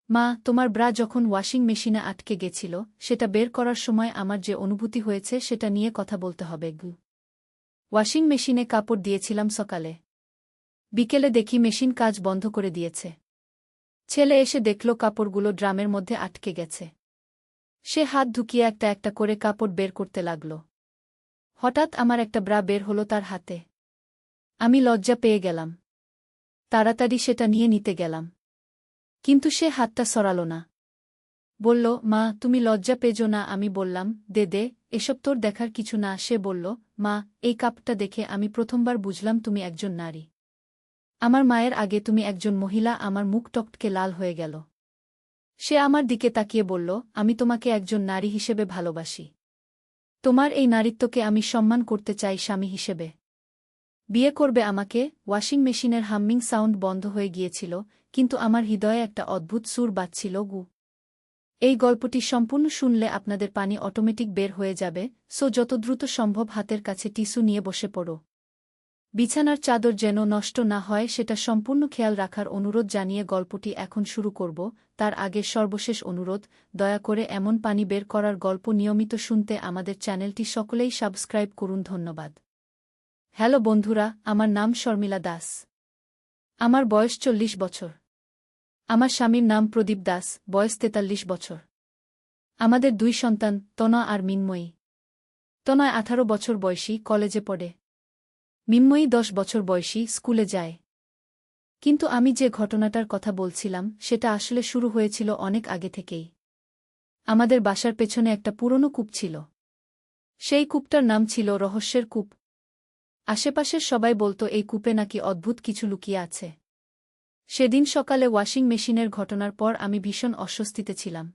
মা, তোমার ব্রা যখন ওয়াশিং মেশিনে আটকে গেছিল সেটা বের করার সময় আমার যে অনুভূতি হয়েছে সেটা নিয়ে কথা বলতে হবে। ওয়াশিং মেশিনে কাপড় দিয়েছিলাম সকালে। বিকেলে দেখি মেশিন কাজ বন্ধ করে দিয়েছে। ছেলে এসে দেখল কাপড়গুলো ড্রামের মধ্যে আটকে গেছে। সে হাত ঢুকিয়ে একটা একটা করে কাপড় বের করতে লাগল। হঠাৎ আমার একটা ব্রা বের হলো তার হাতে। আমি লজ্জা পেয়ে গেলাম। তাড়াতাড়ি সেটা নিয়ে নিতে গেলাম। কিন্তু সে হাতটা সরাল না। বলল, মা, তুমি লজ্জা পেজো না। আমি বললাম, দে দে, এসব তোর দেখার কিছু না। সে বলল, মা, এই কাপটা দেখে আমি প্রথমবার বুঝলাম তুমি একজন নারী। আমার মায়ের আগে তুমি একজন মহিলা। আমার মুখ টকটকে লাল হয়ে গেল। সে আমার দিকে তাকিয়ে বলল, আমি তোমাকে একজন নারী হিসেবে ভালোবাসি। তোমার এই নারীত্বকে আমি সম্মান করতে চাই স্বামী হিসেবে। বিয়ে করবে আমাকে? ওয়াশিং মেশিনের হাম্মিং সাউন্ড বন্ধ হয়ে গিয়েছিল, কিন্তু আমার হৃদয়ে একটা অদ্ভুত সুর বাজছিল। এই গল্পটি সম্পূর্ণ শুনলে আপনাদের পানি অটোমেটিক বের হয়ে যাবে, সো যত দ্রুত সম্ভব হাতের কাছে টিস্যু নিয়ে বসে পড়ো। বিছানার চাদর যেন নষ্ট না হয় সেটা সম্পূর্ণ খেয়াল রাখার অনুরোধ জানিয়ে গল্পটি এখন শুরু করব। তার আগে সর্বশেষ অনুরোধ, দয়া করে এমন পানি বের করার গল্প নিয়মিত শুনতে আমাদের চ্যানেলটি সকলেই সাবস্ক্রাইব করুন। ধন্যবাদ। হ্যালো বন্ধুরা, আমার নাম শর্মিলা দাস। আমার বয়স 40 বছর। আমার স্বামীর নাম প্রদীপ দাস, বয়স 43 বছর। আমাদের 2 সন্তান, তনয় আর মিন্ময়ী। তনয় 18 বছর বয়সী, কলেজে পড়ে। মিন্ময়ী 10 বছর বয়সী, স্কুলে যায়। কিন্তু আমি যে ঘটনাটার কথা বলছিলাম সেটা আসলে শুরু হয়েছিল অনেক আগে থেকেই। আমাদের বাসার পেছনে একটা পুরনো কূপ ছিল। সেই কূপটার নাম ছিল রহস্যের কূপ। আশেপাশের সবাই বলতো এই কূপে নাকি অদ্ভুত কিছু লুকিয়ে আছে। সেদিন সকালে ওয়াশিং মেশিনের ঘটনার পর আমি ভীষণ অস্বস্তিতে ছিলাম।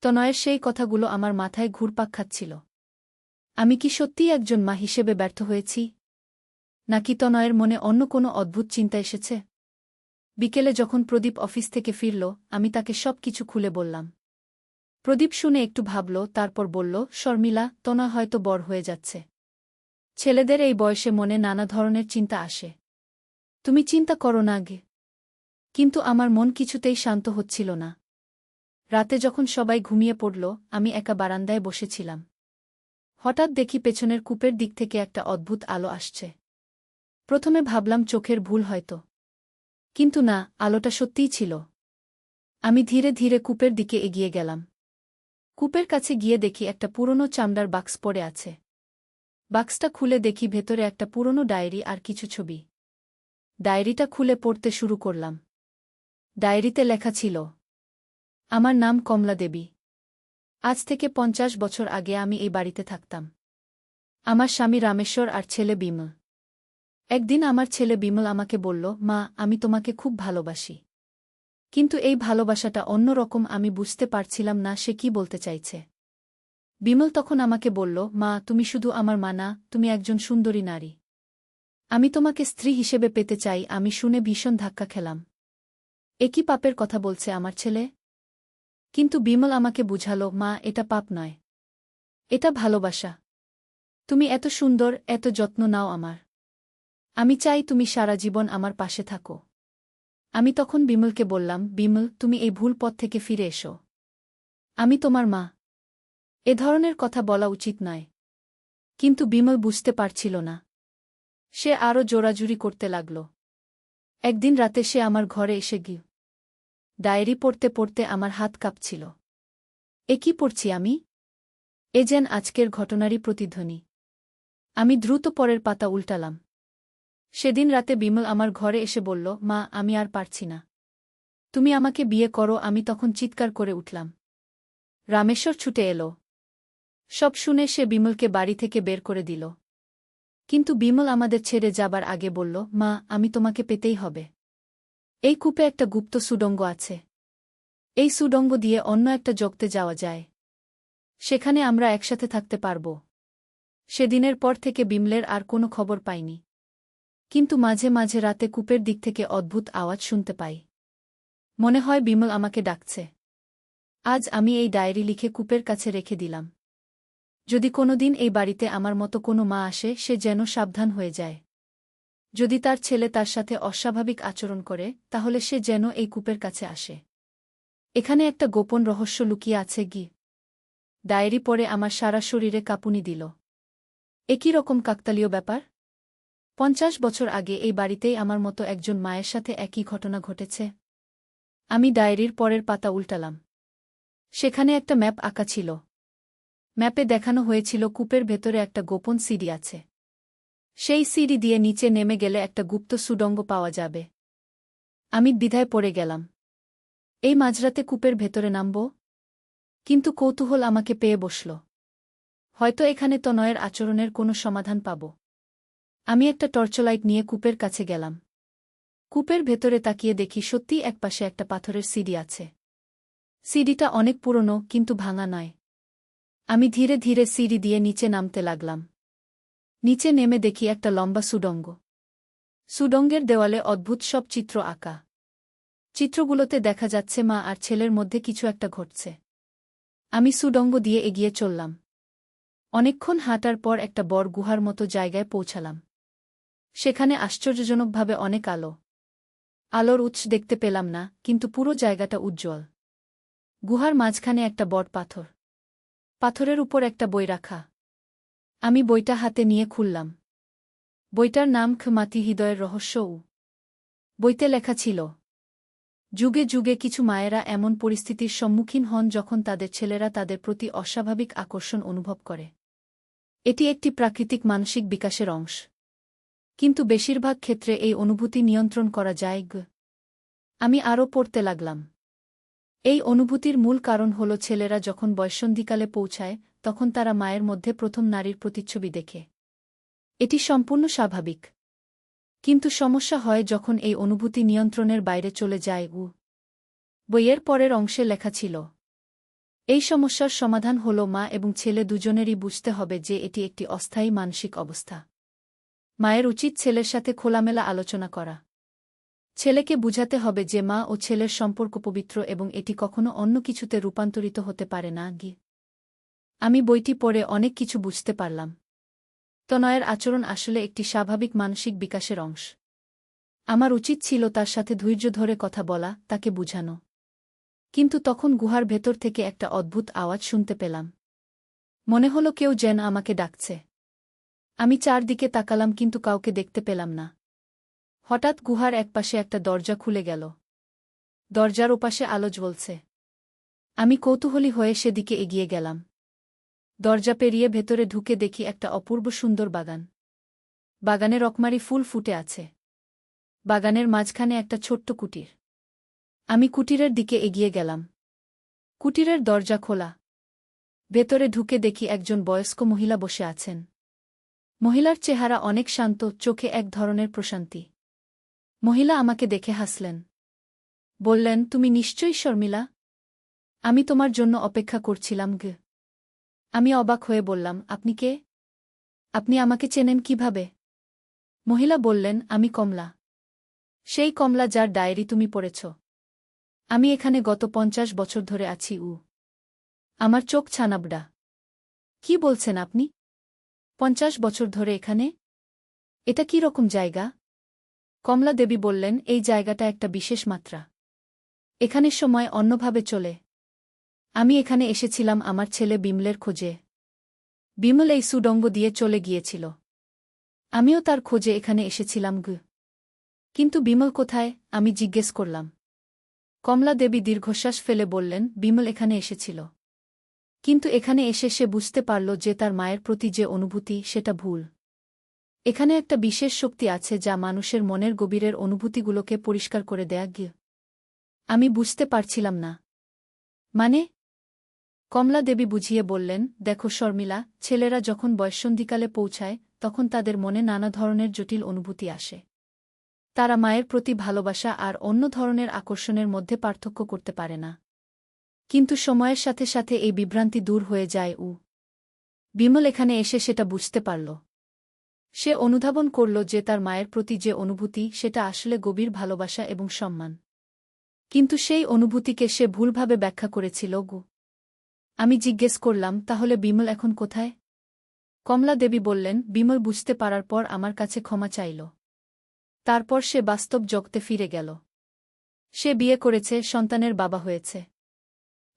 তনয়ের সেই কথাগুলো আমার মাথায় ঘুরপাক খাচ্ছিল। আমি কি সত্যিই একজন মা হিসেবে ব্যর্থ হয়েছি? নাকি তনয়ের মনে অন্য কোনো অদ্ভুত চিন্তা এসেছে? বিকেলে যখন প্রদীপ অফিস থেকে ফিরল, আমি তাকে সব কিছু খুলে বললাম। প্রদীপ শুনে একটু ভাবল, তারপর বলল, শর্মিলা, তনয় হয়তো বড় হয়ে যাচ্ছে। ছেলেদের এই বয়সে মনে নানা ধরনের চিন্তা আসে। তুমি চিন্তা করো না আগে। কিন্তু আমার মন কিছুতেই শান্ত হচ্ছিল না। রাতে যখন সবাই ঘুমিয়ে পড়ল, আমি একা বারান্দায় বসেছিলাম। হঠাৎ দেখি পেছনের কূপের দিক থেকে একটা অদ্ভুত আলো আসছে। প্রথমে ভাবলাম চোখের ভুল হয়তো। কিন্তু না, আলোটা সত্যিই ছিল। আমি ধীরে ধীরে কূপের দিকে এগিয়ে গেলাম। কূপের কাছে গিয়ে দেখি একটা পুরনো চামড়ার বাক্স পড়ে আছে। বাক্সটা খুলে দেখি ভেতরে একটা পুরনো ডায়েরি আর কিছু ছবি। ডায়েরিটা খুলে পড়তে শুরু করলাম। ডায়েরিতে লেখা ছিল, আমার নাম কমলা দেবী। আজ থেকে 50 বছর আগে আমি এই বাড়িতে থাকতাম। আমার স্বামী রামেশ্বর আর ছেলে বিমল। একদিন আমার ছেলে বিমল আমাকে বলল, মা, আমি তোমাকে খুব ভালোবাসি। কিন্তু এই ভালোবাসাটা অন্য রকম। আমি বুঝতে পারছিলাম না সে কি বলতে চাইছে। বিমল তখন আমাকে বলল, মা, তুমি শুধু আমার মা না, তুমি একজন সুন্দরী নারী। আমি তোমাকে স্ত্রী হিসেবে পেতে চাই। আমি শুনে ভীষণ ধাক্কা খেলাম। একই পাপের কথা বলছে আমার ছেলে? কিন্তু বিমল আমাকে বুঝালো, মা, এটা পাপ নয়। এটা ভালোবাসা। তুমি এত সুন্দর, এত যত্ন নাও আমার। আমি চাই তুমি সারা জীবন আমার পাশে থাকো। আমি তখন বিমলকে বললাম, বিমল, তুমি এই ভুল পথ থেকে ফিরে এসো। আমি তোমার মা। এ ধরনের কথা বলা উচিত নয়। কিন্তু বিমল বুঝতে পারছিল না। সে আরও জোরাজুরি করতে লাগল। একদিন রাতে সে আমার ঘরে এসে গিয়ে ডায়েরি পড়তে পড়তে আমার হাত কাঁপছিল। এ কি পড়ছি আমি? এ যেন আজকের ঘটনারই প্রতিধ্বনি। আমি দ্রুত পরের পাতা উল্টালাম। সেদিন রাতে বিমল আমার ঘরে এসে বলল, মা, আমি আর পারছি না। তুমি আমাকে বিয়ে করো। আমি তখন চিৎকার করে উঠলাম। রামেশ্বর ছুটে এলো। সব শুনে সে বিমলকে বাড়ি থেকে বের করে দিল। কিন্তু বিমল আমাদের ছেড়ে যাবার আগে বলল, মা, আমি তোমাকে পেতেই হবে। এই কূপে একটা গুপ্ত সুড়ঙ্গ আছে। এই সুড়ঙ্গ দিয়ে অন্য একটা জগতে যাওয়া যায়। সেখানে আমরা একসাথে থাকতে পারব। সেদিনের পর থেকে বিমলের আর কোনো খবর পাইনি। কিন্তু মাঝে মাঝে রাতে কূপের দিক থেকে অদ্ভুত আওয়াজ শুনতে পাই। মনে হয় বিমল আমাকে ডাকছে। আজ আমি এই ডায়েরি লিখে কূপের কাছে রেখে দিলাম। যদি কোনোদিন এই বাড়িতে আমার মতো কোনো মা আসে, সে যেন সাবধান হয়ে যায়। যদি তার ছেলে তার সাথে অস্বাভাবিক আচরণ করে, তাহলে সে যেন এই কূপের কাছে আসে। এখানে একটা গোপন রহস্য লুকিয়ে আছে গি। ডায়েরি পড়ে আমার সারা শরীরে কাঁপুনি দিল। একই রকম কাকতালীয় ব্যাপার? 50 বছর আগে এই বাড়িতেই আমার মতো একজন মায়ের সাথে একই ঘটনা ঘটেছে। আমি ডায়েরির পরের পাতা উল্টালাম। সেখানে একটা ম্যাপ আঁকা ছিল। ম্যাপে দেখানো হয়েছিল কূপের ভেতরে একটা গোপন সিঁড়ি আছে। সেই সিঁড়ি দিয়ে নিচে নেমে গেলে একটা গুপ্ত সুড়ঙ্গ পাওয়া যাবে। আমি দ্বিধায় পড়ে গেলাম। এই মাঝরাতে কূপের ভেতরে নামব? কিন্তু কৌতূহল আমাকে পেয়ে বসল। হয়তো এখানে তনয়ের আচরণের কোনো সমাধান পাব। আমি একটা টর্চলাইট নিয়ে কূপের কাছে গেলাম। কূপের ভেতরে তাকিয়ে দেখি সত্যিই একপাশে একটা পাথরের সিঁড়ি আছে। সিঁড়িটা অনেক পুরনো, কিন্তু ভাঙা নয়। আমি ধীরে ধীরে সিঁড়ি দিয়ে নিচে নামতে লাগলাম। নিচে নেমে দেখি একটা লম্বা সুড়ঙ্গ। সুড়ঙ্গের দেওয়ালে অদ্ভুত সব চিত্র আঁকা। চিত্রগুলোতে দেখা যাচ্ছে মা আর ছেলের মধ্যে কিছু একটা ঘটছে। আমি সুড়ঙ্গ দিয়ে এগিয়ে চললাম। অনেকক্ষণ হাঁটার পর একটা বড় গুহার মতো জায়গায় পৌঁছালাম। সেখানে আশ্চর্যজনকভাবে অনেক আলো। আলোর উৎস দেখতে পেলাম না, কিন্তু পুরো জায়গাটা উজ্জ্বল। গুহার মাঝখানে একটা বড় পাথর। পাথরের উপর একটা বই রাখা। আমি বইটা হাতে নিয়ে খুললাম। বইটার নাম মাতি হৃদয়ের রহস্য। বইতে লেখা ছিল, যুগে যুগে কিছু মায়েরা এমন পরিস্থিতির সম্মুখীন হন যখন তাদের ছেলেরা তাদের প্রতি অস্বাভাবিক আকর্ষণ অনুভব করে। এটি একটি প্রাকৃতিক মানসিক বিকাশের অংশ। কিন্তু বেশিরভাগ ক্ষেত্রে এই অনুভূতি নিয়ন্ত্রণ করা যায়। আমি আরও পড়তে লাগলাম। এই অনুভূতির মূল কারণ হল ছেলেরা যখন বয়ঃসন্ধিকালে পৌঁছায় তখন তারা মায়ের মধ্যে প্রথম নারীর প্রতিচ্ছবি দেখে। এটি সম্পূর্ণ স্বাভাবিক। কিন্তু সমস্যা হয় যখন এই অনুভূতি নিয়ন্ত্রণের বাইরে চলে যায়। বইয়ের পরের অংশে লেখা ছিল, এই সমস্যার সমাধান হল মা এবং ছেলে দুজনেরই বুঝতে হবে যে এটি একটি অস্থায়ী মানসিক অবস্থা। মায়ের উচিত ছেলের সাথে খোলামেলা আলোচনা করা। ছেলেকে বুঝাতে হবে যে মা ও ছেলের সম্পর্ক পবিত্র এবং এটি কখনো অন্য কিছুতে রূপান্তরিত হতে পারে না। আমি বইটি পড়ে অনেক কিছু বুঝতে পারলাম। তনয়ের আচরণ আসলে একটি স্বাভাবিক মানসিক বিকাশের অংশ। আমার উচিত ছিল তার সাথে ধৈর্য ধরে কথা বলা, তাকে বুঝানো। কিন্তু তখন গুহার ভেতর থেকে একটা অদ্ভুত আওয়াজ শুনতে পেলাম। মনে হলো কেউ যেন আমাকে ডাকছে। আমি চারদিকে তাকালাম কিন্তু কাউকে দেখতে পেলাম না। হঠাৎ গুহার একপাশে একটা দরজা খুলে গেল। দরজার ওপাশে আলো জ্বলছে। আমি কৌতূহলী হয়ে সেদিকে এগিয়ে গেলাম। দরজা পেরিয়ে ভেতরে ঢুকে দেখি একটা অপূর্ব সুন্দর বাগান। বাগানে রকমারি ফুল ফুটে আছে। বাগানের মাঝখানে একটা ছোট্ট কুটির। আমি কুটিরের দিকে এগিয়ে গেলাম। কুটিরের দরজা খোলা। ভেতরে ঢুকে দেখি একজন বয়স্ক মহিলা বসে আছেন। মহিলার চেহারা অনেক শান্ত, চোখে এক ধরনের প্রশান্তি। মহিলা আমাকে দেখে হাসলেন। বললেন, তুমি নিশ্চয়ই শর্মিলা? আমি তোমার জন্য অপেক্ষা করছিলাম। আমি অবাক হয়ে বললাম, আপনি কে? আপনি আমাকে চেনেন কিভাবে? মহিলা বললেন, আমি কমলা। সেই কমলা যার ডায়েরি তুমি পড়েছ। আমি এখানে গত 50 বছর ধরে আছি। আমার চোখ ছানাবড়া। কি বলছেন আপনি? 50 বছর ধরে এখানে? এটা কি রকম জায়গা? কমলা দেবী বললেন, এই জায়গাটা একটা বিশেষ মাত্রা। এখানে সময় অন্যভাবে চলে। আমি এখানে এসেছিলাম আমার ছেলে বিমলের খোঁজে। বিমল এই সুড়ঙ্গ দিয়ে চলে গিয়েছিল। আমিও তার খোঁজে এখানে এসেছিলাম। কিন্তু বিমল কোথায়? আমি জিজ্ঞেস করলাম। কমলা দেবী দীর্ঘশ্বাস ফেলে বললেন, বিমল এখানে এসেছিল। কিন্তু এখানে এসে সে বুঝতে পারল যে তার মায়ের প্রতি যে অনুভূতি সেটা ভুল। এখানে একটা বিশেষ শক্তি আছে যা মানুষের মনের গভীরের অনুভূতিগুলোকে পরিষ্কার করে দেয়। আমি বুঝতে পারছিলাম না। মানে? কমলা দেবী বুঝিয়ে বললেন, দেখো শর্মিলা, ছেলেরা যখন বয়ঃসন্ধিকালে পৌঁছায় তখন তাদের মনে নানা ধরনের জটিল অনুভূতি আসে। তারা মায়ের প্রতি ভালোবাসা আর অন্য ধরনের আকর্ষণের মধ্যে পার্থক্য করতে পারে না। কিন্তু সময়ের সাথে সাথে এই বিভ্রান্তি দূর হয়ে যায়। বিমল এখানে এসে সেটা বুঝতে পারল। সে অনুধাবন করল যে তার মায়ের প্রতি যে অনুভূতি সেটা আসলে গভীর ভালোবাসা এবং সম্মান। কিন্তু সেই অনুভূতিকে সে ভুলভাবে ব্যাখ্যা করেছিল। আমি জিজ্ঞেস করলাম, তাহলে বিমল এখন কোথায়? কমলা দেবী বললেন, বিমল বুঝতে পারার পর আমার কাছে ক্ষমা চাইল। তারপর সে বাস্তব জগতে ফিরে গেল। সে বিয়ে করেছে, সন্তানের বাবা হয়েছে।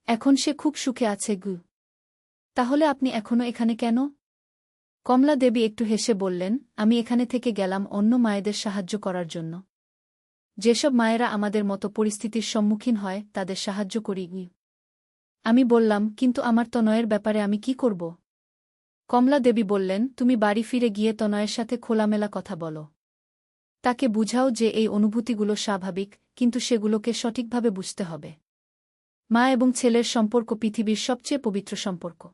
এখন সে খুব সুখে আছে গু। তাহলে আপনি এখনো এখানে কেন? কমলা দেবী একটু হেসে বললেন, আমি এখানে থেকে গেলাম অন্য মায়েদের সাহায্য করার জন্য। যেসব মায়েরা আমাদের মতো পরিস্থিতির সম্মুখীন হয় তাদের সাহায্য করি গু। আমি বললাম, কিন্তু আমার তনয়ের ব্যাপারে আমি কি করব? কমলা দেবী বললেন, তুমি বাড়ি ফিরে গিয়ে তনয়ের সাথে খোলামেলা কথা বলো। তাকে বুঝাও যে এই অনুভূতিগুলো স্বাভাবিক, কিন্তু সেগুলোকে সঠিকভাবে বুঝতে হবে। মা এবং ছেলের সম্পর্ক পৃথিবীর সবচেয়ে পবিত্র সম্পর্ক।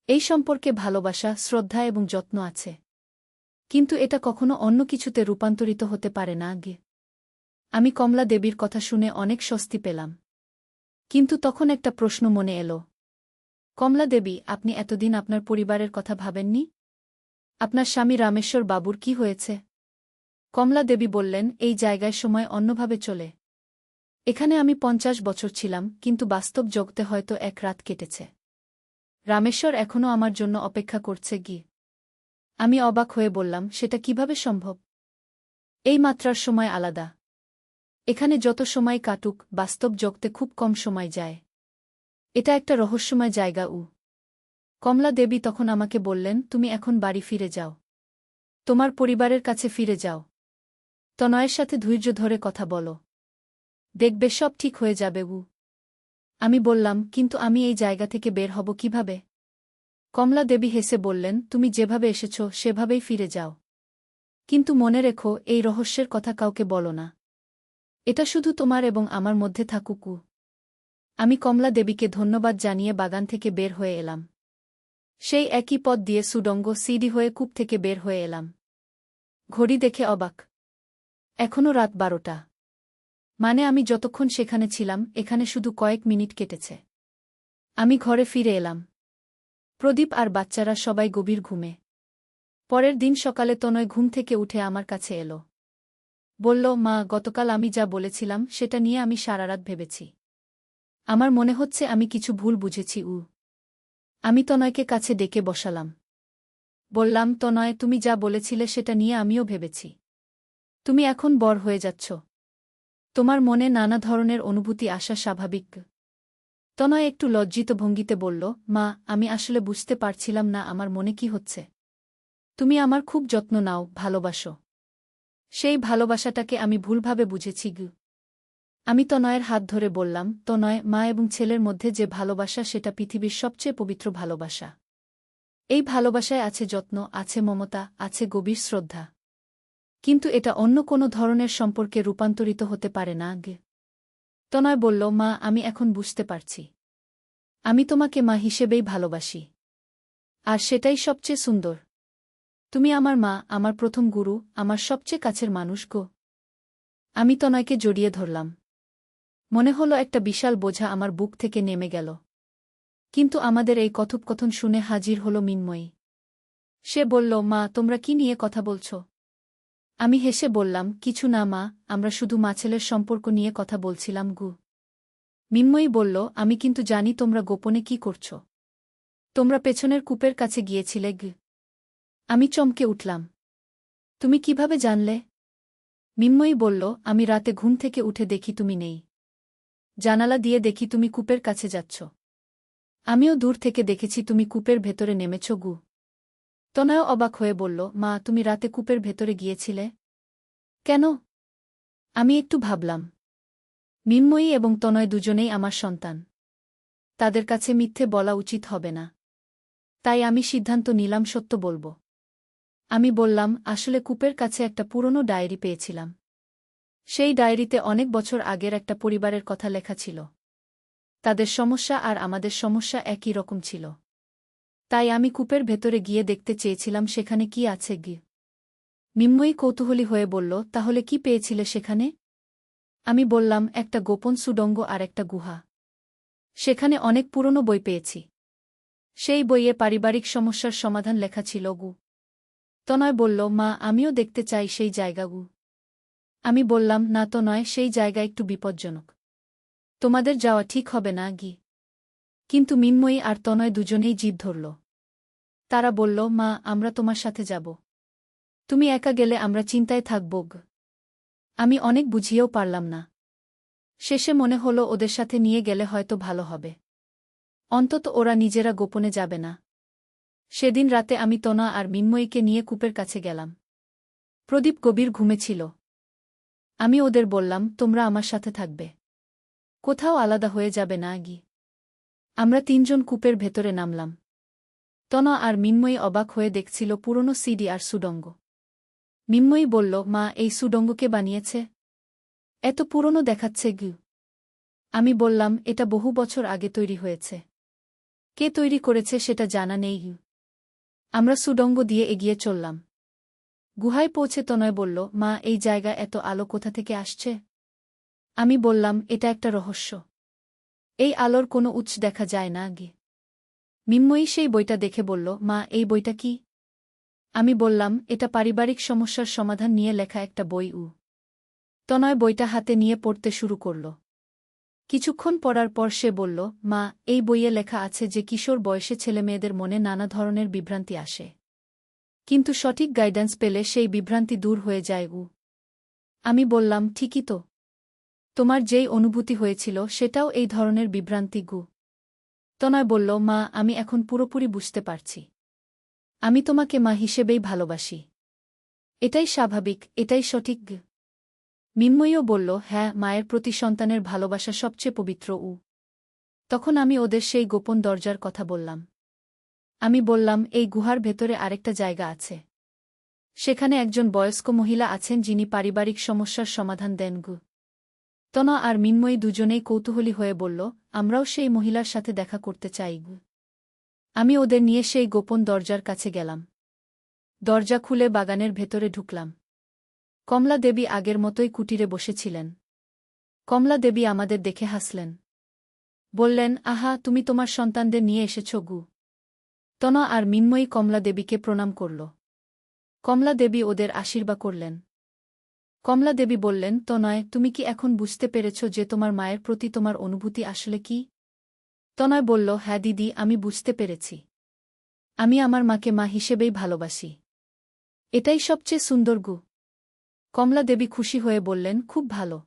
এই সম্পর্কে ভালোবাসা, শ্রদ্ধা এবং যত্ন আছে। কিন্তু এটা কখনো অন্য কিছুতে রূপান্তরিত হতে পারে না গে। আমি কমলা দেবীর কথা শুনে অনেক স্বস্তি পেলাম। কিন্তু তখন একটা প্রশ্ন মনে এলো। কমলা দেবী, আপনি এতদিন আপনার পরিবারের কথা ভাবেননি? আপনার স্বামী রামেশ্বর বাবুর কি হয়েছে? কমলা দেবী বললেন, এই জায়গায় সময় অন্যভাবে চলে। এখানে আমি 50 বছর ছিলাম, কিন্তু বাস্তব জগতে হয়তো এক রাত কেটেছে। রামেশ্বর এখনও আমার জন্য অপেক্ষা করছে গি। আমি অবাক হয়ে বললাম, সেটা কিভাবে সম্ভব? এই মাত্রার সময় আলাদা। এখানে যত সময় কাটুক, বাস্তব জগতে খুব কম সময় যায়। এটা একটা রহস্যময় জায়গা। কমলা দেবী তখন আমাকে বললেন, তুমি এখন বাড়ি ফিরে যাও। তোমার পরিবারের কাছে ফিরে যাও। তনয়ের সাথে ধৈর্য ধরে কথা বলো। দেখবে সব ঠিক হয়ে যাবে। আমি বললাম, কিন্তু আমি এই জায়গা থেকে বের হব কিভাবে? কমলা দেবী হেসে বললেন, তুমি যেভাবে এসেছ সেভাবেই ফিরে যাও। কিন্তু মনে রেখো, এই রহস্যের কথা কাউকে বলো না। এটা শুধু তোমার এবং আমার মধ্যে থাকুক। আমি কমলা দেবীকে ধন্যবাদ জানিয়ে বাগান থেকে বের হয়ে এলাম। সেই একই পথ দিয়ে সুডঙ্গ সিডি হয়ে কূপ থেকে বের হয়ে এলাম। ঘড়ি দেখে অবাক। এখনও রাত 12টা। মানে আমি যতক্ষণ সেখানে ছিলাম এখানে শুধু কয়েক মিনিট কেটেছে। আমি ঘরে ফিরে এলাম। প্রদীপ আর বাচ্চারা সবাই গভীর ঘুমে। পরের দিন সকালে তনয় ঘুম থেকে উঠে আমার কাছে এলো। বলল, মা, গতকাল আমি যা বলেছিলাম সেটা নিয়ে আমি সারারাত ভেবেছি। আমার মনে হচ্ছে আমি কিছু ভুল বুঝেছি। আমি তনয়কে কাছে ডেকে বসালাম। বললাম, তনয়, তুমি যা বলেছিলে সেটা নিয়ে আমিও ভেবেছি। তুমি এখন বড় হয়ে যাচ্ছ। তোমার মনে নানা ধরনের অনুভূতি আসা স্বাভাবিক। তনয় একটু লজ্জিত ভঙ্গিতে বলল, মা, আমি আসলে বুঝতে পারছিলাম না আমার মনে কি হচ্ছে। তুমি আমার খুব যত্ন নাও, ভালোবাসো। সেই ভালোবাসাটাকে আমি ভুলভাবে বুঝেছি। আমি তনয়ের হাত ধরে বললাম, তনয়, মা এবং ছেলের মধ্যে যে ভালোবাসা সেটা পৃথিবীর সবচেয়ে পবিত্র ভালোবাসা। এই ভালোবাসায় আছে যত্ন, আছে মমতা, আছে গভীর শ্রদ্ধা। কিন্তু এটা অন্য কোনো ধরনের সম্পর্কে রূপান্তরিত হতে পারে না। তনয় বলল, মা, আমি এখন বুঝতে পারছি। আমি তোমাকে মা হিসেবেই ভালোবাসি। আর সেটাই সবচেয়ে সুন্দর। তুমি আমার মা, আমার প্রথম গুরু, আমার সবচেয়ে কাছের মানুষ গো। আমি তনয়কে জড়িয়ে ধরলাম। মনে হলো একটা বিশাল বোঝা আমার বুক থেকে নেমে গেল। কিন্তু আমাদের এই কথোপকথন শুনে হাজির হল মিন্ময়ী। সে বলল, মা, তোমরা কি নিয়ে কথা বলছ? আমি হেসে বললাম, কিছু না মা, আমরা শুধু মা-ছেলের সম্পর্ক নিয়ে কথা বলছিলাম গু। মিন্ময়ী বলল, আমি কিন্তু জানি তোমরা গোপনে কি করছ। তোমরা পেছনের কূপের কাছে গিয়েছিলে গু। আমি চমকে উঠলাম। তুমি কিভাবে জানলে? মিন্ময়ী বলল, আমি রাতে ঘুম থেকে উঠে দেখি তুমি নেই। জানালা দিয়ে দেখি তুমি কূপের কাছে যাচ্ছ। আমিও দূর থেকে দেখেছি তুমি কূপের ভেতরে নেমেছ গু। তনয় অবাক হয়ে বলল, মা, তুমি রাতে কূপের ভেতরে গিয়েছিলে কেন? আমি একটু ভাবলাম। মিন্ময়ী এবং তনয় দুজনেই আমার সন্তান। তাদের কাছে মিথ্যে বলা উচিত হবে না। তাই আমি সিদ্ধান্ত নিলাম সত্য বলব। আমি বললাম, আসলে কূপের কাছে একটা পুরনো ডায়েরি পেয়েছিলাম। সেই ডায়েরিতে অনেক বছর আগের একটা পরিবারের কথা লেখা ছিল। তাদের সমস্যা আর আমাদের সমস্যা একই রকম ছিল। তাই আমি কূপের ভেতরে গিয়ে দেখতে চেয়েছিলাম সেখানে কি আছে গি। মিন্ময়ী কৌতূহলী হয়ে বলল, তাহলে কি পেয়েছিলে সেখানে? আমি বললাম, একটা গোপন সুডঙ্গ আর একটা গুহা। সেখানে অনেক পুরনো বই পেয়েছি। সেই বইয়ে পারিবারিক সমস্যার সমাধান লেখা ছিল গু। তনয় বলল, মা, আমিও দেখতে চাই সেই জায়গা গু। আমি বললাম, না তো নয়, সেই জায়গা একটু বিপজ্জনক। তোমাদের যাওয়া ঠিক হবে না গি। কিন্তু মিন্ময়ী আর তনয় দুজনেই জিদ ধরল। তারা বলল, মা, আমরা তোমার সাথে যাব। তুমি একা গেলে আমরা চিন্তায় থাকব। আমি অনেক বুঝিয়েও পারলাম না। শেষে মনে হলো ওদের সাথে নিয়ে গেলে হয়তো ভালো হবে। অন্তত ওরা নিজেরা গোপনে যাবে না। সেদিন রাতে আমি তনা আর মিন্ময়ীকে নিয়ে কূপের কাছে গেলাম। প্রদীপ গভীর ঘুমেছিল। আমি ওদের বললাম, তোমরা আমার সাথে থাকবে। কোথাও আলাদা হয়ে যাবে না গি। আমরা তিনজন কূপের ভেতরে নামলাম। তনা আর মিন্ময়ী অবাক হয়ে দেখছিল পুরনো সিডি আর সুডঙ্গ। মিন্ময়ী বলল, মা, এই সুডঙ্গকে বানিয়েছে? এত পুরনো দেখাচ্ছে গু। আমি বললাম, এটা বহু বছর আগে তৈরি হয়েছে। কে তৈরি করেছে সেটা জানা নেই গু। আমরা সুডঙ্গ দিয়ে এগিয়ে চললাম। গুহায় পৌঁছে তনয় বলল, মা, এই জায়গা এত আলো কোথা থেকে আসছে? আমি বললাম, এটা একটা রহস্য। এই আলোর কোনো উৎস দেখা যায় না গে। মিন্ময়ী সেই বইটা দেখে বলল, মা, এই বইটা কি? আমি বললাম, এটা পারিবারিক সমস্যার সমাধান নিয়ে লেখা একটা বই। তনয় বইটা হাতে নিয়ে পড়তে শুরু করল। কিছুক্ষণ পড়ার পর সে বলল, মা, এই বইয়ে লেখা আছে যে কিশোর বয়সে ছেলেমেয়েদের মনে নানা ধরনের বিভ্রান্তি আসে। কিন্তু সঠিক গাইডেন্স পেলে সেই বিভ্রান্তি দূর হয়ে যায়। আমি বললাম, ঠিকই তো। তোমার যেই অনুভূতি হয়েছিল সেটাও এই ধরনের বিভ্রান্তি গু। তনয় বলল, মা, আমি এখন পুরোপুরি বুঝতে পারছি। আমি তোমাকে মা হিসেবেই ভালোবাসি। এটাই স্বাভাবিক, এটাই সঠিক গু। মিন্ময়ীও বলল, হ্যাঁ, মায়ের প্রতি সন্তানের ভালোবাসা সবচেয়ে পবিত্র। তখন আমি ওদের সেই গোপন দরজার কথা বললাম। আমি বললাম, এই গুহার ভেতরে আরেকটা জায়গা আছে। সেখানে একজন বয়স্ক মহিলা আছেন যিনি পারিবারিক সমস্যার সমাধান দেন গু। তনা আর মিন্ময়ী দুজনেই কৌতূহলী হয়ে বলল, আমরাও সেই মহিলার সাথে দেখা করতে চাই গু। আমি ওদের নিয়ে সেই গোপন দরজার কাছে গেলাম। দরজা খুলে বাগানের ভেতরে ঢুকলাম। কমলা দেবী আগের মতোই কুটিরে বসেছিলেন। কমলা দেবী আমাদের দেখে হাসলেন। বললেন, আহা, তুমি তোমার সন্তানদের নিয়ে এসেছ গু। তনা আর মিন্ময়ী কমলা দেবীকে প্রণাম করল। কমলা দেবী ওদের আশীর্বাদ করলেন। কমলা দেবী বললেন, তনয়, তুমি কি এখন বুঝতে পেরেছ যে তোমার মায়ের প্রতি তোমার অনুভূতি আসলে কি? তনয় বলল, হ্যাঁ দিদি, আমি বুঝতে পেরেছি। আমি আমার মাকে মা হিসেবেই ভালোবাসি। এটাই সবচেয়ে সুন্দর গু। কমলা দেবী খুশি হয়ে বললেন, খুব ভালো।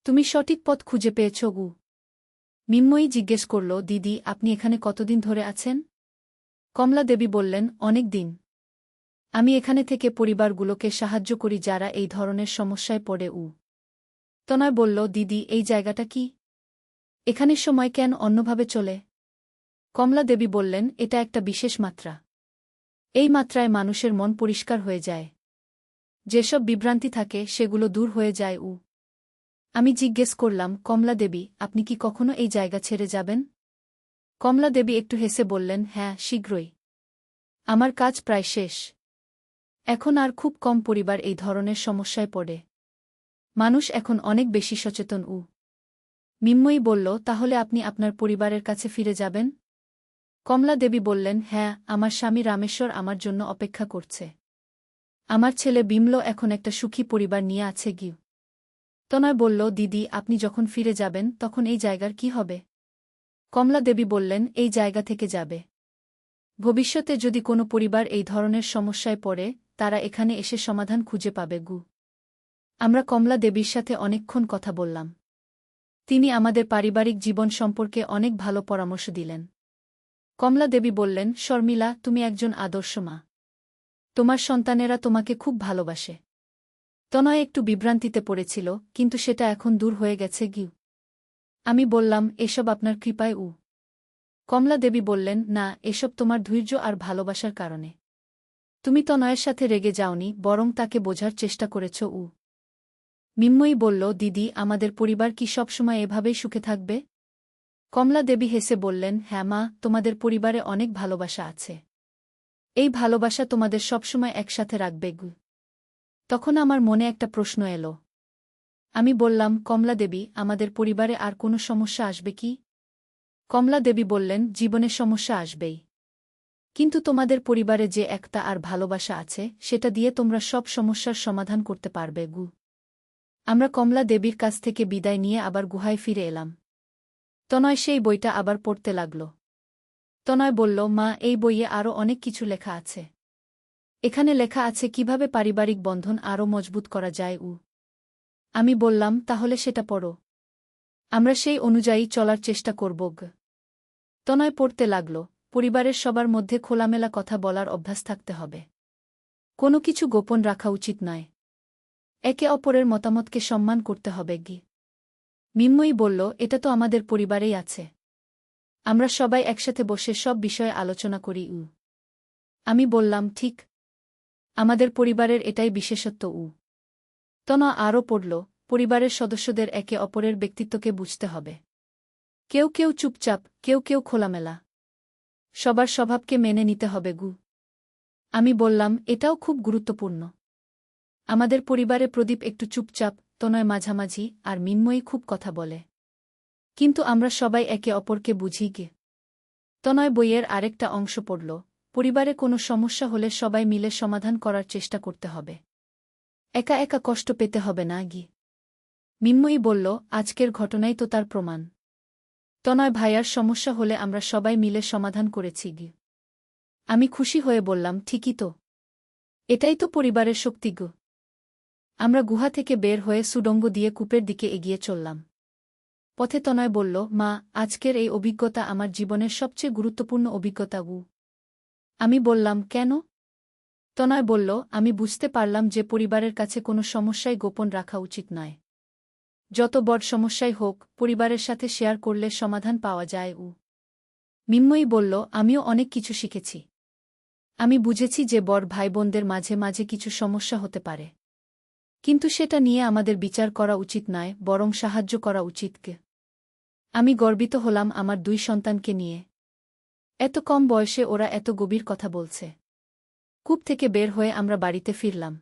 তুমি সঠিক পথ খুঁজে পেয়েছ গু। মিন্ময়ী জিজ্ঞেস করল, দিদি, আপনি এখানে কতদিন ধরে আছেন? কমলা দেবী বললেন, অনেক দিন। আমি এখানে থেকে পরিবারগুলোকে সাহায্য করি যারা এই ধরনের সমস্যায় পড়ে। তনয় বলল, দিদি, এই জায়গাটা কি? এখানে সময় কেন অন্যভাবে চলে? কমলা দেবী বললেন, এটা একটা বিশেষ মাত্রা। এই মাত্রায় মানুষের মন পরিষ্কার হয়ে যায়। যেসব বিভ্রান্তি থাকে সেগুলো দূর হয়ে যায়। আমি জিজ্ঞেস করলাম, কমলা দেবী, আপনি কি কখনো এই জায়গা ছেড়ে যাবেন? কমলা দেবী একটু হেসে বললেন, হ্যাঁ, শীঘ্রই। আমার কাজ প্রায় শেষ। এখন আর খুব কম পরিবার এই ধরনের সমস্যায় পড়ে। মানুষ এখন অনেক বেশি সচেতন। মিন্ময়ী বলল, তাহলে আপনি আপনার পরিবারের কাছে ফিরে যাবেন? কমলা দেবী বললেন, হ্যাঁ, আমার স্বামী রামেশ্বর আমার জন্য অপেক্ষা করছে। আমার ছেলে বিমল এখন একটা সুখী পরিবার নিয়ে আছে গিউ। তনয় বলল, দিদি, আপনি যখন ফিরে যাবেন তখন এই জায়গার কি হবে? কমলা দেবী বললেন, এই জায়গা থেকে যাবে। ভবিষ্যতে যদি কোনো পরিবার এই ধরনের সমস্যায় পড়ে, তারা এখানে এসে সমাধান খুঁজে পাবে গু। আমরা কমলা দেবীর সাথে অনেকক্ষণ কথা বললাম। তিনি আমাদের পারিবারিক জীবন সম্পর্কে অনেক ভালো পরামর্শ দিলেন। কমলা দেবী বললেন, শর্মিলা, তুমি একজন আদর্শ মা। তোমার সন্তানেরা তোমাকে খুব ভালোবাসে। তনয় একটু বিভ্রান্তিতে পড়েছিল, কিন্তু সেটা এখন দূর হয়ে গেছে গিউ। আমি বললাম, এসব আপনার কৃপায়। কমলা দেবী বললেন, না, এসব তোমার ধৈর্য আর ভালোবাসার কারণে। তুমি তনয়ের সাথে রেগে যাওনি, বরং তাকে বোঝার চেষ্টা করেছ। মিন্ময়ী বলল, দিদি, আমাদের পরিবার কি সবসময় এভাবেই সুখে থাকবে? কমলা দেবী হেসে বললেন, হ্যাঁ মা, তোমাদের পরিবারে অনেক ভালোবাসা আছে। এই ভালোবাসা তোমাদের সবসময় একসাথে রাখবে গু। তখন আমার মনে একটা প্রশ্ন এলো। আমি বললাম, কমলা দেবী, আমাদের পরিবারে আর কোনো সমস্যা আসবে কি? কমলা দেবী বললেন, জীবনে সমস্যা আসবেই। কিন্তু তোমাদের পরিবারে যে একতা আর ভালোবাসা আছে সেটা দিয়ে তোমরা সব সমস্যার সমাধান করতে পারবে গু। আমরা কমলা দেবীর কাছ থেকে বিদায় নিয়ে আবার গুহায় ফিরে এলাম। তনয় সেই বইটা আবার পড়তে লাগল। তনয় বলল, মা, এই বইয়ে আরও অনেক কিছু লেখা আছে। এখানে লেখা আছে কিভাবে পারিবারিক বন্ধন আরও মজবুত করা যায়। আমি বললাম, তাহলে সেটা পড়ো। আমরা সেই অনুযায়ী চলার চেষ্টা করব। তনয় পড়তে লাগল, পরিবারের সবার মধ্যে খোলামেলা কথা বলার অভ্যাস থাকতে হবে। কোনো কিছু গোপন রাখা উচিত নয়। একে অপরের মতামতকে সম্মান করতে হবে। মিন্ময়ী বলল, এটা তো আমাদের পরিবারেই আছে। আমরা সবাই একসাথে বসে সব বিষয়ে আলোচনা করি। আমি বললাম, ঠিক। আমাদের পরিবারের এটাই বিশেষত্ব। তনয় আরও পড়ল, পরিবারের সদস্যদের একে অপরের ব্যক্তিত্বকে বুঝতে হবে। কেউ কেউ চুপচাপ, কেউ কেউ খোলামেলা। সবার স্বভাবকে মেনে নিতে হবে। আমি বললাম, এটাও খুব গুরুত্বপূর্ণ। আমাদের পরিবারে প্রদীপ একটু চুপচাপ, তনয় মাঝামাঝি, আর মিন্ময়ী খুব কথা বলে। কিন্তু আমরা সবাই একে অপরকে বুঝি। তনয় বইয়ের আরেকটা অংশ পড়ল, পরিবারে কোনো সমস্যা হলে সবাই মিলে সমাধান করার চেষ্টা করতে হবে। একা একা কষ্ট পেতে হবে না। মিন্ময়ী বলল, আজকের ঘটনাই তো তার প্রমাণ। তনয় ভাইয়ার সমস্যা হলে আমরা সবাই মিলে সমাধান করেছি। আমি খুশি হয়ে বললাম, ঠিকই তো। এটাই তো পরিবারের শক্তি। আমরা গুহা থেকে বের হয়ে সুড়ঙ্গ দিয়ে কূপের দিকে এগিয়ে চললাম। পথে তনয় বলল, মা, আজকের এই অভিজ্ঞতা আমার জীবনের সবচেয়ে গুরুত্বপূর্ণ অভিজ্ঞতা। আমি বললাম, কেন? তনয় বলল, আমি বুঝতে পারলাম যে পরিবারের কাছে কোনো সমস্যাই গোপন রাখা উচিত নয়। যত বড় সমস্যাই হোক, পরিবারের সাথে শেয়ার করলে সমাধান পাওয়া যায়। মিন্ময়ী বলল, আমিও অনেক কিছু শিখেছি। আমি বুঝেছি যে বড় ভাইবোনদের মাঝে মাঝে কিছু সমস্যা হতে পারে। কিন্তু সেটা নিয়ে আমাদের বিচার করা উচিত নয়, বরং সাহায্য করা উচিত। আমি গর্বিত হলাম আমার 2 সন্তানকে নিয়ে। এত কম বয়সে ওরা এত গভীর কথা বলছে। কূপ থেকে বের হয়ে আমরা বাড়িতে ফিরলাম।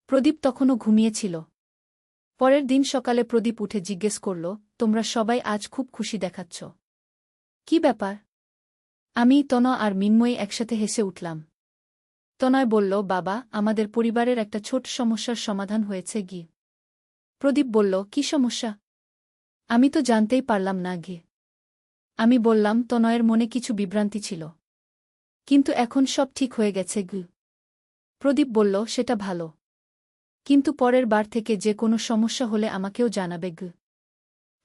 প্রদীপ তখনও ঘুমিয়েছিল। পরের দিন সকালে প্রদীপ উঠে জিজ্ঞেস করল, তোমরা সবাই আজ খুব খুশি দেখাচ্ছ। কি ব্যাপার? আমি, তনয় আর মিন্ময়ী একসাথে হেসে উঠলাম। তনয় বলল, বাবা, আমাদের পরিবারের একটা ছোট সমস্যার সমাধান হয়েছে। প্রদীপ বলল, কি সমস্যা? আমি তো জানতেই পারলাম না। আমি বললাম, তনয়ের মনে কিছু বিভ্রান্তি ছিল। কিন্তু এখন সব ঠিক হয়ে গেছে। প্রদীপ বলল, সেটা ভালো। কিন্তু পরের বার থেকে যে কোনো সমস্যা হলে আমাকেও জানাবে।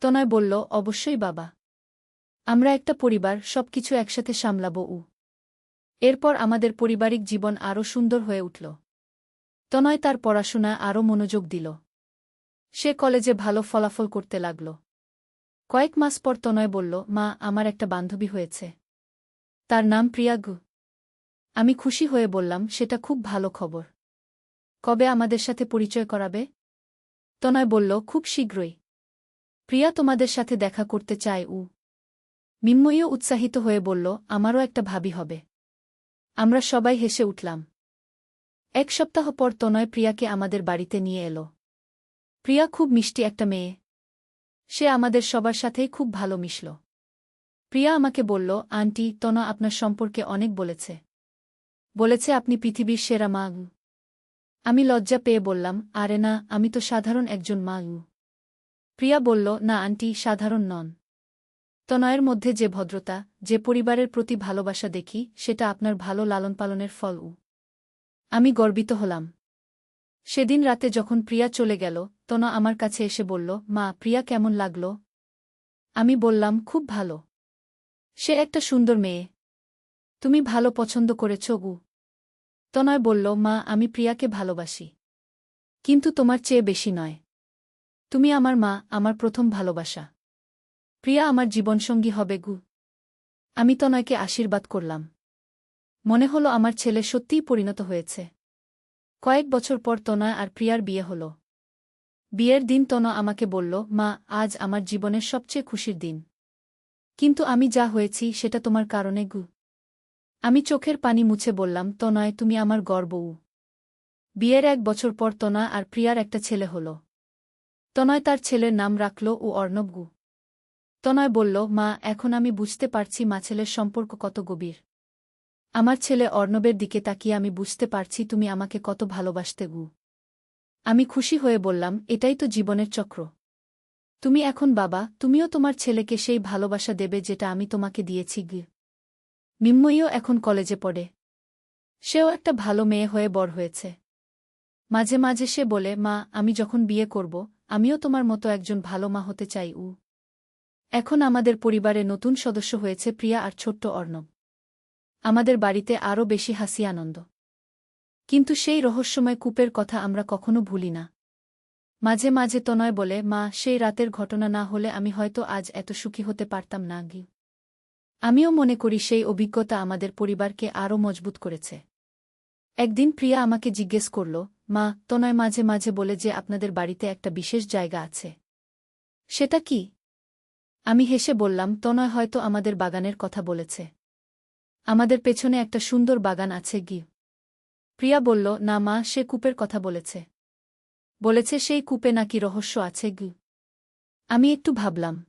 তনয় বলল, অবশ্যই বাবা। আমরা একটা পরিবার, সবকিছু একসাথে সামলাবো। এরপর আমাদের পারিবারিক জীবন আরও সুন্দর হয়ে উঠল। তনয় তার পড়াশোনায় আরও মনোযোগ দিল। সে কলেজে ভালো ফলাফল করতে লাগল। কয়েক মাস পর তনয় বলল, মা, আমার একটা বান্ধবী হয়েছে। তার নাম প্রিয়া। আমি খুশি হয়ে বললাম, সেটা খুব ভালো খবর। কবে আমাদের সাথে পরিচয় করাবে? তনয় বলল, খুব শীঘ্রই। প্রিয়া তোমাদের সাথে দেখা করতে চায়। মিন্ময়ীও উৎসাহিত হয়ে বলল, আমারও একটা ভাবি হবে। আমরা সবাই হেসে উঠলাম। 1 সপ্তাহ পর তনয় প্রিয়াকে আমাদের বাড়িতে নিয়ে এলো। প্রিয়া খুব মিষ্টি একটা মেয়ে। সে আমাদের সবার সাথেই খুব ভালো মিশল। প্রিয়া আমাকে বলল, আন্টি, তনয় আপনার সম্পর্কে অনেক বলেছে। বলেছে আপনি পৃথিবীর সেরা মা। আমি লজ্জা পেয়ে বললাম, আরে না, আমি তো সাধারণ একজন মা। প্রিয়া বলল, না আন্টি, সাধারণ নন। তনয়ের মধ্যে যে ভদ্রতা, যে পরিবারের প্রতি ভালোবাসা দেখি, সেটা আপনার ভালো লালনপালনের ফল। আমি গর্বিত হলাম। সেদিন রাতে যখন প্রিয়া চলে গেল, তনয় আমার কাছে এসে বলল, মা, প্রিয়া কেমন লাগল? আমি বললাম, খুব ভালো। সে একটা সুন্দর মেয়ে। তুমি ভালো পছন্দ করেছ। তনয় বলল, মা, আমি প্রিয়াকে ভালোবাসি। কিন্তু তোমার চেয়ে বেশি নয়। তুমি আমার মা, আমার প্রথম ভালোবাসা। প্রিয়া আমার জীবনসঙ্গী হবে। আমি তনয়কে আশীর্বাদ করলাম। মনে হলো আমার ছেলে সত্যিই পরিণত হয়েছে। কয়েক বছর পর তনয় আর প্রিয়ার বিয়ে হল। বিয়ের দিন তনয় আমাকে বলল, মা, আজ আমার জীবনের সবচেয়ে খুশির দিন। কিন্তু আমি যা হয়েছি সেটা তোমার কারণে। আমি চোখের পানি মুছে বললাম, তনয়, তুমি আমার গর্ব। বিয়ের 1 বছর পর তনয় আর প্রিয়ার একটা ছেলে হল। তনয় তার ছেলের নাম রাখল অর্ণব। তনয় বলল, মা, এখন আমি বুঝতে পারছি মা ছেলের সম্পর্ক কত গভীর। আমার ছেলে অর্ণবের দিকে তাকিয়ে আমি বুঝতে পারছি তুমি আমাকে কত ভালোবাসতে। আমি খুশি হয়ে বললাম, এটাই তো জীবনের চক্র। তুমি এখন বাবা, তুমিও তোমার ছেলেকে সেই ভালোবাসা দেবে যেটা আমি তোমাকে দিয়েছি। মিন্ময়ীও এখন কলেজে পড়ে। সেও একটা ভালো মেয়ে হয়ে বড় হয়েছে। মাঝে মাঝে সে বলে, মা, আমি যখন বিয়ে করব, আমিও তোমার মতো একজন ভালো মা হতে চাই। এখন আমাদের পরিবারে নতুন সদস্য হয়েছে প্রিয়া আর ছোট্ট অর্ণব। আমাদের বাড়িতে আরও বেশি হাসি আনন্দ। কিন্তু সেই রহস্যময় কূপের কথা আমরা কখনো ভুলি না। মাঝে মাঝে তনয় বলে, মা, সেই রাতের ঘটনা না হলে আমি হয়তো আজ এত সুখী হতে পারতাম না গি। আমিও মনে করি সেই অভিজ্ঞতা আমাদের পরিবারকে আরও মজবুত করেছে। একদিন প্রিয়া আমাকে জিজ্ঞেস করল, মা, তনয় মাঝে মাঝে বলে যে আপনাদের বাড়িতে একটা বিশেষ জায়গা আছে। সেটা কি? আমি হেসে বললাম, তনয় হয়তো আমাদের বাগানের কথা বলেছে। আমাদের পেছনে একটা সুন্দর বাগান আছে গি। প্রিয়া বলল, না মা, সে কূপের কথা বলেছে। বলেছে সেই কূপে নাকি রহস্য আছে গি। আমি একটু ভাবলাম।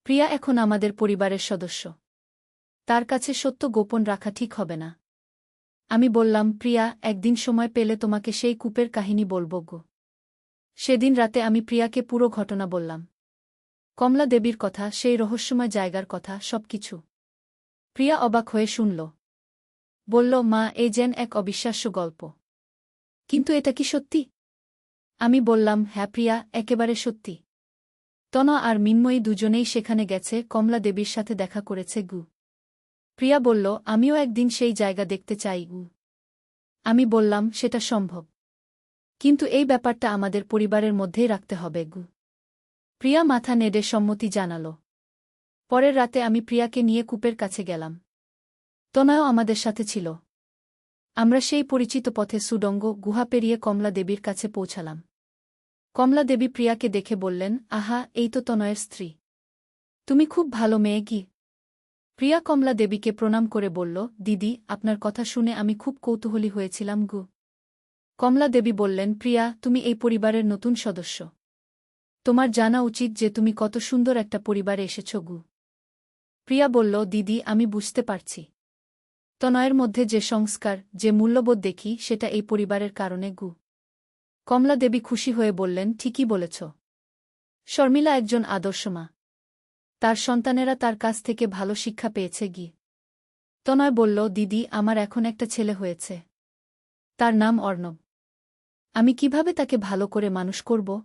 প্রিয়া এখন আমাদের পরিবারের সদস্য। তার কাছে সত্য গোপন রাখা ঠিক হবে না। আমি বললাম, প্রিয়া, একদিন সময় পেলে তোমাকে সেই কূপের কাহিনী বলব গো। সেদিন রাতে আমি প্রিয়াকে পুরো ঘটনা বললাম। কমলা দেবীর কথা, সেই রহস্যময় জায়গার কথা, সবকিছু। প্রিয়া অবাক হয়ে শুনল। বলল, মা, এই যেন এক অবিশ্বাস্য গল্প। কিন্তু এটা কি সত্যি? আমি বললাম, হ্যাঁ প্রিয়া, একেবারে সত্যি। তনা আর মিন্ময়ী দুজনেই সেখানে গেছে, কমলা দেবীর সাথে দেখা করেছে গু। প্রিয়া বলল, আমিও একদিন সেই জায়গা দেখতে চাই গু। আমি বললাম, সেটা সম্ভব। কিন্তু এই ব্যাপারটা আমাদের পরিবারের মধ্যেই রাখতে হবে গু। প্রিয়া মাথা নেড়ে সম্মতি জানাল। পরের রাতে আমি প্রিয়াকে নিয়ে কূপের কাছে গেলাম। তনয়ও আমাদের সাথে ছিল। আমরা সেই পরিচিত পথে সুডঙ্গ গুহা পেরিয়ে কমলা দেবীর কাছে পৌঁছালাম। কমলা দেবী প্রিয়াকে দেখে বললেন, আহা, এই তো তনয়ের স্ত্রী। তুমি খুব ভালো মেয়ে গি। প্রিয়া কমলা দেবীকে প্রণাম করে বলল, দিদি, আপনার কথা শুনে আমি খুব কৌতূহলী হয়েছিলাম গু। কমলা দেবী বললেন, প্রিয়া, তুমি এই পরিবারের নতুন সদস্য। তোমার জানা উচিত যে তুমি কত সুন্দর একটা পরিবারে এসেছ গু। প্রিয়া বলল, দিদি, আমি বুঝতে পারছি। তনয়ের মধ্যে যে সংস্কার, যে মূল্যবোধ দেখি, সেটা এই পরিবারের কারণে গু। কমলা দেবী খুশি হয়ে বললেন, ঠিকই বলেছ। শর্মিলা একজন আদর্শ মা। তার সন্তানেরা তার কাছ থেকে ভালো শিক্ষা পেয়েছে গি। তনয় বলল, দিদি, আমার এখন একটা ছেলে হয়েছে। তার নাম অর্ণব। আমি কিভাবে তাকে ভালো করে মানুষ করব?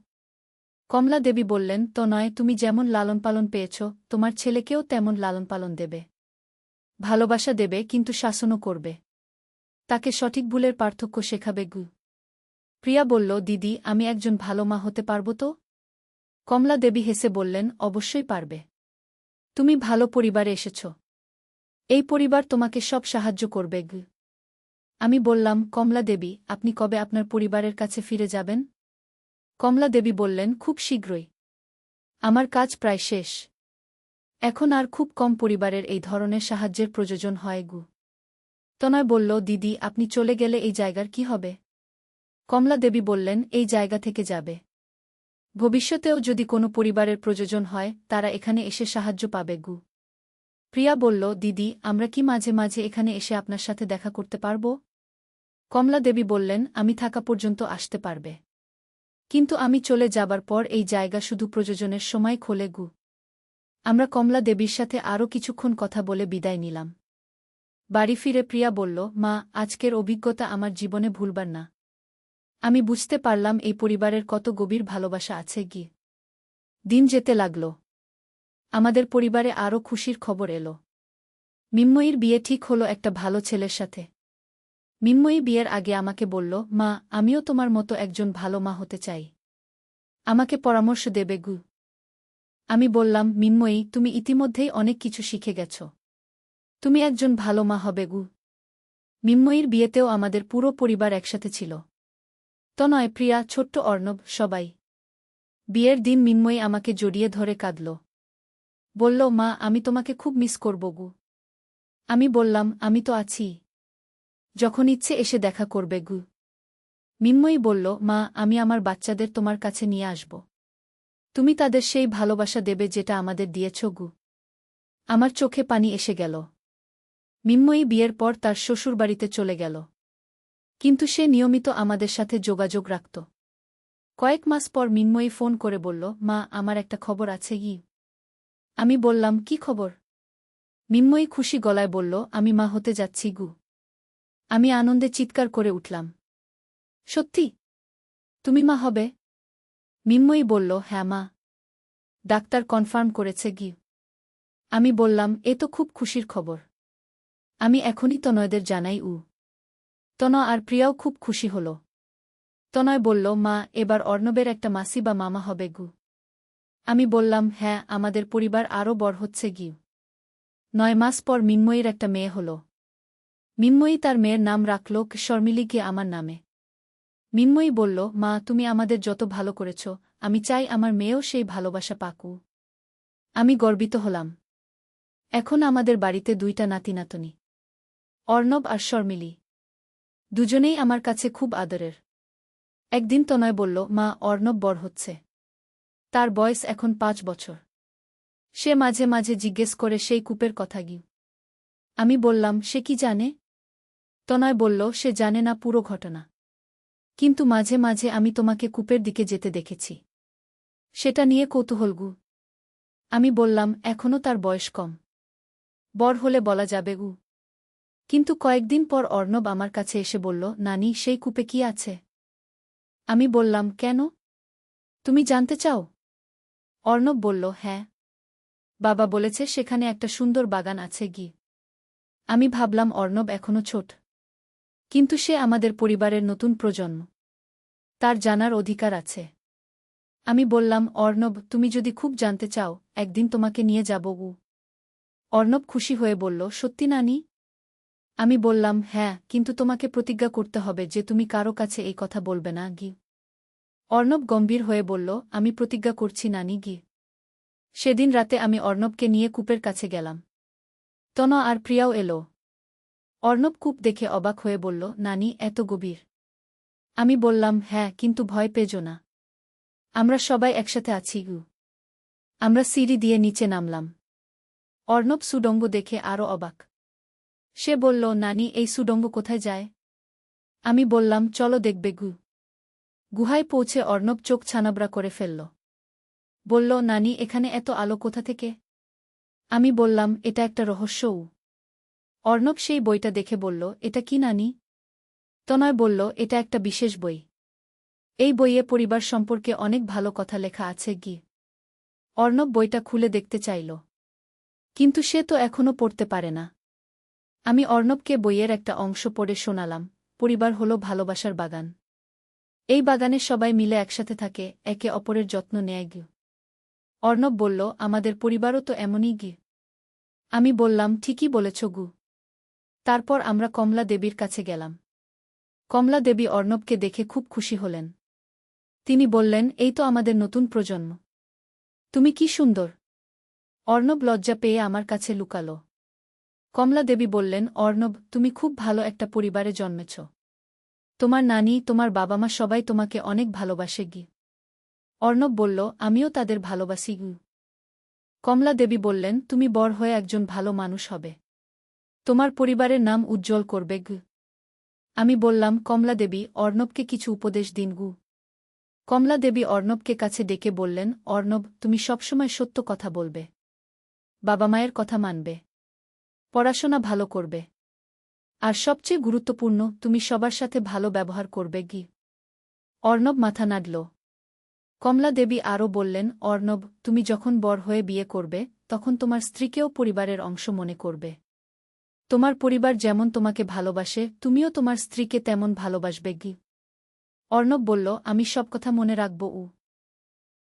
কমলা দেবী বললেন, তনয়, তুমি যেমন লালনপালন পেয়েছ, তোমার ছেলেকেও তেমন লালনপালন দেবে। ভালোবাসা দেবে, কিন্তু শাসনও করবে। তাকে সঠিক ভুলের পার্থক্য শেখাবে গু। প্রিয়া বলল, দিদি, আমি একজন ভালো মা হতে পারব তো? কমলা দেবী হেসে বললেন, অবশ্যই পারবে। তুমি ভালো পরিবারে এসেছ। এই পরিবার তোমাকে সব সাহায্য করবে গু। আমি বললাম, কমলা দেবী, আপনি কবে আপনার পরিবারের কাছে ফিরে যাবেন? কমলা দেবী বললেন, খুব শীঘ্রই। আমার কাজ প্রায় শেষ। এখন আর খুব কম পরিবারের এই ধরনের সাহায্যের প্রয়োজন হয় গু। তনয় বলল, দিদি, আপনি চলে গেলে এই জায়গার কি হবে? কমলা দেবী বললেন, এই জায়গা থেকে যাবে। ভবিষ্যতেও যদি কোনো পরিবারের প্রয়োজন হয়, তারা এখানে এসে সাহায্য পাবে গু। প্রিয়া বলল, দিদি, আমরা কি মাঝে মাঝে এখানে এসে আপনার সাথে দেখা করতে পারব? কমলা দেবী বললেন, আমি থাকা পর্যন্ত আসতে পারবে। কিন্তু আমি চলে যাবার পর এই জায়গা শুধু প্রয়োজনের সময় খোলে গু। আমরা কমলা দেবীর সাথে আরও কিছুক্ষণ কথা বলে বিদায় নিলাম। বাড়ি ফিরে প্রিয়া বলল, মা, আজকের অভিজ্ঞতা আমার জীবনে ভুলবার না। আমি বুঝতে পারলাম এই পরিবারের কত গভীর ভালোবাসা আছে গি। দিন যেতে লাগল। আমাদের পরিবারে আরও খুশির খবর এলো। মিন্ময়ীর বিয়ে ঠিক হলো একটা ভালো ছেলের সাথে। মিন্ময়ী বিয়ের আগে আমাকে বলল, মা, আমিও তোমার মতো একজন ভালো মা হতে চাই। আমাকে পরামর্শ দেবে গু। আমি বললাম, মিন্ময়ী, তুমি ইতিমধ্যেই অনেক কিছু শিখে গেছ। তুমি একজন ভালো মা হবে গু। মিন্ময়ীর বিয়েতেও আমাদের পুরো পরিবার একসাথে ছিল। তনয়, প্রিয়া, ছোট্ট অর্ণব, সবাই। বিয়ের দিন মিন্ময়ী আমাকে জড়িয়ে ধরে কাঁদল। বলল, মা, আমি তোমাকে খুব মিস করব গু। আমি বললাম, আমি তো আছি। যখন ইচ্ছে এসে দেখা করবে গু। মিন্ময়ী বলল, মা, আমি আমার বাচ্চাদের তোমার কাছে নিয়ে আসব। তুমি তাদের সেই ভালোবাসা দেবে যেটা আমাদের দিয়েছ গু। আমার চোখে পানি এসে গেল। মিন্ময়ী বিয়ের পর তার শ্বশুরবাড়িতে চলে গেল। কিন্তু সে নিয়মিত আমাদের সাথে যোগাযোগ রাখত। কয়েক মাস পর মিন্ময়ী ফোন করে বলল, মা, আমার একটা খবর আছে গি। আমি বললাম, কি খবর? মিন্ময়ী খুশি গলায় বলল, আমি মা হতে যাচ্ছি গু। আমি আনন্দে চিৎকার করে উঠলাম। সত্যি? তুমি মা হবে? মিন্ময়ী বলল, হ্যাঁ মা। ডাক্তার কনফার্ম করেছে গি। আমি বললাম, এ তো খুব খুশির খবর। আমি এখনই তনয়দের জানাই। তনয় আর প্রিয়াও খুব খুশি হল। তনয় বলল, মা, এবার অর্ণবের একটা মাসি বা মামা হবে গু। আমি বললাম, হ্যাঁ, আমাদের পরিবার আরও বড় হচ্ছে গি। 9 মাস পর মিন্ময়ীর একটা মেয়ে হল। মিন্ময়ী তার মেয়ের নাম রাখল শর্মিলীকে আমার নামে। মিন্ময়ী বলল, মা, তুমি আমাদের যত ভালো করেছ, আমি চাই আমার মেয়েও সেই ভালোবাসা পাকু। আমি গর্বিত হলাম। এখন আমাদের বাড়িতে 2টা নাতি-নাতনি, অর্ণব আর শর্মিলী। দুজনেই আমার কাছে খুব আদরের। একদিন তনয় বলল, মা, অর্ণব বড় হচ্ছে। তার বয়স এখন 5 বছর। সে মাঝে মাঝে জিজ্ঞেস করে সেই কূপের কথা গি। আমি বললাম, সে কি জানে? তনয় বলল, সে জানে না পুরো ঘটনা। কিন্তু মাঝে মাঝে আমি তোমাকে কূপের দিকে যেতে দেখেছি। সেটা নিয়ে কৌতূহল গু। আমি বললাম, এখনও তার বয়স কম। বড় হলে বলা যাবে গু। কিন্তু কয়েকদিন পর অর্ণব আমার কাছে এসে বলল, নানি, সেই কূপে কি আছে? আমি বললাম, কেন? তুমি জানতে চাও? অর্ণব বলল, হ্যাঁ। বাবা বলেছে সেখানে একটা সুন্দর বাগান আছে গি। আমি ভাবলাম অর্ণব এখনো ছোট। কিন্তু সে আমাদের পরিবারের নতুন প্রজন্ম। তার জানার অধিকার আছে। আমি বললাম, অর্ণব, তুমি যদি খুব জানতে চাও, একদিন তোমাকে নিয়ে যাব গু। অর্ণব খুশি হয়ে বলল, সত্যি নানি? আমি বললাম, হ্যাঁ, কিন্তু তোমাকে প্রতিজ্ঞা করতে হবে যে তুমি কারো কাছে এই কথা বলবে না গি। অর্ণব গম্ভীর হয়ে বলল, আমি প্রতিজ্ঞা করছি নানি গি। সেদিন রাতে আমি অর্ণবকে নিয়ে কূপের কাছে গেলাম। তনয় আর প্রিয়াও এলো। অর্ণব কূপ দেখে অবাক হয়ে বলল, নানি, এত গভীর? আমি বললাম, হ্যাঁ, কিন্তু ভয় পেজো না। আমরা সবাই একসাথে আছি গু। আমরা সিঁড়ি দিয়ে নিচে নামলাম। অর্ণব সুড়ঙ্গ দেখে আরও অবাক। সে বলল, নানি, এই সুড়ঙ্গ কোথায় যায়? আমি বললাম, চলো দেখবে গু। গুহায় পৌঁছে অর্ণব চোখ ছানাবড়া করে ফেলল। বলল, নানি, এখানে এত আলো কোথা থেকে? আমি বললাম, এটা একটা রহস্য। অর্ণব সেই বইটা দেখে বলল, এটা কি নানি? তনয় বলল, এটা একটা বিশেষ বই। এই বইয়ে পরিবার সম্পর্কে অনেক ভালো কথা লেখা আছে গি। অর্ণব বইটা খুলে দেখতে চাইল। কিন্তু সে তো এখনও পড়তে পারে না। আমি অর্ণবকে বইয়ের একটা অংশ পড়ে শোনালাম, পরিবার হল ভালোবাসার বাগান। এই বাগানে সবাই মিলে একসাথে থাকে, একে অপরের যত্ন নেয় গি। অর্ণব বলল, আমাদের পরিবারও তো এমনই গি। আমি বললাম, ঠিকই বলেছ গু। তারপর আমরা কমলা দেবীর কাছে গেলাম। কমলা দেবী অর্ণবকে দেখে খুব খুশি হলেন। তিনি বললেন, এই তো আমাদের নতুন প্রজন্ম। তুমি কি সুন্দর। অর্ণব লজ্জা পেয়ে আমার কাছে লুকাল। কমলা দেবী বললেন, অর্ণব, তুমি খুব ভালো একটা পরিবারে জন্মেছ। তোমার নানি, তোমার বাবা মা সবাই তোমাকে অনেক ভালোবাসে গি। অর্ণব বলল, আমিও তাদের ভালোবাসি গি। কমলা দেবী বললেন, তুমি বড় হয়ে একজন ভালো মানুষ হবে। তোমার পরিবারের নাম উজ্জ্বল করবে গি। আমি বললাম, কমলা দেবী, অর্ণবকে কিছু উপদেশ দিন গু। কমলা দেবী অর্ণবকে কাছে ডেকে বললেন, অর্ণব, তুমি সবসময় সত্য কথা বলবে। বাবা মায়ের কথা মানবে। পড়াশোনা ভালো করবে। আর সবচেয়ে গুরুত্বপূর্ণ, তুমি সবার সাথে ভালো ব্যবহার করবে গি। অর্ণব মাথা নাড়ল। কমলা দেবী আরও বললেন, অর্ণব, তুমি যখন বড় হয়ে বিয়ে করবে, তখন তোমার স্ত্রীকেও পরিবারের অংশ মনে করবে। তোমার পরিবার যেমন তোমাকে ভালোবাসে, তুমিও তোমার স্ত্রীকে তেমন ভালোবাসবে গি। অর্ণব বলল, আমি সব কথা মনে রাখব।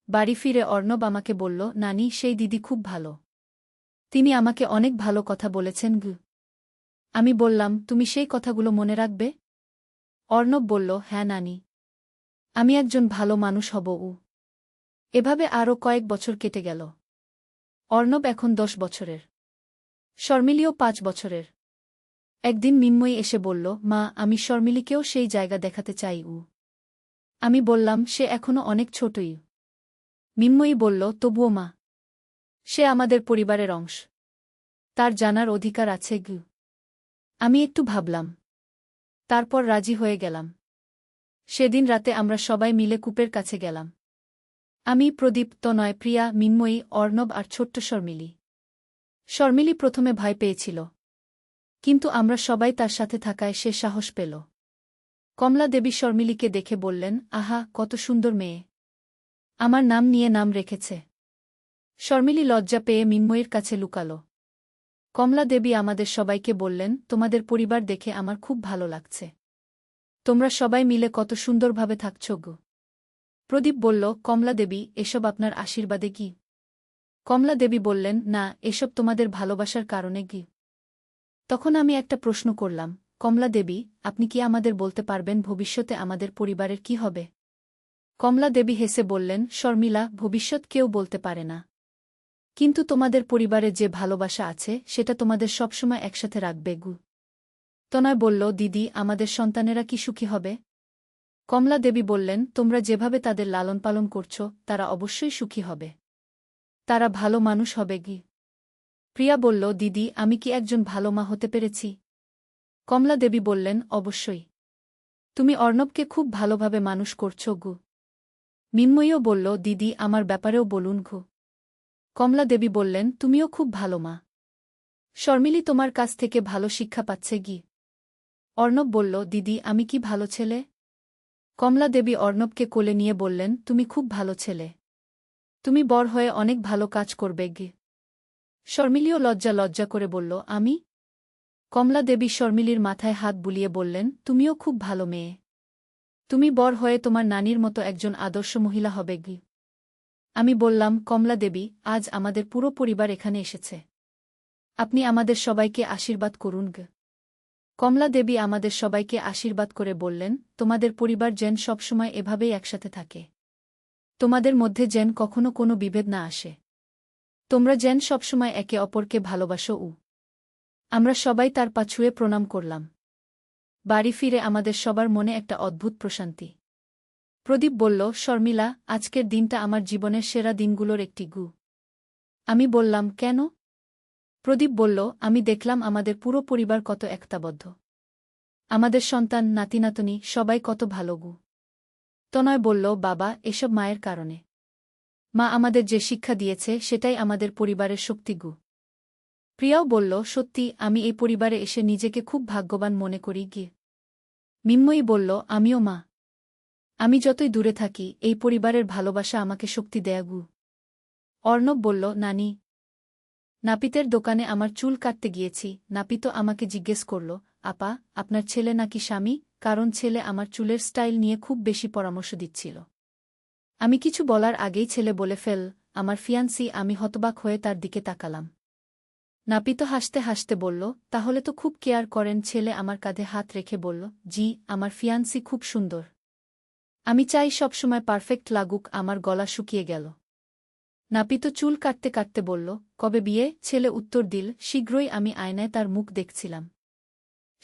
বাড়ি ফিরে অর্ণব আমাকে বলল, নানি, সেই দিদি খুব ভালো। তিনি আমাকে অনেক ভালো কথা বলেছেন গু। আমি বললাম, তুমি সেই কথাগুলো মনে রাখবে? অর্ণব বলল, হ্যাঁ নানি। আমি একজন ভালো মানুষ হব। এভাবে আরও কয়েক বছর কেটে গেল। অর্ণব এখন 10 বছরের। শর্মিলীও 5 বছরের। একদিন মিন্ময়ী এসে বলল, মা, আমি শর্মিলীকেও সেই জায়গা দেখাতে চাই। আমি বললাম, সে এখনও অনেক ছোটই। মিন্ময়ী বলল, তবুও মা, সে আমাদের পরিবারের অংশ। তার জানার অধিকার আছে গু। আমি একটু ভাবলাম। তারপর রাজি হয়ে গেলাম। সেদিন রাতে আমরা সবাই মিলে কূপের কাছে গেলাম। আমি, প্রদীপ, তনয়, প্রিয়া, মিন্ময়ী, অর্ণব আর ছোট্ট শর্মিলী। শর্মিলী প্রথমে ভয় পেয়েছিল। কিন্তু আমরা সবাই তার সাথে থাকায় সে সাহস পেল। কমলা দেবী শর্মিলীকে দেখে বললেন, আহা, কত সুন্দর মেয়ে। আমার নাম নিয়ে নাম রেখেছে। শর্মিলী লজ্জা পেয়ে মিন্ময়ীর কাছে লুকাল। কমলা দেবী আমাদের সবাইকে বললেন, তোমাদের পরিবার দেখে আমার খুব ভালো লাগছে। তোমরা সবাই মিলে কত সুন্দরভাবে থাকছ গো। প্রদীপ বলল, কমলা দেবী, এসব আপনার আশীর্বাদে কি? কমলা দেবী বললেন, না, এসব তোমাদের ভালোবাসার কারণে কি। তখন আমি একটা প্রশ্ন করলাম, কমলা দেবী, আপনি কি আমাদের বলতে পারবেন ভবিষ্যতে আমাদের পরিবারের কি হবে? কমলা দেবী হেসে বললেন, শর্মিলা, ভবিষ্যৎ কেউ বলতে পারে না। কিন্তু তোমাদের পরিবারে যে ভালোবাসা আছে সেটা তোমাদের সবসময় একসাথে রাখবে গু। তনয় বলল, দিদি, আমাদের সন্তানেরা কি সুখী হবে? কমলা দেবী বললেন, তোমরা যেভাবে তাদের লালন পালন করছ তারা অবশ্যই সুখী হবে। তারা ভালো মানুষ হবে গি। প্রিয়া বলল, দিদি, আমি কি একজন ভালো মা হতে পেরেছি? কমলা দেবী বললেন, অবশ্যই। তুমি অর্ণবকে খুব ভালোভাবে মানুষ করছ গু। মিন্ময়ীও বলল, দিদি, আমার ব্যাপারেও বলুন গু। কমলা দেবী বললেন, তুমিও খুব ভালো মা। শর্মিলী তোমার কাছ থেকে ভালো শিক্ষা পাচ্ছে গি। অর্ণব বলল, দিদি, আমি কি ভালো ছেলে? কমলা দেবী অর্ণবকে কোলে নিয়ে বললেন, তুমি খুব ভালো ছেলে। তুমি বড় হয়ে অনেক ভালো কাজ করবে গে। শর্মিলীও লজ্জা লজ্জা করে বলল, আমি? কমলা দেবী শর্মিলীর মাথায় হাত বুলিয়ে বললেন, তুমিও খুব ভালো মেয়ে। তুমি বড় হয়ে তোমার নানির মতো একজন আদর্শ মহিলা হবে গে। আমি বললাম, কমলা দেবী, আজ আমাদের পুরো পরিবার এখানে এসেছে। আপনি আমাদের সবাইকে আশীর্বাদ করুন গে। কমলা দেবী আমাদের সবাইকে আশীর্বাদ করে বললেন, তোমাদের পরিবার যেন সবসময় এভাবেই একসাথে থাকে। তোমাদের মধ্যে যেন কখনো কোনো বিভেদ না আসে। তোমরা যেন সবসময় একে অপরকে ভালোবাসো। আমরা সবাই তার পা ছুঁয়ে প্রণাম করলাম। বাড়ি ফিরে আমাদের সবার মনে একটা অদ্ভুত প্রশান্তি। প্রদীপ বলল, শর্মিলা, আজকের দিনটা আমার জীবনের সেরা দিনগুলোর একটি গু। আমি বললাম, কেন? প্রদীপ বলল, আমি দেখলাম আমাদের পুরো পরিবার কত একতাবদ্ধ। আমাদের সন্তান, নাতিনাতনি সবাই কত ভালো গু। তনয় বলল, বাবা, এসব মায়ের কারণে। মা আমাদের যে শিক্ষা দিয়েছে সেটাই আমাদের পরিবারের শক্তি গু। প্রিয়াও বলল, সত্যি, আমি এই পরিবারে এসে নিজেকে খুব ভাগ্যবান মনে করি গিয়ে। মিন্ময়ী বলল, আমিও মা। আমি যতই দূরে থাকি এই পরিবারের ভালোবাসা আমাকে শক্তি দেয়া গু। অর্ণব বলল, নানি, নাপিতের দোকানে আমার চুল কাটতে গিয়েছি, নাপিত আমাকে জিজ্ঞেস করল, আপা, আপনার ছেলে নাকি স্বামী? কারণ ছেলে আমার চুলের স্টাইল নিয়ে খুব বেশি পরামর্শ দিচ্ছিল। আমি কিছু বলার আগেই ছেলে বলে ফেল, আমার ফিয়ান্সি। আমি হতবাক হয়ে তার দিকে তাকালাম। নাপিত হাসতে হাসতে বলল, তাহলে তো খুব কেয়ার করেন। ছেলে আমার কাঁধে হাত রেখে বলল, জি, আমার ফিয়ান্সি খুব সুন্দর। আমি চাই সবসময় পারফেক্ট লাগুক। আমার গলা শুকিয়ে গেল। নাপিত চুল কাটতে কাটতে বলল, কবে বিয়ে? ছেলে উত্তর দিল, শীঘ্রই। আমি আয়নায় তার মুখ দেখছিলাম।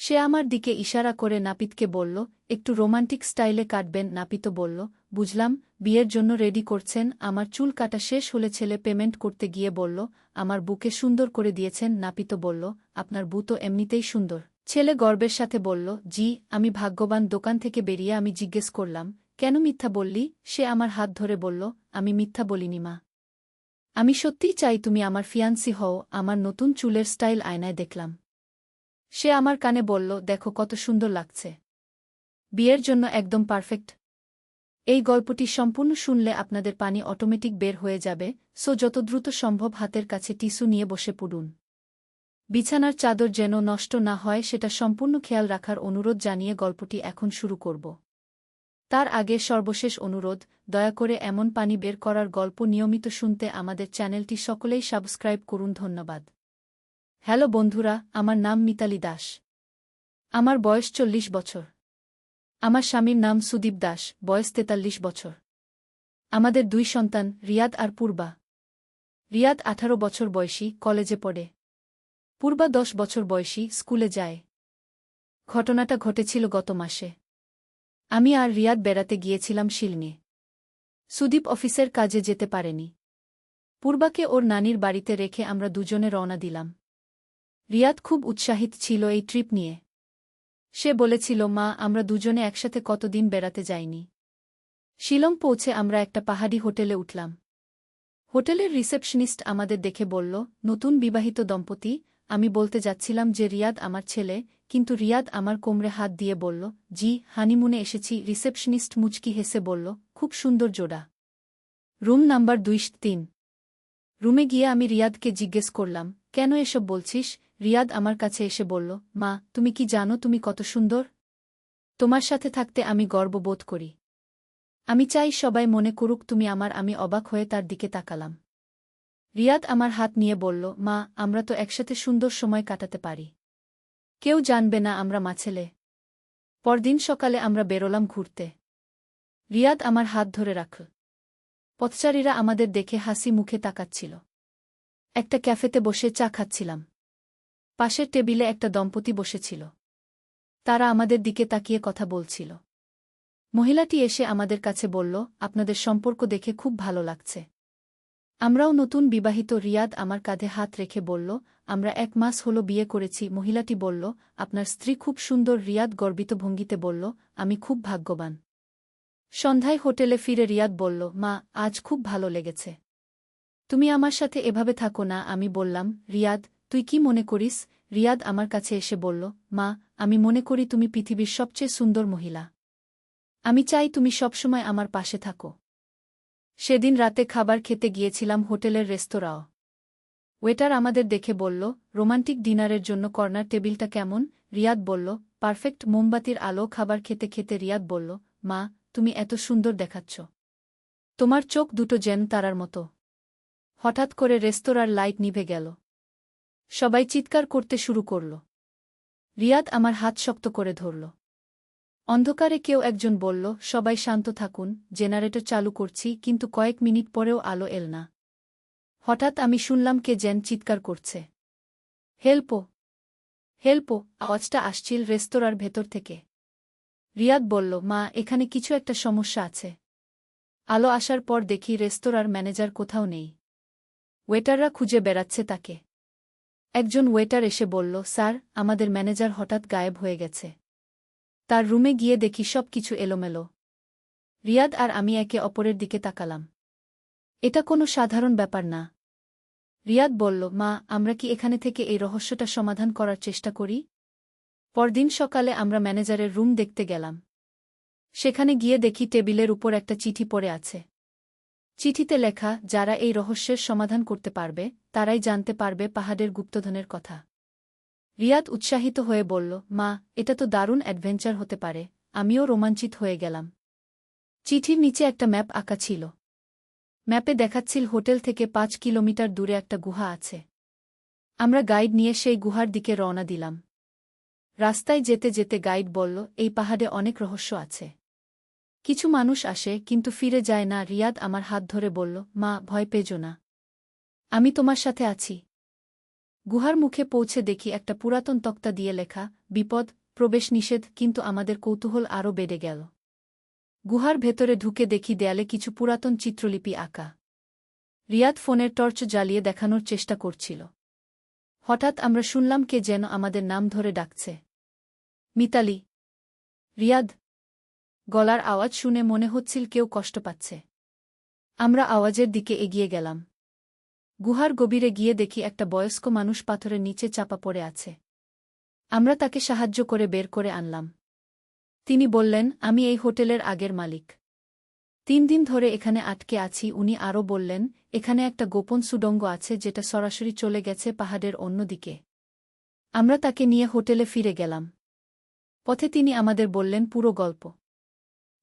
সে আমার দিকে ইশারা করে নাপিতকে বলল, একটু রোমান্টিক স্টাইলে কাটবেন। নাপিত বলল, বুঝলাম। বিয়ের জন্য রেডি করছেন? আমার চুল কাটা শেষ হলে ছেলে পেমেন্ট করতে গিয়ে বলল, আমার বুকে সুন্দর করে দিয়েছেন। নাপিত বলল, আপনার বু তো এমনিতেই সুন্দর। ছেলে গর্বের সাথে বলল, জি, আমি ভাগ্যবান। দোকান থেকে বেরিয়ে আমি জিজ্ঞেস করলাম, কেন মিথ্যা বললি? সে আমার হাত ধরে বলল, আমি মিথ্যা বলিনি মা। আমি সত্যিই চাই তুমি আমার ফিয়ান্সি হও। আমার নতুন চুলের স্টাইল আয়নায় দেখলাম। সে আমার কানে বলল, দেখো কত সুন্দর লাগছে। বিয়ের জন্য একদম পারফেক্ট। এই গল্পটি সম্পূর্ণ শুনলে আপনাদের পানি অটোমেটিক বের হয়ে যাবে, সো যত দ্রুত সম্ভব হাতের কাছে টিস্যু নিয়ে বসে পড়ুন। বিছানার চাদর যেন নষ্ট না হয় সেটা সম্পূর্ণ খেয়াল রাখার অনুরোধ জানিয়ে গল্পটি এখন শুরু করব। তার আগে সর্বশেষ অনুরোধ, দয়া করে এমন পানি বের করার গল্প নিয়মিত শুনতে আমাদের চ্যানেলটি সকলেই সাবস্ক্রাইব করুন। ধন্যবাদ। হ্যালো বন্ধুরা, আমার নাম মিতালি দাস। আমার বয়স 40 বছর। আমার স্বামীর নাম সুদীপ দাস, বয়স 43 বছর। আমাদের 2 সন্তান, রিয়াদ আর পূর্বা। রিয়াদ 18 বছর বয়সী, কলেজে পড়ে। পূর্বা 10 বছর বয়সী, স্কুলে যায়। ঘটনাটা ঘটেছিল গত মাসে। আমি আর রিয়াদ বেড়াতে গিয়েছিলাম শিলংয়ে। সুদীপ অফিসের কাজে যেতে পারেনি। পূর্বাকে ওর নানির বাড়িতে রেখে আমরা দুজনে রওনা দিলাম। রিয়াদ খুব উৎসাহিত ছিল এই ট্রিপ নিয়ে। সে বলেছিল, মা, আমরা দুজনে একসাথে কতদিন বেড়াতে যাইনি। শিলং পৌঁছে আমরা একটা পাহাড়ি হোটেলে উঠলাম। হোটেলের রিসেপশনিস্ট আমাদের দেখে বলল, নতুন বিবাহিত দম্পতি। আমি বলতে যাচ্ছিলাম যে রিয়াদ আমার ছেলে, কিন্তু রিয়াদ আমার কোমরে হাত দিয়ে বলল, জি, হানিমুনে এসেছি। রিসেপশনিস্ট মুচকি হেসে বলল, খুব সুন্দর জোড়া। Room number 203। রুমে গিয়ে আমি রিয়াদকে জিজ্ঞেস করলাম, কেন এসব বলছিস? রিয়াদ আমার কাছে এসে বলল, মা, তুমি কি জানো তুমি কত সুন্দর? তোমার সাথে থাকতে আমি গর্ব বোধ করি। আমি চাই সবাই মনে করুক তুমি আমার। আমি অবাক হয়ে তার দিকে তাকালাম। রিয়াদ আমার হাত নিয়ে বলল, মা, আমরা তো একসাথে সুন্দর সময় কাটাতে পারি। কেউ জানবে না আমরা মা ছেলে। পরদিন সকালে আমরা বেরোলাম ঘুরতে। রিয়াদ আমার হাত ধরে রাখল। পথচারীরা আমাদের দেখে হাসি মুখে তাকাচ্ছিল। একটা ক্যাফেতে বসে চা খাচ্ছিলাম। পাশের টেবিলে একটা দম্পতি বসেছিল। তারা আমাদের দিকে তাকিয়ে কথা বলছিল। মহিলাটি এসে আমাদের কাছে বলল, আপনাদের সম্পর্ক দেখে খুব ভালো লাগছে। আমরাও নতুন বিবাহিত। রিয়াদ আমার কাঁধে হাত রেখে বলল, আমরা 1 মাস হলো বিয়ে করেছি। মহিলাটি বলল, আপনার স্ত্রী খুব সুন্দর। রিয়াদ গর্বিত ভঙ্গিতে বলল, আমি খুব ভাগ্যবান। সন্ধ্যায় হোটেলে ফিরে রিয়াদ বলল, মা, আজ খুব ভালো লেগেছে। তুমি আমার সাথে এভাবে থাকো না। আমি বললাম, রিয়াদ, তুই কি মনে করিস? রিয়াদ আমার কাছে এসে বলল, মা, আমি মনে করি তুমি পৃথিবীর সবচেয়ে সুন্দর মহিলা। আমি চাই তুমি সবসময় আমার পাশে থাকো। সেদিন রাতে খাবার খেতে গিয়েছিলাম হোটেলের রেস্তোরাঁও। ওয়েটার আমাদের দেখে বলল, রোমান্টিক ডিনারের জন্য কর্নার টেবিলটা কেমন? রিয়াদ বলল, পারফেক্ট। মোমবাতির আলো। খাবার খেতে খেতে রিয়াদ বলল, মা, তুমি এত সুন্দর দেখাচ্ছ। তোমার চোখ দুটো যেন তারার মতো। হঠাৎ করে রেস্তোরাঁর লাইট নিভে গেল। সবাই চিৎকার করতে শুরু করল। রিয়াদ আমার হাত শক্ত করে ধরল। অন্ধকারে কেউ একজন বলল, সবাই শান্ত থাকুন, জেনারেটর চালু করছি। কিন্তু কয়েক মিনিট পরেও আলো এল না। হঠাৎ আমি শুনলাম কে যেন চিৎকার করছে, হেল্পো, হেল্পো। আওয়াজটা আসছিল রেস্তোরাঁর ভেতর থেকে। রিয়াদ বলল, মা, এখানে কিছু একটা সমস্যা আছে। আলো আসার পর দেখি রেস্তোরাঁর ম্যানেজার কোথাও নেই। ওয়েটাররা খুঁজে বেড়াচ্ছে তাকে। একজন ওয়েটার এসে বলল, স্যার, আমাদের ম্যানেজার হঠাৎ গায়েব হয়ে গেছে। তার রুমে গিয়ে দেখি সব কিছু এলোমেলো। রিয়াদ আর আমি একে অপরের দিকে তাকালাম। এটা কোনো সাধারণ ব্যাপার না। রিয়াদ বলল, মা, আমরা কি এখানে থেকে এই রহস্যটা সমাধান করার চেষ্টা করি? পরদিন সকালে আমরা ম্যানেজারের রুম দেখতে গেলাম। সেখানে গিয়ে দেখি টেবিলের উপর একটা চিঠি পড়ে আছে। চিঠিতে লেখা, যারা এই রহস্যের সমাধান করতে পারবে তারাই জানতে পারবে পাহাড়ের গুপ্তধনের কথা। রিয়াদ উৎসাহিত হয়ে বলল, মা, এটা তো দারুণ অ্যাডভেঞ্চার হতে পারে। আমিও রোমাঞ্চিত হয়ে গেলাম। চিঠির নিচে একটা ম্যাপ আঁকা ছিল। ম্যাপে দেখাচ্ছিল হোটেল থেকে 5 কিলোমিটার দূরে একটা গুহা আছে। আমরা গাইড নিয়ে সেই গুহার দিকে রওনা দিলাম। রাস্তায় যেতে যেতে গাইড বলল, এই পাহাড়ে অনেক রহস্য আছে। কিছু মানুষ আসে কিন্তু ফিরে যায় না। রিয়াদ আমার হাত ধরে বলল, মা, ভয় পেজো না। আমি তোমার সাথে আছি। গুহার মুখে পৌঁছে দেখি একটা পুরাতন তক্তা দিয়ে লেখা, বিপদ, প্রবেশ নিষেধ। কিন্তু আমাদের কৌতূহল আরও বেড়ে গেল। গুহার ভেতরে ঢুকে দেখি দেয়ালে কিছু পুরাতন চিত্রলিপি আঁকা। রিয়াদ ফোনের টর্চ জ্বালিয়ে দেখানোর চেষ্টা করছিল। হঠাৎ আমরা শুনলাম কে যেন আমাদের নাম ধরে ডাকছে, মিতালি। রিয়াদ। গলার আওয়াজ শুনে মনে হচ্ছিল কেউ কষ্ট পাচ্ছে। আমরা আওয়াজের দিকে এগিয়ে গেলাম। গুহার গভীরে গিয়ে দেখি একটা বয়স্ক মানুষ পাথরের নিচে চাপা পড়ে আছে। আমরা তাকে সাহায্য করে বের করে আনলাম। তিনি বললেন, আমি এই হোটেলের আগের মালিক। 3 দিন ধরে এখানে আটকে আছি। উনি আরও বললেন, এখানে একটা গোপন সুড়ঙ্গ আছে যেটা সরাসরি চলে গেছে পাহাড়ের অন্যদিকে। আমরা তাকে নিয়ে হোটেলে ফিরে গেলাম। পথে তিনি আমাদের বললেন পুরো গল্প।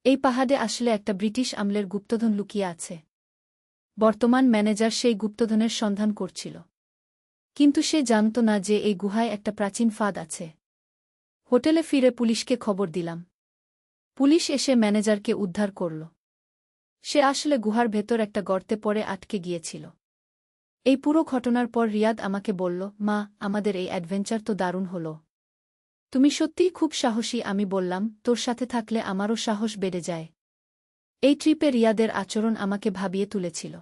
এই পাহাড়ে আসলে একটা ব্রিটিশ আমলের গুপ্তধন লুকিয়ে আছে। বর্তমান ম্যানেজার সেই গুপ্তধনের সন্ধান করছিল। কিন্তু সে জানত না যে এই গুহায় একটা প্রাচীন ফাঁদ আছে। হোটেলে ফিরে পুলিশকে খবর দিলাম। পুলিশ এসে ম্যানেজারকে উদ্ধার করল। সে আসলে গুহার ভেতর একটা গর্তে পড়ে আটকে গিয়েছিল। এই পুরো ঘটনার পর রিয়াদ আমাকে বলল, মা, আমাদের এই অ্যাডভেঞ্চার তো দারুণ হল। তুমি সত্যিই খুব সাহসী। আমি বললাম, তোর সাথে থাকলে আমারও সাহস বেড়ে যায়। এই ট্রিপে রিয়াদের আচরণ আমাকে ভাবিয়ে তুলেছিল।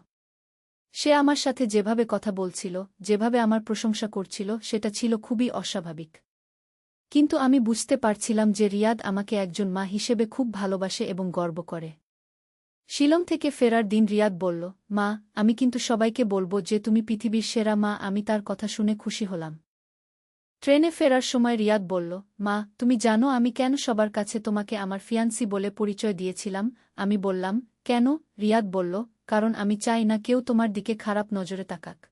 সে আমার সাথে যেভাবে কথা বলছিল, যেভাবে আমার প্রশংসা করছিল, সেটা ছিল খুবই অস্বাভাবিক। কিন্তু আমি বুঝতে পারছিলাম যে রিয়াদ আমাকে একজন মা হিসেবে খুব ভালোবাসে এবং গর্ব করে। শিলং থেকে ফেরার দিন রিয়াদ বলল, মা, আমি কিন্তু সবাইকে বলবো যে তুমি পৃথিবীর সেরা মা। আমি তার কথা শুনে খুশি হলাম। ট্রেনে ফেরার সময় রিয়াদ বলল, মা, তুমি জানো আমি কেন সবার কাছে তোমাকে আমার ফিয়ান্সি বলে পরিচয় দিয়েছিলাম? আমি বললাম, কেন? রিয়াদ বলল, কারণ আমি চাই না কেউ তোমার দিকে খারাপ নজরে তাকাক।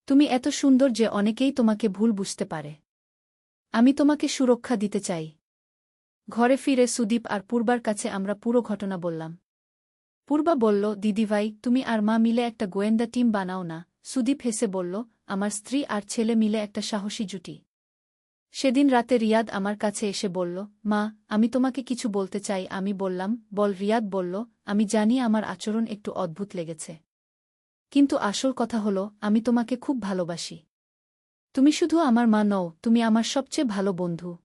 তুমি এত সুন্দর যে অনেকেই তোমাকে ভুল বুঝতে পারে। আমি তোমাকে সুরক্ষা দিতে চাই। ঘরে ফিরে সুদীপ আর পূর্বার কাছে আমরা পুরো ঘটনা বললাম। পূর্বা বলল, দিদিভাই, তুমি আর মা মিলে একটা গোয়েন্দা টিম বানাও না। সুদীপ হেসে বলল, আমার স্ত্রী আর ছেলে মিলে একটা সাহসী জুটি। সেদিন রাতে রিয়াদ আমার কাছে এসে বলল, মা, আমি তোমাকে কিছু বলতে চাই। আমি বললাম, বল। রিয়াদ বলল, আমি জানি আমার আচরণ একটু অদ্ভুত লেগেছে, কিন্তু আসল কথা হলো আমি তোমাকে খুব ভালোবাসি। তুমি শুধু আমার মা নও, তুমি আমার সবচেয়ে ভালো বন্ধু।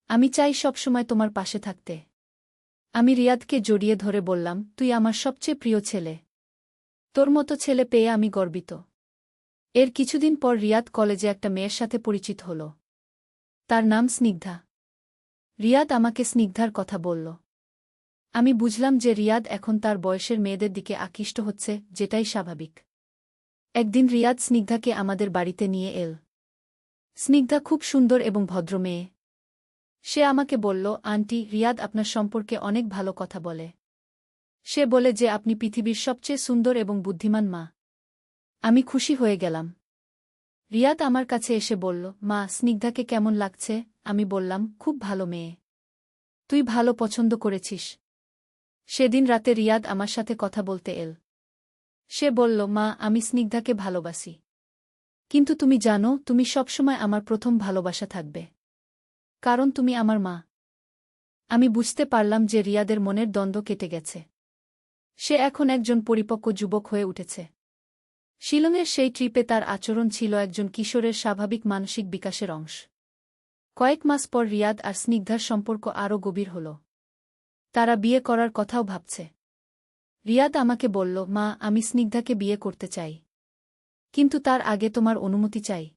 আমি চাই সবসময় তোমার পাশে থাকতে। আমি রিয়াদকে জড়িয়ে ধরে বললাম, তুই আমার সবচেয়ে প্রিয় ছেলে। তোর মতো ছেলে পেয়ে আমি গর্বিত। এর কিছুদিন পর রিয়াদ কলেজে একটা মেয়ের সাথে পরিচিত হল। তার নাম স্নিগ্ধা। রিয়াদ আমাকে স্নিগ্ধার কথা বলল। আমি বুঝলাম যে রিয়াদ এখন তার বয়সের মেয়েদের দিকে আকৃষ্ট হচ্ছে, যেটাই স্বাভাবিক। একদিন রিয়াদ স্নিগ্ধাকে আমাদের বাড়িতে নিয়ে এল। স্নিগ্ধা খুব সুন্দর এবং ভদ্র মেয়ে। সে আমাকে বলল, আন্টি, রিয়াদ আপনার সম্পর্কে অনেক ভালো কথা বলে। সে বলে যে আপনি পৃথিবীর সবচেয়ে সুন্দর এবং বুদ্ধিমান মা। আমি খুশি হয়ে গেলাম। রিয়াদ আমার কাছে এসে বলল, মা, স্নিগ্ধাকে কেমন লাগছে? আমি বললাম, খুব ভালো মেয়ে। তুই ভালো পছন্দ করেছিস। সেদিন রাতে রিয়াদ আমার সাথে কথা বলতে এল। সে বলল, মা, আমি স্নিগ্ধাকে ভালোবাসি। কিন্তু তুমি জানো, তুমি সবসময় আমার প্রথম ভালোবাসা থাকবে। কারণ তুমি আমার মা। আমি বুঝতে পারলাম যে রিয়াদের মনের দ্বন্দ্ব কেটে গেছে। সে এখন একজন পরিপক্ব যুবক হয়ে উঠেছে। শিলংয়ের সেই ট্রিপে তার আচরণ ছিল একজন কিশোরের স্বাভাবিক মানসিক বিকাশের অংশ। কয়েক মাস পর রিয়াদ আর স্নিগ্ধার সম্পর্ক আরও গভীর হল। তারা বিয়ে করার কথাও ভাবছে। রিয়াদ আমাকে বলল, মা, আমি স্নিগ্ধাকে বিয়ে করতে চাই। কিন্তু তার আগে তোমার অনুমতি চাই।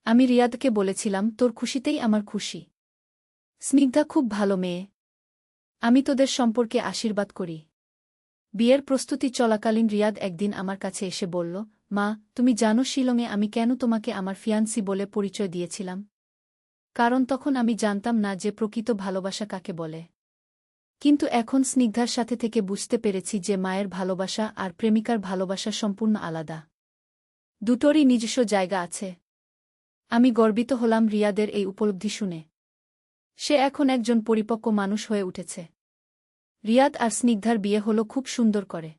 আমি রিয়াদকে বলেছিলাম, তোর খুশিতেই আমার খুশি। স্নিগ্ধা খুব ভালো মেয়ে। আমি তোদের সম্পর্কে আশীর্বাদ করি। বিয়ের প্রস্তুতি চলাকালীন রিয়াদ একদিন আমার কাছে এসে বলল, মা, তুমি জানো শিলংয়ে আমি কেন তোমাকে আমার ফিয়ান্সি বলে পরিচয় দিয়েছিলাম? কারণ তখন আমি জানতাম না যে প্রকৃত ভালোবাসা কাকে বলে। কিন্তু এখন স্নিগ্ধার সাথে থেকে বুঝতে পেরেছি যে মায়ের ভালোবাসা আর প্রেমিকার ভালোবাসা সম্পূর্ণ আলাদা। দুটোরই নিজস্ব জায়গা আছে। আমি গর্বিত হলাম রিয়াদের এই উপলব্ধি শুনে। সে এখন একজন পরিপক্ব মানুষ হয়ে উঠেছে। রিয়াদ আর স্নিগ্ধার বিয়ে হল খুব সুন্দর করে।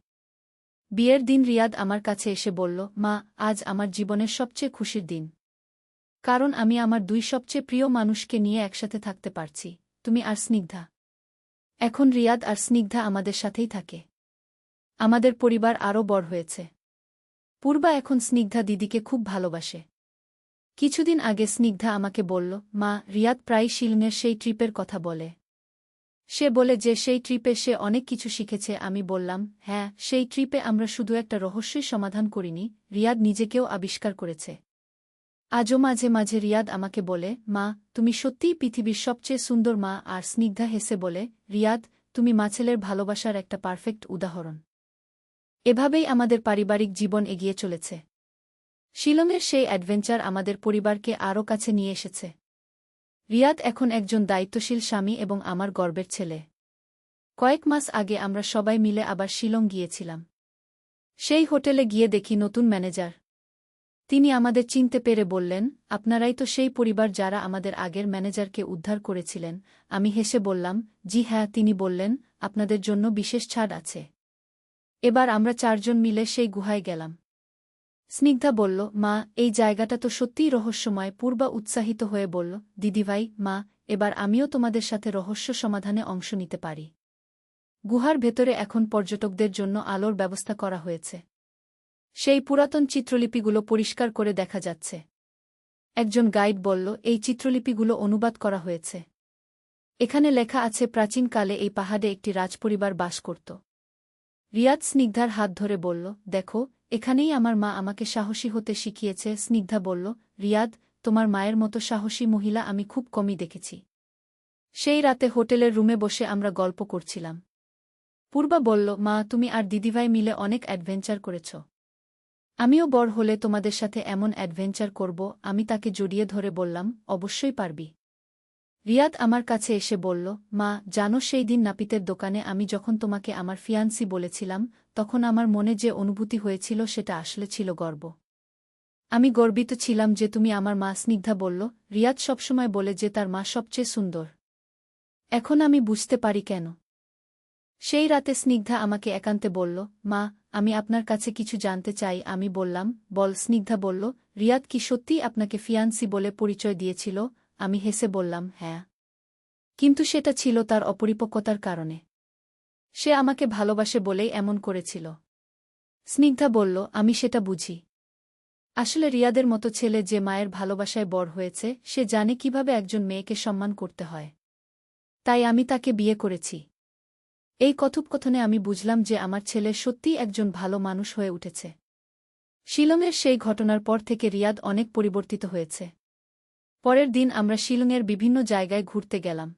বিয়ের দিন রিয়াদ আমার কাছে এসে বলল, মা, আজ আমার জীবনের সবচেয়ে খুশির দিন। কারণ আমি আমার দুই সবচেয়ে প্রিয় মানুষকে নিয়ে একসাথে থাকতে পারছি, তুমি আর স্নিগ্ধা। এখন রিয়াদ আর স্নিগ্ধা আমাদের সাথেই থাকে। আমাদের পরিবার আরও বড় হয়েছে। পূর্বা এখন স্নিগ্ধা দিদিকে খুব ভালোবাসে। কিছুদিন আগে স্নিগ্ধা আমাকে বলল, মা, রিয়াদ প্রায় শিলংয়ের সেই ট্রিপের কথা বলে। সে বলে যে সেই ট্রিপে সে অনেক কিছু শিখেছে। আমি বললাম, হ্যাঁ, সেই ট্রিপে আমরা শুধু একটা রহস্যই সমাধান করিনি, রিয়াদ নিজেকেও আবিষ্কার করেছে। আজও মাঝে মাঝে রিয়াদ আমাকে বলে, মা, তুমি সত্যিই পৃথিবীর সবচেয়ে সুন্দর মা। আর স্নিগ্ধা হেসে বলে, রিয়াদ, তুমি মা-ছেলের ভালোবাসার একটা পারফেক্ট উদাহরণ। এভাবেই আমাদের পারিবারিক জীবন এগিয়ে চলেছে। শিলংয়ের সেই অ্যাডভেঞ্চার আমাদের পরিবারকে আরও কাছে নিয়ে এসেছে। রিয়াদ এখন একজন দায়িত্বশীল স্বামী এবং আমার গর্বের ছেলে। কয়েক মাস আগে আমরা সবাই মিলে আবার শিলং গিয়েছিলাম। সেই হোটেলে গিয়ে দেখি নতুন ম্যানেজার। তিনি আমাদের চিনতে পেরে বললেন, আপনারাই তো সেই পরিবার যারা আমাদের আগের ম্যানেজারকে উদ্ধার করেছিলেন। আমি হেসে বললাম, জি হ্যাঁ। তিনি বললেন, আপনাদের জন্য বিশেষ ছাড় আছে। এবার আমরা চারজন মিলে সেই গুহায় গেলাম। স্নিগ্ধা বলল, মা, এই জায়গাটা তো সত্যিই রহস্যময়। পূর্বা উৎসাহিত হয়ে বলল, দিদিভাই, মা, এবার আমিও তোমাদের সাথে রহস্য সমাধানে অংশ নিতে পারি। গুহার ভেতরে এখন পর্যটকদের জন্য আলোর ব্যবস্থা করা হয়েছে। সেই পুরাতন চিত্রলিপিগুলো পরিষ্কার করে দেখা যাচ্ছে। একজন গাইড বলল, এই চিত্রলিপিগুলো অনুবাদ করা হয়েছে। এখানে লেখা আছে প্রাচীনকালে এই পাহাড়ে একটি রাজপরিবার বাস করত। রিয়াদ স্নিগ্ধার হাত ধরে বলল, দেখো, এখানেই আমার মা আমাকে সাহসী হতে শিখিয়েছে। স্নিগ্ধা বলল, রিয়াদ, তোমার মায়ের মতো সাহসী মহিলা আমি খুব কমই দেখেছি। সেই রাতে হোটেলের রুমে বসে আমরা গল্প করছিলাম। পূর্বা বলল, মা, তুমি আর দিদিভাই মিলে অনেক অ্যাডভেঞ্চার করেছ। আমিও বড় হলে তোমাদের সাথে এমন অ্যাডভেঞ্চার করব। আমি তাকে জড়িয়ে ধরে বললাম, অবশ্যই পারবি। রিয়াদ আমার কাছে এসে বলল, মা, জানো সেই দিন নাপিতের দোকানে আমি যখন তোমাকে আমার ফিয়ান্সি বলেছিলাম, তখন আমার মনে যে অনুভূতি হয়েছিল সেটা আসলে ছিল গর্ব। আমি গর্বিত ছিলাম যে তুমি আমার মা। স্নিগ্ধা বলল, রিয়াদ সবসময় বলে যে তার মা সবচেয়ে সুন্দর। এখন আমি বুঝতে পারি কেন। সেই রাতে স্নিগ্ধা আমাকে একান্তে বলল, মা, আমি আপনার কাছে কিছু জানতে চাই। আমি বললাম, বল। স্নিগ্ধা বলল, রিয়াদ কি সত্যিই আপনাকে ফিয়ান্সি বলে পরিচয় দিয়েছিল? আমি হেসে বললাম, হ্যাঁ। কিন্তু সেটা ছিল তার অপরিপক্কতার কারণে। সে আমাকে ভালোবাসে বলেই এমন করেছিল। স্নিগ্ধা বলল, আমি সেটা বুঝি। আসলে রিয়াদের মতো ছেলে যে মায়ের ভালোবাসায় বড় হয়েছে, সে জানে কিভাবে একজন মেয়েকে সম্মান করতে হয়। তাই আমি তাকে বিয়ে করেছি। এই কথোপকথনে আমি বুঝলাম যে আমার ছেলে সত্যিই একজন ভালো মানুষ হয়ে উঠেছে। শিলংয়ের সেই ঘটনার পর থেকে রিয়াদ অনেক পরিবর্তিত হয়েছে। পরের দিন আমরা শিলংয়ের বিভিন্ন জায়গায় ঘুরতে গেলাম।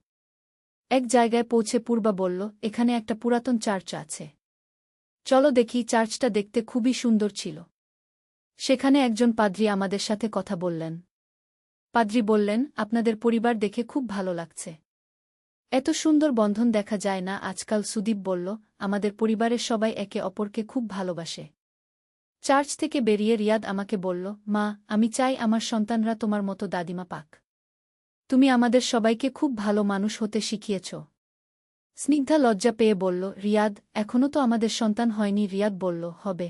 এক জায়গায় পৌঁছে পূর্বা বলল, এখানে একটা পুরাতন চার্চ আছে। চলো দেখি। চার্চটা দেখতে খুবই সুন্দর ছিল। সেখানে একজন পাদ্রী আমাদের সাথে কথা বললেন। পাদ্রী বললেন, আপনাদের পরিবার দেখে খুব ভালো লাগছে। এত সুন্দর বন্ধন দেখা যায় না আজকাল। সুদীপ বলল, আমাদের পরিবারের সবাই একে অপরকে খুব ভালোবাসে। চার্চ থেকে বেরিয়ে রিয়াদ আমাকে বলল, মা, আমি চাই আমার সন্তানরা তোমার মতো দাদিমা পাক। তুমি আমাদের সবাইকে খুব ভালো মানুষ হতে শিখিয়েছ। স্নিগ্ধা লজ্জা পেয়ে বলল, রিয়াদ, এখনও তো আমাদের সন্তান হয়নি। রিয়াদ বলল, হবে।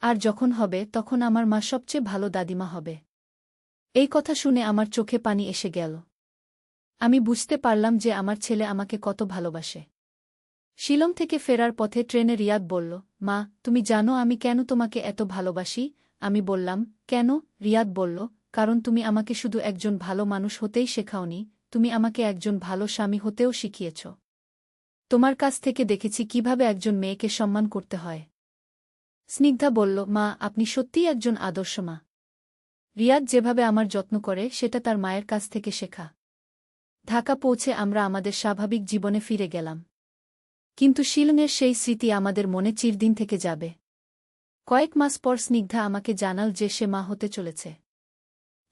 আর যখন হবে তখন আমার মা সবচেয়ে ভালো দাদিমা হবে। এই কথা শুনে আমার চোখে পানি এসে গেল। আমি বুঝতে পারলাম যে আমার ছেলে আমাকে কত ভালোবাসে। শিলং থেকে ফেরার পথে ট্রেনে রিয়াদ বলল, মা, তুমি জানো আমি কেন তোমাকে এত ভালোবাসি? আমি বললাম, কেন? রিয়াদ বলল, কারণ তুমি আমাকে শুধু একজন ভালো মানুষ হতেই শেখাওনি, তুমি আমাকে একজন ভালো স্বামী হতেও শিখিয়েছ। তোমার কাছ থেকে দেখেছি কিভাবে একজন মেয়েকে সম্মান করতে হয়। স্নিগ্ধা বলল, মা, আপনি সত্যিই একজন আদর্শ মা। রিয়াদ যেভাবে আমার যত্ন করে সেটা তার মায়ের কাছ থেকে শেখা। ঢাকা পৌঁছে আমরা আমাদের স্বাভাবিক জীবনে ফিরে গেলাম। কিন্তু শিলংয়ের সেই স্মৃতি আমাদের মনে চিরদিন থেকে যাবে। কয়েক মাস পর স্নিগ্ধা আমাকে জানাল যে সে মা হতে চলেছে।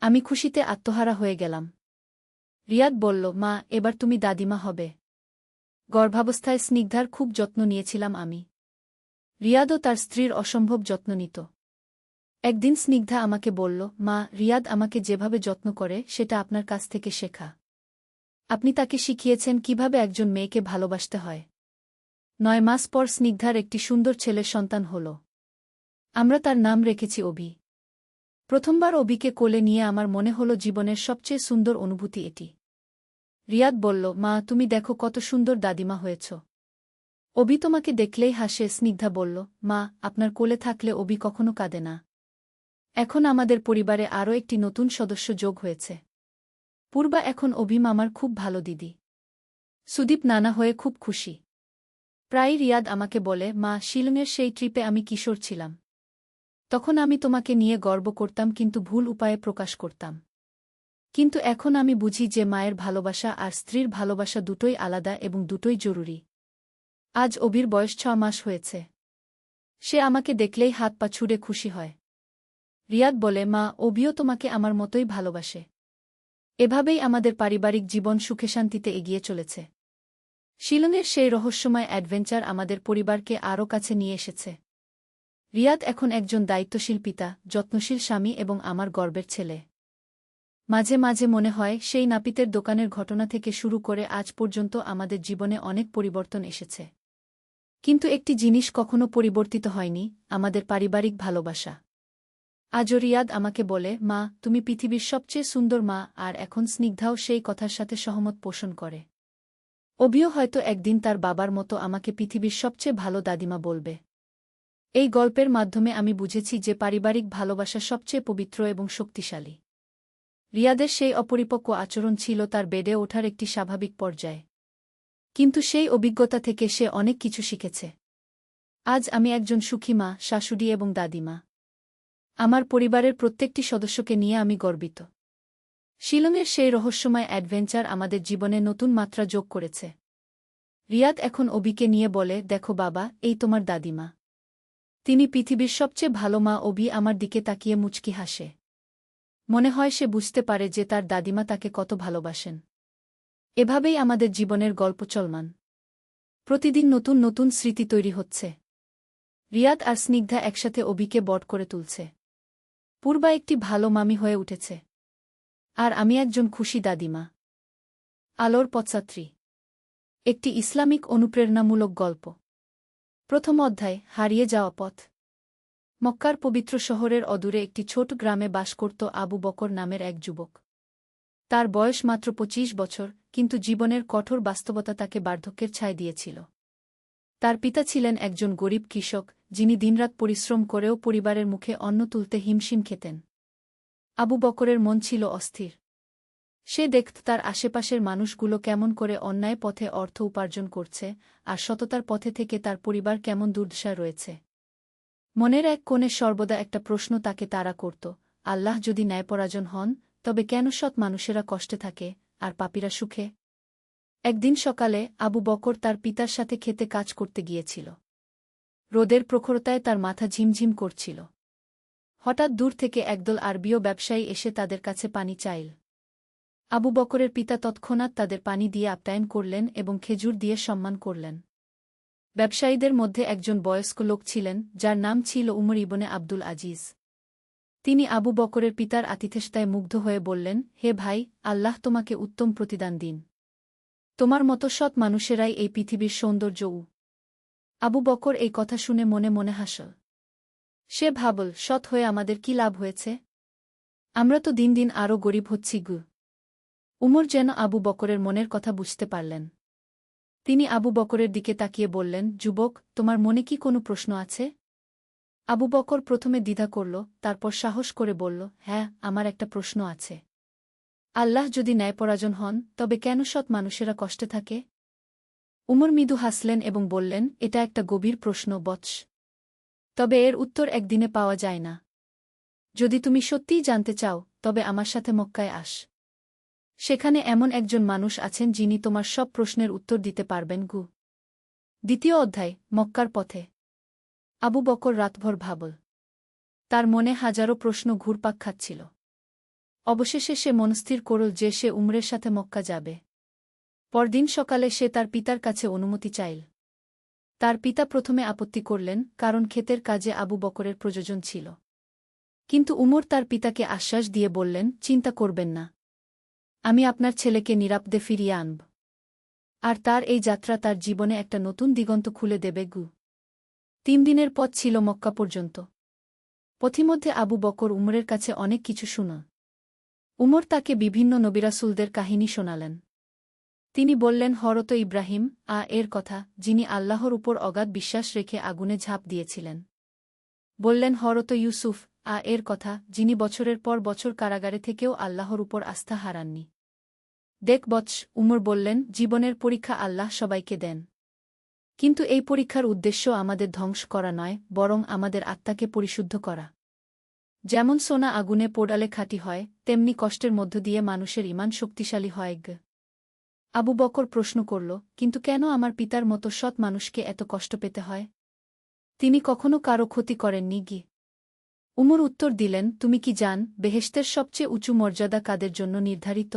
আমি খুশিতে আত্মহারা হয়ে গেলাম। রিয়াদ বলল, মা, এবার তুমি দাদিমা হবে। গর্ভাবস্থায় স্নিগ্ধার খুব যত্ন নিয়েছিলাম আমি। রিয়াদও তার স্ত্রীর অসম্ভব যত্ন নিত। একদিন স্নিগ্ধা আমাকে বলল, মা, রিয়াদ আমাকে যেভাবে যত্ন করে সেটা আপনার কাছ থেকে শেখা। আপনি তাকে শিখিয়েছেন কিভাবে একজন মেয়েকে ভালোবাসতে হয়। 9 মাস পর স্নিগ্ধার একটি সুন্দর ছেলের সন্তান হল। আমরা তার নাম রেখেছি অভি। প্রথমবার অভিকে কোলে নিয়ে আমার মনে হল জীবনের সবচেয়ে সুন্দর অনুভূতি এটি। রিয়াদ বলল, মা, তুমি দেখো কত সুন্দর দাদিমা হয়েছ। অভি তোমাকে দেখলেই হাসে। স্নিগ্ধা বলল, মা, আপনার কোলে থাকলে অভি কখনো কাঁদে না। এখন আমাদের পরিবারে আরও একটি নতুন সদস্য যোগ হয়েছে। পূর্বা এখন অভি মামার খুব ভালো দিদি। সুদীপ নানা হয়ে খুব খুশি। প্রায়ই রিয়াদ আমাকে বলে, মা, শিলংয়ের সেই ট্রিপে আমি কিশোর ছিলাম। তখন আমি তোমাকে নিয়ে গর্ব করতাম কিন্তু ভুল উপায়ে প্রকাশ করতাম। কিন্তু এখন আমি বুঝি যে মায়ের ভালোবাসা আর স্ত্রীর ভালোবাসা দুটোই আলাদা এবং দুটোই জরুরি। আজ অভির বয়স 6 মাস হয়েছে। সে আমাকে দেখলেই হাত পা ছুড়ে খুশি হয়। রিয়াদ বলে, মা, অভিও তোমাকে আমার মতোই ভালোবাসে। এভাবেই আমাদের পারিবারিক জীবন সুখে শান্তিতে এগিয়ে চলেছে। শিলংয়ের সেই রহস্যময় অ্যাডভেঞ্চার আমাদের পরিবারকে আরও কাছে নিয়ে এসেছে। রিয়াদ এখন একজন দায়িত্বশীল পিতা, যত্নশীল স্বামী এবং আমার গর্বের ছেলে। মাঝে মাঝে মনে হয় সেই নাপিতের দোকানের ঘটনা থেকে শুরু করে আজ পর্যন্ত আমাদের জীবনে অনেক পরিবর্তন এসেছে। কিন্তু একটি জিনিস কখনো পরিবর্তিত হয়নি, আমাদের পারিবারিক ভালোবাসা। আজও রিয়াদ আমাকে বলে, মা, তুমি পৃথিবীর সবচেয়ে সুন্দর মা। আর এখন স্নিগ্ধাও সেই কথার সাথে সহমত পোষণ করে। অভিও হয়তো একদিন তার বাবার মতো আমাকে পৃথিবীর সবচেয়ে ভালো দাদিমা বলবে। এই গল্পের মাধ্যমে আমি বুঝেছি যে পারিবারিক ভালোবাসা সবচেয়ে পবিত্র এবং শক্তিশালী। রিয়াদের সেই অপরিপক্ব আচরণ ছিল তার বেডে ওঠার একটি স্বাভাবিক পর্যায়। কিন্তু সেই অভিজ্ঞতা থেকে সে অনেক কিছু শিখেছে। আজ আমি একজন সুখী মা, শাশুড়ি এবং দাদিমা। আমার পরিবারের প্রত্যেকটি সদস্যকে নিয়ে আমি গর্বিত। শিলংয়ের সেই রহস্যময় অ্যাডভেঞ্চার আমাদের জীবনে নতুন মাত্রা যোগ করেছে। রিয়াদ এখন অভিকে নিয়ে বলে, দেখো বাবা, এই তোমার দাদিমা। তিনি পৃথিবীর সবচেয়ে ভালো মা। অভি আমার দিকে তাকিয়ে মুচকি হাসে। মনে হয় সে বুঝতে পারে যে তার দাদিমা তাকে কত ভালোবাসেন। এভাবেই আমাদের জীবনের গল্প চলমান। প্রতিদিন নতুন নতুন স্মৃতি তৈরি হচ্ছে। রিয়াদ আর স্নিগ্ধা একসাথে অভিকে বট করে তুলছে। পূর্বা একটি ভালো মামি হয়ে উঠেছে। আর আমি একজন খুশি দাদিমা। আলোর পথযাত্রী। একটি ইসলামিক অনুপ্রেরণামূলক গল্প। প্রথম অধ্যায়, হারিয়ে যাওয়া পথ। মক্কার পবিত্র শহরের অদূরে একটি ছোট গ্রামে বাস করত আবু বকর নামের এক যুবক। তার বয়স মাত্র ২৫ বছর, কিন্তু জীবনের কঠোর বাস্তবতা তাকে বার্ধক্যের ছায় দিয়েছিল। তার পিতা ছিলেন একজন গরিব কৃষক, যিনি দিনরাত পরিশ্রম করেও পরিবারের মুখে অন্ন তুলতে হিমশিম খেতেন। আবু বকরের মন ছিল অস্থির। সে দেখত তার আশেপাশের মানুষগুলো কেমন করে অন্যায় পথে অর্থ উপার্জন করছে, আর সততার পথে থেকে তার পরিবার কেমন দুর্দশায় রয়েছে। মনের এক কোণে সর্বদা একটা প্রশ্ন তাকে তাড়া করত, আল্লাহ যদি ন্যায়পরায়ণ হন, তবে কেন সৎ মানুষেরা কষ্টে থাকে, আর পাপীরা সুখে? একদিন সকালে আবু বকর তার পিতার সাথে খেতে কাজ করতে গিয়েছিল। রোদের প্রখরতায় তার মাথা ঝিমঝিম করছিল। হঠাৎ দূর থেকে একদল আরবীয় ব্যবসায়ী এসে তাদের কাছে পানি চাইল। আবু বকরের পিতা তৎক্ষণাৎ তাদের পানি দিয়ে আপ্যায়ন করলেন এবং খেজুর দিয়ে সম্মান করলেন। ব্যবসায়ীদের মধ্যে একজন বয়স্ক লোক ছিলেন, যার নাম ছিল উমর ইবনে আব্দুল আজিজ। তিনি আবু বকরের পিতার আতিথেয়তায় মুগ্ধ হয়ে বললেন, হে ভাই, আল্লাহ তোমাকে উত্তম প্রতিদান দিন। তোমার মতো সৎ মানুষেরাই এই পৃথিবীর সৌন্দর্য। আবু বকর এই কথা শুনে মনে মনে হাসল। সে ভাবল, সৎ হয়ে আমাদের কি লাভ হয়েছে? আমরা তো দিন দিন আরও গরিব হচ্ছি গু। উমর যেন আবু বকরের মনের কথা বুঝতে পারলেন। তিনি আবু বকরের দিকে তাকিয়ে বললেন, যুবক, তোমার মনে কি কোনো প্রশ্ন আছে? আবু বকর প্রথমে দ্বিধা করল, তারপর সাহস করে বলল, হ্যাঁ, আমার একটা প্রশ্ন আছে। আল্লাহ যদি ন্যায়পরায়ণ হন, তবে কেন সৎ মানুষেরা কষ্টে থাকে? উমর মৃদু হাসলেন এবং বললেন, এটা একটা গভীর প্রশ্ন বৎস। তবে এর উত্তর একদিনে পাওয়া যায় না। যদি তুমি সত্যিই জানতে চাও, তবে আমার সাথে মক্কায় আস। সেখানে এমন একজন মানুষ আছেন যিনি তোমার সব প্রশ্নের উত্তর দিতে পারবেন গু। দ্বিতীয় অধ্যায়, মক্কার পথে। আবু বকর রাতভর ভাবল। তার মনে হাজারো প্রশ্ন ঘুরপাক খাচ্ছিল। অবশেষে সে মনস্থির করল যে সে উমরের সাথে মক্কা যাবে। পরদিন সকালে সে তার পিতার কাছে অনুমতি চাইল। তার পিতা প্রথমে আপত্তি করলেন, কারণ ক্ষেতের কাজে আবু বকরের প্রয়োজন ছিল। কিন্তু উমর তার পিতাকে আশ্বাস দিয়ে বললেন, চিন্তা করবেন না। আমি আপনার ছেলেকে নিরাপদে ফিরিয়ে আনব। আর তার এই যাত্রা তার জীবনে একটা নতুন দিগন্ত খুলে দেবে গু। ৩ দিনের পথ ছিল মক্কা পর্যন্ত। পথিমধ্যে আবু বকর উমরের কাছে অনেক কিছু শুনল। উমর তাকে বিভিন্ন নবিরাসুলদের কাহিনী শোনালেন। তিনি বললেন হরত ইব্রাহিম এর কথা, যিনি আল্লাহর উপর অগাধ বিশ্বাস রেখে আগুনে ঝাঁপ দিয়েছিলেন। বললেন হরত ইউসুফ এর কথা, যিনি বছরের পর বছর কারাগারে থেকেও আল্লাহর উপর আস্থা হারাননি। দেখ বৎস, উমর বললেন, জীবনের পরীক্ষা আল্লাহ সবাইকে দেন। কিন্তু এই পরীক্ষার উদ্দেশ্য আমাদের ধ্বংস করা নয়, বরং আমাদের আত্মাকে পরিশুদ্ধ করা। যেমন সোনা আগুনে পোড়ালে খাঁটি হয়, তেমনি কষ্টের মধ্য দিয়ে মানুষের ঈমান শক্তিশালী হয় গ। আবু বকর প্রশ্ন করল, কিন্তু কেন আমার পিতার মতো সৎ মানুষকে এত কষ্ট পেতে হয়? তিনি কখনো কারো ক্ষতি করেননি গি। উমর উত্তর দিলেন, তুমি কি জান, বেহেশতের সবচেয়ে উঁচু মর্যাদা কাদের জন্য নির্ধারিত?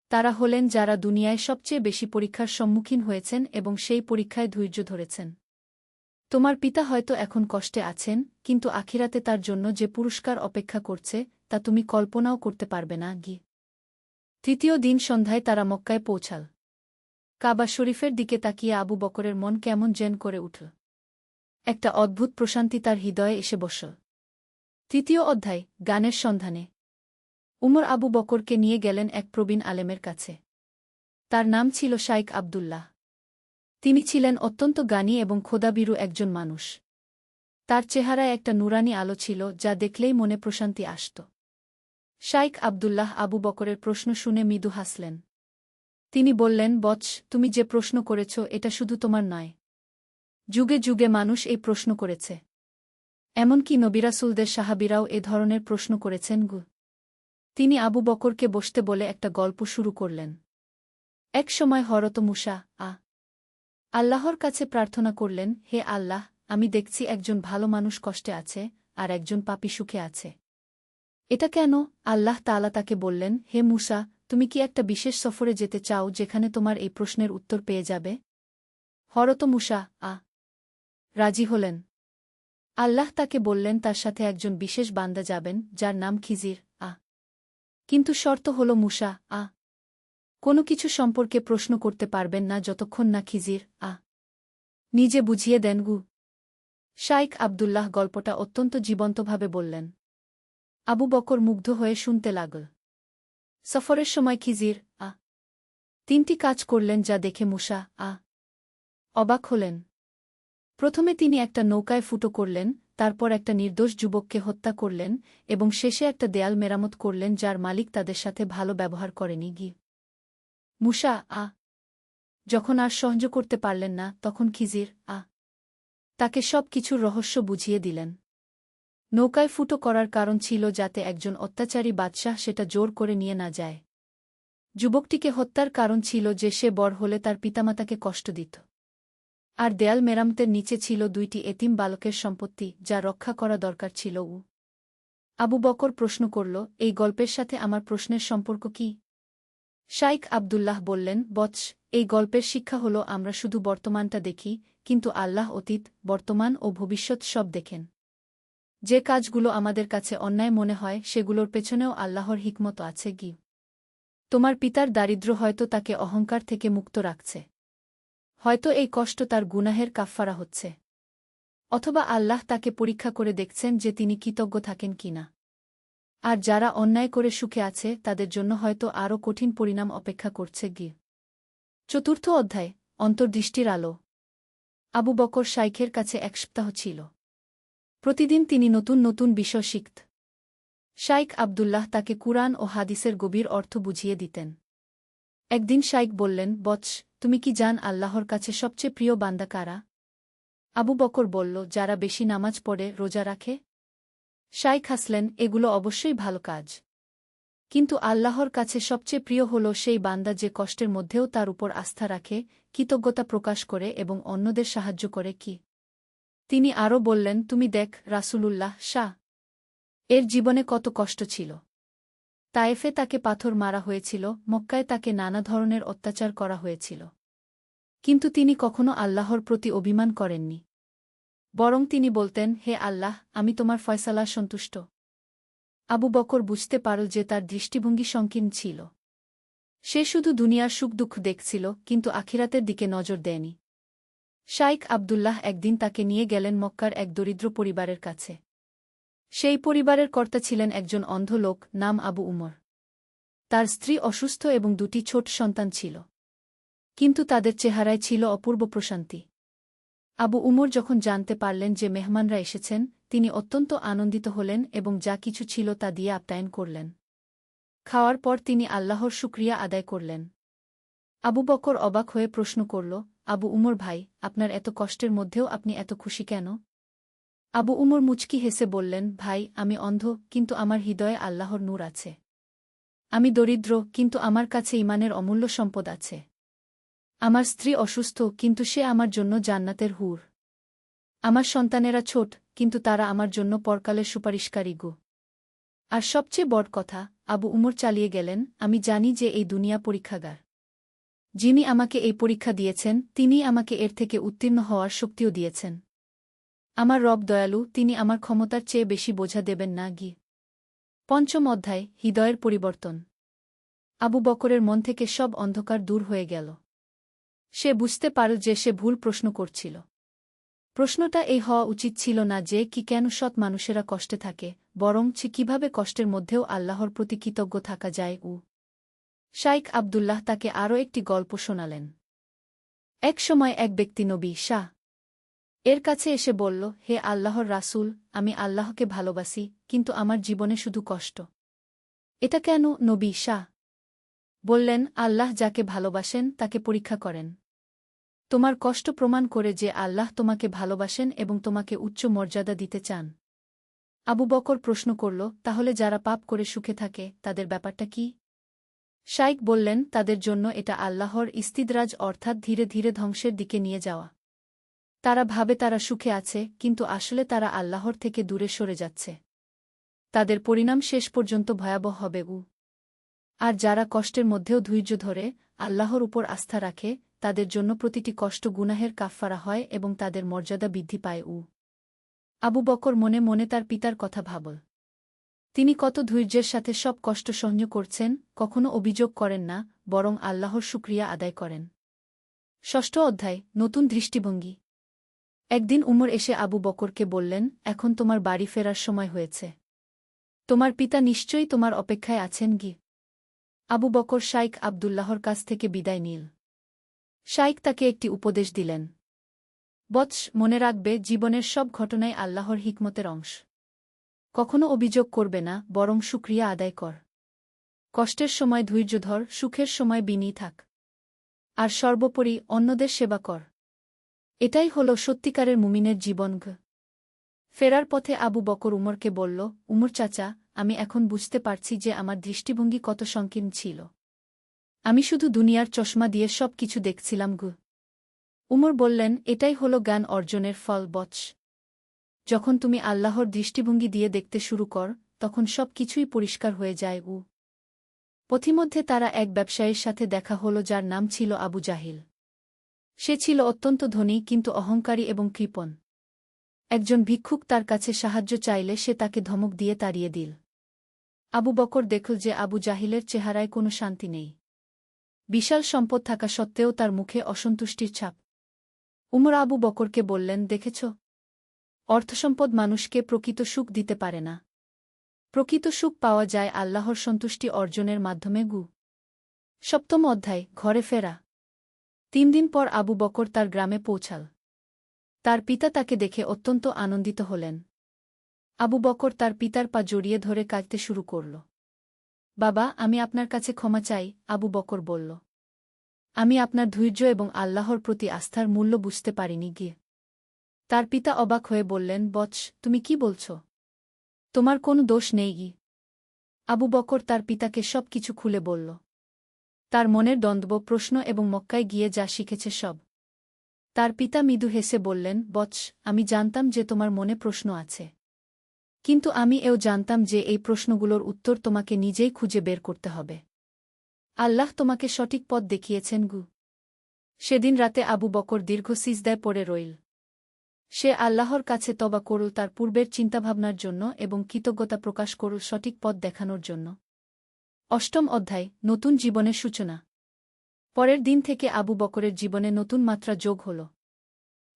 তারা হলেন যারা দুনিয়ায় সবচেয়ে বেশি পরীক্ষার সম্মুখীন হয়েছেন এবং সেই পরীক্ষায় ধৈর্য ধরেছেন। তোমার পিতা হয়তো এখন কষ্টে আছেন, কিন্তু আখিরাতে তার জন্য যে পুরস্কার অপেক্ষা করছে, তা তুমি কল্পনাও করতে পারবে না গি। তৃতীয় দিন সন্ধ্যায় তারা মক্কায় পৌঁছাল। কাবা শরীফের দিকে তাকিয়ে আবু বকরের মন কেমন যেন করে উঠল। একটা অদ্ভুত প্রশান্তি তার হৃদয়ে এসে বসল। তৃতীয় অধ্যায়, গানের সন্ধানে। উমর আবু বকরকে নিয়ে গেলেন এক প্রবীণ আলেমের কাছে। তার নাম ছিল শাইখ আবদুল্লাহ। তিনি ছিলেন অত্যন্ত জ্ঞানী এবং খোদাভীরু একজন মানুষ। তার চেহারায় একটা নুরানি আলো ছিল, যা দেখলেই মনে প্রশান্তি আসত। শাইখ আবদুল্লাহ আবু বকরের প্রশ্ন শুনে মৃদু হাসলেন। তিনি বললেন, বৎস, তুমি যে প্রশ্ন করেছ এটা শুধু তোমার নয়। যুগে যুগে মানুষ এই প্রশ্ন করেছে। এমনকি নবিরাসুলদের সাহাবীরাও এ ধরনের প্রশ্ন করেছেন গু। তিনি আবু বকরকে বসতে বলে একটা গল্প শুরু করলেন। এক সময় হরত মুসা আল্লাহর কাছে প্রার্থনা করলেন, হে আল্লাহ, আমি দেখছি একজন ভালো মানুষ কষ্টে আছে, আর একজন পাপী সুখে আছে। এটা কেন? আল্লাহ তাআলা তাকে বললেন, হে মুসা, তুমি কি একটা বিশেষ সফরে যেতে চাও যেখানে তোমার এই প্রশ্নের উত্তর পেয়ে যাবে? হরত মুসা রাজি হলেন। আল্লাহ তাকে বললেন তার সাথে একজন বিশেষ বান্দা যাবেন যার নাম খিজির কিন্তু শর্ত হল মুসা কোনো কিছু সম্পর্কে প্রশ্ন করতে পারবেন না যতক্ষণ না খিজির নিজে বুঝিয়ে দেন শাইখ আবদুল্লাহ গল্পটা অত্যন্ত জীবন্তভাবে বললেন। আবু বকর মুগ্ধ হয়ে শুনতে লাগল। সফরের সময় খিজির তিনটি কাজ করলেন যা দেখে মুসা অবাক হলেন। প্রথমে তিনি একটা নৌকায় ফুটো করলেন, তারপর একটা নির্দোষ যুবককে হত্যা করলেন এবং শেষে একটা দেয়াল মেরামত করলেন যার মালিক তাদের সাথে ভালো ব্যবহার করেনি। মুসা যখন আর সহ্য করতে পারলেন না তখন খিজির তাকে সব কিছুর রহস্য বুঝিয়ে দিলেন। নৌকায় ফুটো করার কারণ ছিল যাতে একজন অত্যাচারী বাদশাহ সেটা জোর করে নিয়ে না যায়। যুবকটিকে হত্যার কারণ ছিল যে সে বড় হলে তার পিতামাতাকে কষ্ট দিত। আর দেয়াল মেরামতের নিচে ছিল 2টি এতিম বালকের সম্পত্তি যা রক্ষা করা দরকার ছিল। আবু বকর প্রশ্ন করল, এই গল্পের সাথে আমার প্রশ্নের সম্পর্ক কি? শাইখ আবদুল্লাহ বললেন, বৎস, এই গল্পের শিক্ষা হল আমরা শুধু বর্তমানটা দেখি, কিন্তু আল্লাহ অতীত, বর্তমান ও ভবিষ্যৎ সব দেখেন। যে কাজগুলো আমাদের কাছে অন্যায় মনে হয় সেগুলোর পেছনেও আল্লাহর হিকমত আছে। তোমার পিতার দারিদ্র্য হয়তো তাকে অহংকার থেকে মুক্ত রাখছে। হয়তো এই কষ্ট তার গুনাহের কাফফারা হচ্ছে। অথবা আল্লাহ তাকে পরীক্ষা করে দেখছেন যে তিনি কৃতজ্ঞ থাকেন কিনা। আর যারা অন্যায় করে সুখে আছে তাদের জন্য হয়তো আরও কঠিন পরিণাম অপেক্ষা করছে। চতুর্থ অধ্যায়, অন্তর্দৃষ্টির আলো। আবু বকর শাইখের কাছে 1 সপ্তাহ ছিল। প্রতিদিন তিনি নতুন নতুন বিষয় শিখত। শাইখ আবদুল্লাহ তাকে কুরআন ও হাদিসের গভীর অর্থ বুঝিয়ে দিতেন। একদিন শাইখ বললেন, বৎস, তুমি কি জান আল্লাহর কাছে সবচেয়ে প্রিয় বান্দা কারা? আবু বকর বলল, যারা বেশি নামাজ পড়ে, রোজা রাখে। শাইখ হাসলেন, এগুলো অবশ্যই ভালো কাজ। কিন্তু আল্লাহর কাছে সবচেয়ে প্রিয় হল সেই বান্দা যে কষ্টের মধ্যেও তার উপর আস্থা রাখে, কৃতজ্ঞতা প্রকাশ করে এবং অন্যদের সাহায্য করে। তিনি আরও বললেন, তুমি দেখ রাসূলুল্লাহ এর জীবনে কত কষ্ট ছিল। তায়েফে তাকে পাথর মারা হয়েছিল, মক্কায় তাকে নানা ধরনের অত্যাচার করা হয়েছিল। কিন্তু তিনি কখনো আল্লাহর প্রতি অভিমান করেননি। বরং তিনি বলতেন, হে আল্লাহ, আমি তোমার ফয়সালায় সন্তুষ্ট। আবু বকর বুঝতে পারল যে তার দৃষ্টিভঙ্গি সংকীর্ণ ছিল। সে শুধু দুনিয়ার সুখ দুঃখ দেখছিল, কিন্তু আখিরাতের দিকে নজর দেয়নি। শাইখ আবদুল্লাহ একদিন তাকে নিয়ে গেলেন মক্কার এক দরিদ্র পরিবারের কাছে। সেই পরিবারের কর্তা ছিলেন একজন অন্ধ লোক, নাম আবু উমর। তার স্ত্রী অসুস্থ এবং 2টি ছোট সন্তান ছিল। কিন্তু তাদের চেহারায় ছিল অপূর্ব প্রশান্তি। আবু উমর যখন জানতে পারলেন যে মেহমানরা এসেছেন, তিনি অত্যন্ত আনন্দিত হলেন এবং যা কিছু ছিল তা দিয়ে আপ্যায়ন করলেন। খাওয়ার পর তিনি আল্লাহর শুকরিয়া আদায় করলেন। আবু বকর অবাক হয়ে প্রশ্ন করল, আবু উমর ভাই, আপনার এত কষ্টের মধ্যেও আপনি এত খুশি কেন? আবু উমর মুচকি হেসে বললেন, ভাই, আমি অন্ধ, কিন্তু আমার হৃদয়ে আল্লাহর নূর আছে। আমি দরিদ্র, কিন্তু আমার কাছে ঈমানের অমূল্য সম্পদ আছে। আমার স্ত্রী অসুস্থ, কিন্তু সে আমার জন্য জান্নাতের হুর। আমার সন্তানেরা ছোট, কিন্তু তারা আমার জন্য পরকালের সুপারিশকারী। আর সবচেয়ে বড় কথা, আবু উমর চালিয়ে গেলেন, আমি জানি যে এই দুনিয়া পরীক্ষাগার। যিনি আমাকে এই পরীক্ষা দিয়েছেন তিনিই আমাকে এর থেকে উত্তীর্ণ হওয়ার শক্তিও দিয়েছেন। আমার রব দয়ালু, তিনি আমার ক্ষমতার চেয়ে বেশি বোঝা দেবেন না। পঞ্চম অধ্যায়, হৃদয়ের পরিবর্তন। আবু বকরের মন থেকে সব অন্ধকার দূর হয়ে গেল। সে বুঝতে পারল যে সে ভুল প্রশ্ন করছিল। প্রশ্নটা এই হওয়া উচিত ছিল না যে কেন সৎ মানুষেরা কষ্টে থাকে, বরং কিভাবে কষ্টের মধ্যেও আল্লাহর প্রতি কৃতজ্ঞ থাকা যায়। শাইখ আবদুল্লাহ তাকে আরও একটি গল্প শোনালেন। এক সময় এক ব্যক্তি নবী এর কাছে এসে বলল, হে আল্লাহর রাসূল, আমি আল্লাহকে ভালোবাসি, কিন্তু আমার জীবনে শুধু কষ্ট। এটা কেন? নবী বললেন, আল্লাহ যাকে ভালোবাসেন তাকে পরীক্ষা করেন। তোমার কষ্ট প্রমাণ করে যে আল্লাহ তোমাকে ভালোবাসেন এবং তোমাকে উচ্চ মর্যাদা দিতে চান। আবু বকর প্রশ্ন করল, তাহলে যারা পাপ করে সুখে থাকে তাদের ব্যাপারটা কি? শাইখ বললেন, তাদের জন্য এটা আল্লাহর ইস্তিদরাজ, অর্থাৎ ধীরে ধীরে ধ্বংসের দিকে নিয়ে যাওয়া। তারা ভাবে তারা সুখে আছে, কিন্তু আসলে তারা আল্লাহর থেকে দূরে সরে যাচ্ছে। তাদের পরিণাম শেষ পর্যন্ত ভয়াবহ হবে। আর যারা কষ্টের মধ্যেও ধৈর্য ধরে আল্লাহর উপর আস্থা রাখে তাদের জন্য প্রতিটি কষ্ট গুনাহের কাফফারা হয় এবং তাদের মর্যাদা বৃদ্ধি পায়। আবু বকর মনে মনে তার পিতার কথা ভাবল। তিনি কত ধৈর্যের সাথে সব কষ্ট সহ্য করছেন, কখনো অভিযোগ করেন না, বরং আল্লাহর শুকরিয়া আদায় করেন। ষষ্ঠ অধ্যায়, নতুন দৃষ্টিভঙ্গি। একদিন উমর এসে আবু বকরকে বললেন, এখন তোমার বাড়ি ফেরার সময় হয়েছে। তোমার পিতা নিশ্চয়ই তোমার অপেক্ষায় আছেন কি? আবু বকর শাইখ আবদুল্লাহর কাছ থেকে বিদায় নিল। শাইখ তাকে একটি উপদেশ দিলেন। বৎস, মনে রাখবে, জীবনের সব ঘটনাই আল্লাহর হিকমতের অংশ। কখনো অভিযোগ করবে না, বরং শুকরিয়া আদায় কর। কষ্টের সময় ধৈর্য ধর, সুখের সময় বিনয়ী থাক। আর সর্বোপরি অন্যদের সেবা কর। এটাই হল সত্যিকারের মুমিনের জীবন। ফেরার পথে আবু বকর উমরকে বলল, উমর চাচা, আমি এখন বুঝতে পারছি যে আমার দৃষ্টিভঙ্গি কত সংকীর্ণ ছিল। আমি শুধু দুনিয়ার চশমা দিয়ে সব কিছু দেখছিলাম। উমর বললেন, এটাই হল জ্ঞান অর্জনের ফল বৎস। যখন তুমি আল্লাহর দৃষ্টিভঙ্গি দিয়ে দেখতে শুরু কর, তখন সব কিছুই পরিষ্কার হয়ে যায়। পথিমধ্যে তারা এক ব্যবসায়ীর সাথে দেখা হল যার নাম ছিল আবু জাহিল। সে ছিল অত্যন্ত ধনী কিন্তু অহংকারী এবং কৃপণ। একজন ভিক্ষুক তার কাছে সাহায্য চাইলে সে তাকে ধমক দিয়ে তাড়িয়ে দিল। আবু বকর দেখল যে আবু জাহিলের চেহারায় কোনো শান্তি নেই। বিশাল সম্পদ থাকা সত্ত্বেও তার মুখে অসন্তুষ্টির ছাপ। উমর আবু বকরকে বললেন, দেখেছ, অর্থসম্পদ মানুষকে প্রকৃত সুখ দিতে পারে না। প্রকৃত সুখ পাওয়া যায় আল্লাহর সন্তুষ্টি অর্জনের মাধ্যমে। সপ্তম অধ্যায়, ঘরে ফেরা। 3 দিন পর আবু বকর তার গ্রামে পৌঁছাল। তার পিতা তাকে দেখে অত্যন্ত আনন্দিত হলেন। আবু বকর তার পিতার পা জড়িয়ে ধরে কাঁদতে শুরু করল। বাবা, আমি আপনার কাছে ক্ষমা চাই, আবু বকর বলল। আমি আপনার ধৈর্য এবং আল্লাহর প্রতি আস্থার মূল্য বুঝতে পারিনি। তার পিতা অবাক হয়ে বললেন, বৎস, তুমি কি বলছ? তোমার কোনো দোষ নেই। আবু বকর তার পিতাকে সব কিছু খুলে বলল। তার মনের দ্বন্দ্ব, প্রশ্ন এবং মক্কায় গিয়ে যা শিখেছে সব। তার পিতা মৃদু হেসে বললেন, বৎস, আমি জানতাম যে তোমার মনে প্রশ্ন আছে। কিন্তু আমি এও জানতাম যে এই প্রশ্নগুলোর উত্তর তোমাকে নিজেই খুঁজে বের করতে হবে। আল্লাহ তোমাকে সঠিক পথ দেখিয়েছেন। সেদিন রাতে আবু বকর দীর্ঘ সিজদায় পড়ে রইল। সে আল্লাহর কাছে তওবা করল তার পূর্বের চিন্তাভাবনার জন্য এবং কৃতজ্ঞতা প্রকাশ করল সঠিক পথ দেখানোর জন্য। অষ্টম অধ্যায়, নতুন জীবনের সূচনা। পরের দিন থেকে আবু বকরের জীবনে নতুন মাত্রা যোগ হল।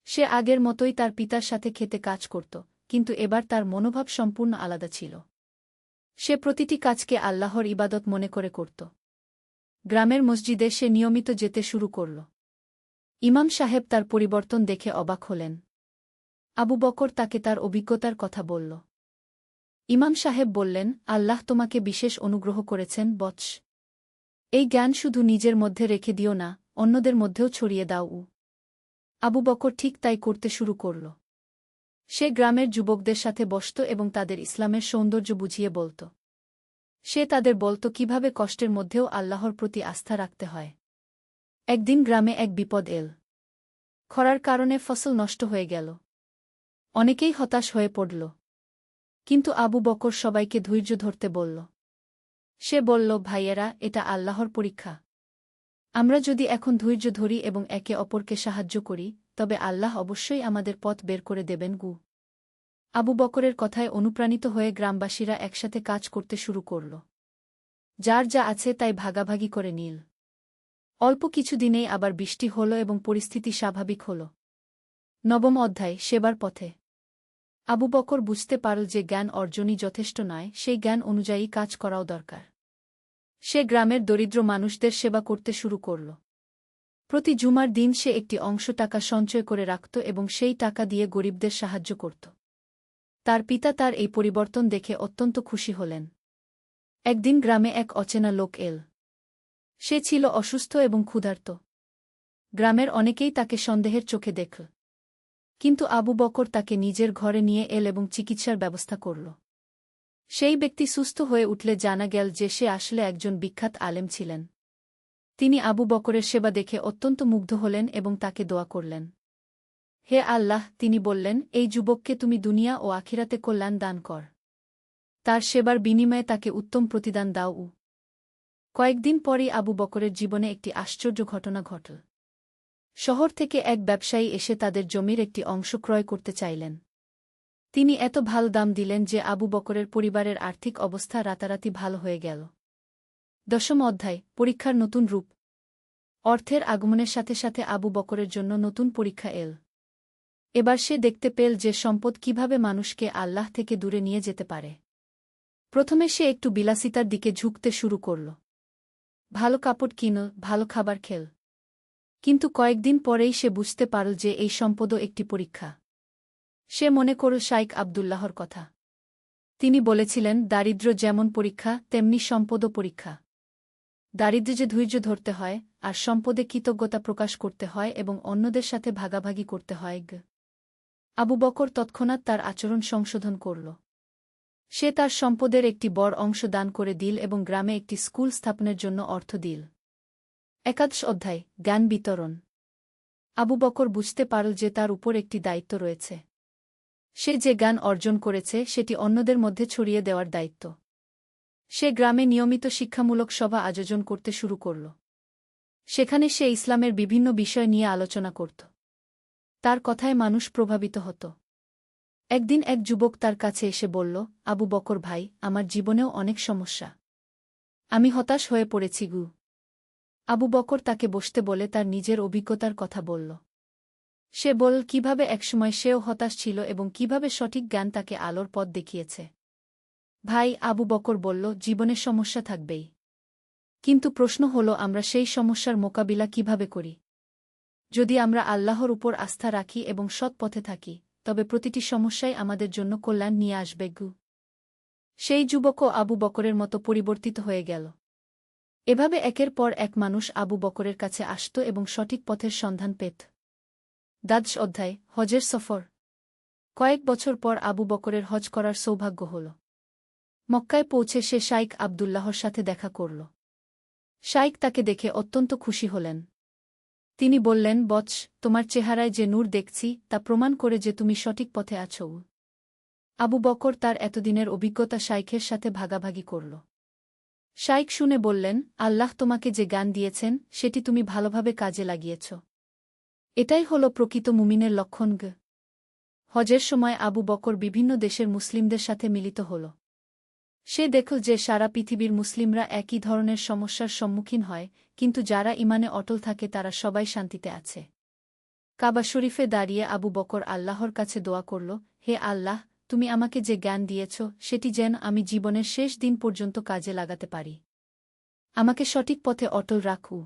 সে আগের মতোই তার পিতার সাথে খেতে কাজ করত, কিন্তু এবার তার মনোভাব সম্পূর্ণ আলাদা ছিল। সে প্রতিটি কাজকে আল্লাহর ইবাদত মনে করে করত। গ্রামের মসজিদে সে নিয়মিত যেতে শুরু করল। ইমাম সাহেব তার পরিবর্তন দেখে অবাক হলেন। আবু বকর তাকে তার অভিজ্ঞতার কথা বলল। ইমাম সাহেব বললেন, আল্লাহ তোমাকে বিশেষ অনুগ্রহ করেছেন বৎস। এই জ্ঞান শুধু নিজের মধ্যে রেখে দিও না, অন্যদের মধ্যেও ছড়িয়ে দাও। আবু বকর ঠিক তাই করতে শুরু করল। সে গ্রামের যুবকদের সাথে বসত এবং তাদের ইসলামের সৌন্দর্য বুঝিয়ে বলত। সে তাদের বলত কিভাবে কষ্টের মধ্যেও আল্লাহর প্রতি আস্থা রাখতে হয়। একদিন গ্রামে এক বিপদ এল। খরার কারণে ফসল নষ্ট হয়ে গেল। অনেকেই হতাশ হয়ে পড়ল। কিন্তু আবু বকর সবাইকে ধৈর্য ধরতে বলল। সে বলল, ভাইয়েরা, এটা আল্লাহর পরীক্ষা। আমরা যদি এখন ধৈর্য ধরি এবং একে অপরকে সাহায্য করি, তবে আল্লাহ অবশ্যই আমাদের পথ বের করে দেবেন। আবু বকরের কথায় অনুপ্রাণিত হয়ে গ্রামবাসীরা একসাথে কাজ করতে শুরু করল। যার যা আছে তাই ভাগাভাগি করে নিল। অল্প কিছুদিনেই আবার বৃষ্টি হল এবং পরিস্থিতি স্বাভাবিক হল। নবম অধ্যায়, সেবার পথে। আবু বকর বুঝতে পারল যে জ্ঞান অর্জনই যথেষ্ট নয়, সেই জ্ঞান অনুযায়ী কাজ করাও দরকার। সে গ্রামের দরিদ্র মানুষদের সেবা করতে শুরু করল। প্রতি জুমার দিন সে একটি অংশ টাকা সঞ্চয় করে রাখত এবং সেই টাকা দিয়ে গরিবদের সাহায্য করত। তার পিতা তার এই পরিবর্তন দেখে অত্যন্ত খুশি হলেন। একদিন গ্রামে এক অচেনা লোক এল। সে ছিল অসুস্থ এবং ক্ষুধার্ত। গ্রামের অনেকেই তাকে সন্দেহের চোখে দেখল। কিন্তু আবু বকর তাকে নিজের ঘরে নিয়ে এল এবং চিকিৎসার ব্যবস্থা করল। সেই ব্যক্তি সুস্থ হয়ে উঠলে জানা গেল যে সে আসলে একজন বিখ্যাত আলেম ছিলেন। তিনি আবু বকরের সেবা দেখে অত্যন্ত মুগ্ধ হলেন এবং তাকে দোয়া করলেন। হে আল্লাহ, তিনি বললেন, এই যুবককে তুমি দুনিয়া ও আখিরাতে কল্যাণ দান কর। তার সেবার বিনিময়ে তাকে উত্তম প্রতিদান দাও। কয়েকদিন পরই আবু বকরের জীবনে একটি আশ্চর্য ঘটনা ঘটল। শহর থেকে এক ব্যবসায়ী এসে তাদের জমির একটি অংশ ক্রয় করতে চাইলেন। তিনি এত ভালো দাম দিলেন যে আবু বকরের পরিবারের আর্থিক অবস্থা রাতারাতি ভালো হয়ে গেল। 10ম অধ্যায়, পরীক্ষার নতুন রূপ। অর্থের আগমনের সাথে সাথে আবু বকরের জন্য নতুন পরীক্ষা এল। এবার সে দেখতে পেল যে সম্পদ কিভাবে মানুষকে আল্লাহ থেকে দূরে নিয়ে যেতে পারে। প্রথমে সে একটু বিলাসিতার দিকে ঝুঁকতে শুরু করল। ভালো কাপড় কিনল, ভালো খাবার খেল। কিন্তু কয়েকদিন পরেই সে বুঝতে পারল যে এই সম্পদও একটি পরীক্ষা। সে মনে করল শাইখ আবদুল্লাহর কথা। তিনি বলেছিলেন, দারিদ্র্য যেমন পরীক্ষা তেমনি সম্পদও পরীক্ষা। দারিদ্র্যে যে ধৈর্য ধরতে হয়, আর সম্পদে কৃতজ্ঞতা প্রকাশ করতে হয় এবং অন্যদের সাথে ভাগাভাগি করতে হয়। আবু বকর তৎক্ষণাৎ তার আচরণ সংশোধন করল। সে তার সম্পদের একটি বড় অংশ দান করে দিল এবং গ্রামে একটি স্কুল স্থাপনের জন্য অর্থ দিল। 11 অধ্যায়, জ্ঞান বিতরণ। আবু বকর বুঝতে পারল যে তার উপর একটি দায়িত্ব রয়েছে। সে যে জ্ঞান অর্জন করেছে সেটি অন্যদের মধ্যে ছড়িয়ে দেওয়ার দায়িত্ব। সে গ্রামে নিয়মিত শিক্ষামূলক সভা আয়োজন করতে শুরু করল। সেখানে সে ইসলামের বিভিন্ন বিষয় নিয়ে আলোচনা করত। তার কথায় মানুষ প্রভাবিত হতো। একদিন এক যুবক তার কাছে এসে বলল, আবু বকর ভাই, আমার জীবনেও অনেক সমস্যা। আমি হতাশ হয়ে পড়েছি। আবু বকর তাকে বসতে বলে তার নিজের অভিজ্ঞতার কথা বলল। সে বলল কিভাবে একসময় সেও হতাশ ছিল এবং কিভাবে সঠিক জ্ঞান তাকে আলোর পথ দেখিয়েছে। ভাই, আবু বকর বলল, জীবনে সমস্যা থাকবেই। কিন্তু প্রশ্ন হল আমরা সেই সমস্যার মোকাবিলা কিভাবে করি। যদি আমরা আল্লাহর উপর আস্থা রাখি এবং সৎ পথে থাকি, তবে প্রতিটি সমস্যাই আমাদের জন্য কল্যাণ নিয়ে আসবে। সেই যুবকও আবু বকরের মতো পরিবর্তিত হয়ে গেল। এভাবে একের পর এক মানুষ আবু বকরের কাছে আসত এবং সঠিক পথের সন্ধান পেত। 10 অধ্যায়, হজের সফর। কয়েক বছর পর আবু বকরের হজ করার সৌভাগ্য হল। মক্কায় পৌঁছে সে শাইখ আবদুল্লাহর সাথে দেখা করল। শাইখ তাকে দেখে অত্যন্ত খুশি হলেন। তিনি বললেন, বৎস, তোমার চেহারায় যে নূর দেখছি তা প্রমাণ করে যে তুমি সঠিক পথে আছো। আবু বকর তার এতদিনের অভিজ্ঞতা শাইখের সাথে ভাগাভাগি করল। শাইখ শুনে বললেন, আল্লাহ তোমাকে যে জ্ঞান দিয়েছেন সেটি তুমি ভালোভাবে কাজে লাগিয়েছ। এটাই হল প্রকৃত মুমিনের লক্ষণ। হজের সময় আবু বকর বিভিন্ন দেশের মুসলিমদের সাথে মিলিত হল। সে দেখল যে সারা পৃথিবীর মুসলিমরা একই ধরনের সমস্যার সম্মুখীন হয়, কিন্তু যারা ইমানে অটল থাকে তারা সবাই শান্তিতে আছে। কাবা শরীফে দাঁড়িয়ে আবু বকর আল্লাহর কাছে দোয়া করল, হে আল্লাহ, তুমি আমাকে যে জ্ঞান দিয়েছ সেটি যেন আমি জীবনের শেষ দিন পর্যন্ত কাজে লাগাতে পারি। আমাকে সঠিক পথে অটল রাখু।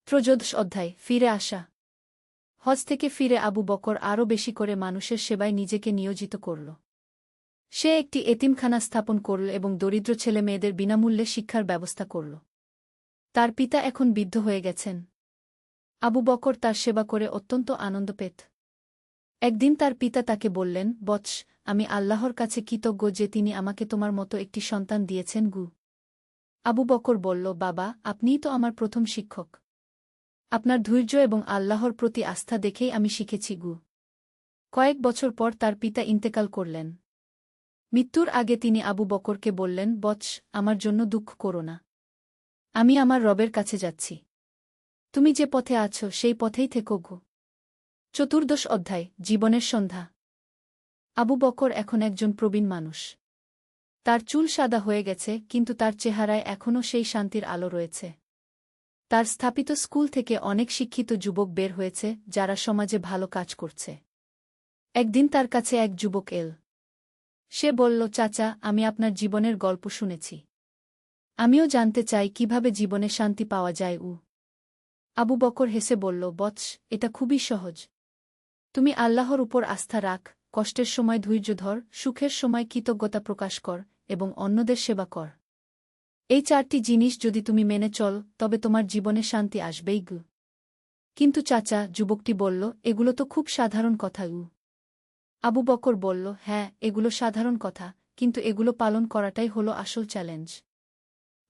13 অধ্যায়, ফিরে আসা। হজ থেকে ফিরে আবু বকর আরও বেশি করে মানুষের সেবায় নিজেকে নিয়োজিত করল। সে একটি এতিমখানা স্থাপন করল এবং দরিদ্র ছেলেমেয়েদের বিনামূল্যে শিক্ষার ব্যবস্থা করল। তার পিতা এখন বৃদ্ধ হয়ে গেছেন। আবু বকর তার সেবা করে অত্যন্ত আনন্দ পেত। একদিন তার পিতা তাকে বললেন, বৎস, আমি আল্লাহর কাছে কৃতজ্ঞ যে তিনি আমাকে তোমার মতো একটি সন্তান দিয়েছেন। আবু বকর বলল, বাবা, আপনিই তো আমার প্রথম শিক্ষক। আপনার ধৈর্য এবং আল্লাহর প্রতি আস্থা দেখেই আমি শিখেছি। কয়েক বছর পর তার পিতা ইন্তেকাল করলেন। মৃত্যুর আগে তিনি আবু বকরকে বললেন, বৎস, আমার জন্য দুঃখ করো না। আমি আমার রবের কাছে যাচ্ছি। তুমি যে পথে আছো সেই পথেই থেকো। 14 অধ্যায়, জীবনের সন্ধ্যা। আবু বকর এখন একজন প্রবীণ মানুষ। তার চুল সাদা হয়ে গেছে, কিন্তু তার চেহারায় এখনও সেই শান্তির আলো রয়েছে। তার স্থাপিত স্কুল থেকে অনেক শিক্ষিত যুবক বের হয়েছে যারা সমাজে ভালো কাজ করছে। একদিন তার কাছে এক যুবক এল। সে বলল, চাচা, আমি আপনার জীবনের গল্প শুনেছি। আমিও জানতে চাই কিভাবে জীবনে শান্তি পাওয়া যায়। আবু বকর হেসে বলল, বৎস, এটা খুবই সহজ। তুমি আল্লাহর উপর আস্থা রাখ, কষ্টের সময় ধৈর্য ধর, সুখের সময় কৃতজ্ঞতা প্রকাশ কর এবং অন্যদের সেবা কর। এই 4টি জিনিস যদি তুমি মেনে চল তবে তোমার জীবনে শান্তি আসবেই। কিন্তু চাচা, যুবকটি বলল, এগুলো তো খুব সাধারণ কথা। আবু বকর বলল, হ্যাঁ, এগুলো সাধারণ কথা, কিন্তু এগুলো পালন করাটাই হলো আসল চ্যালেঞ্জ।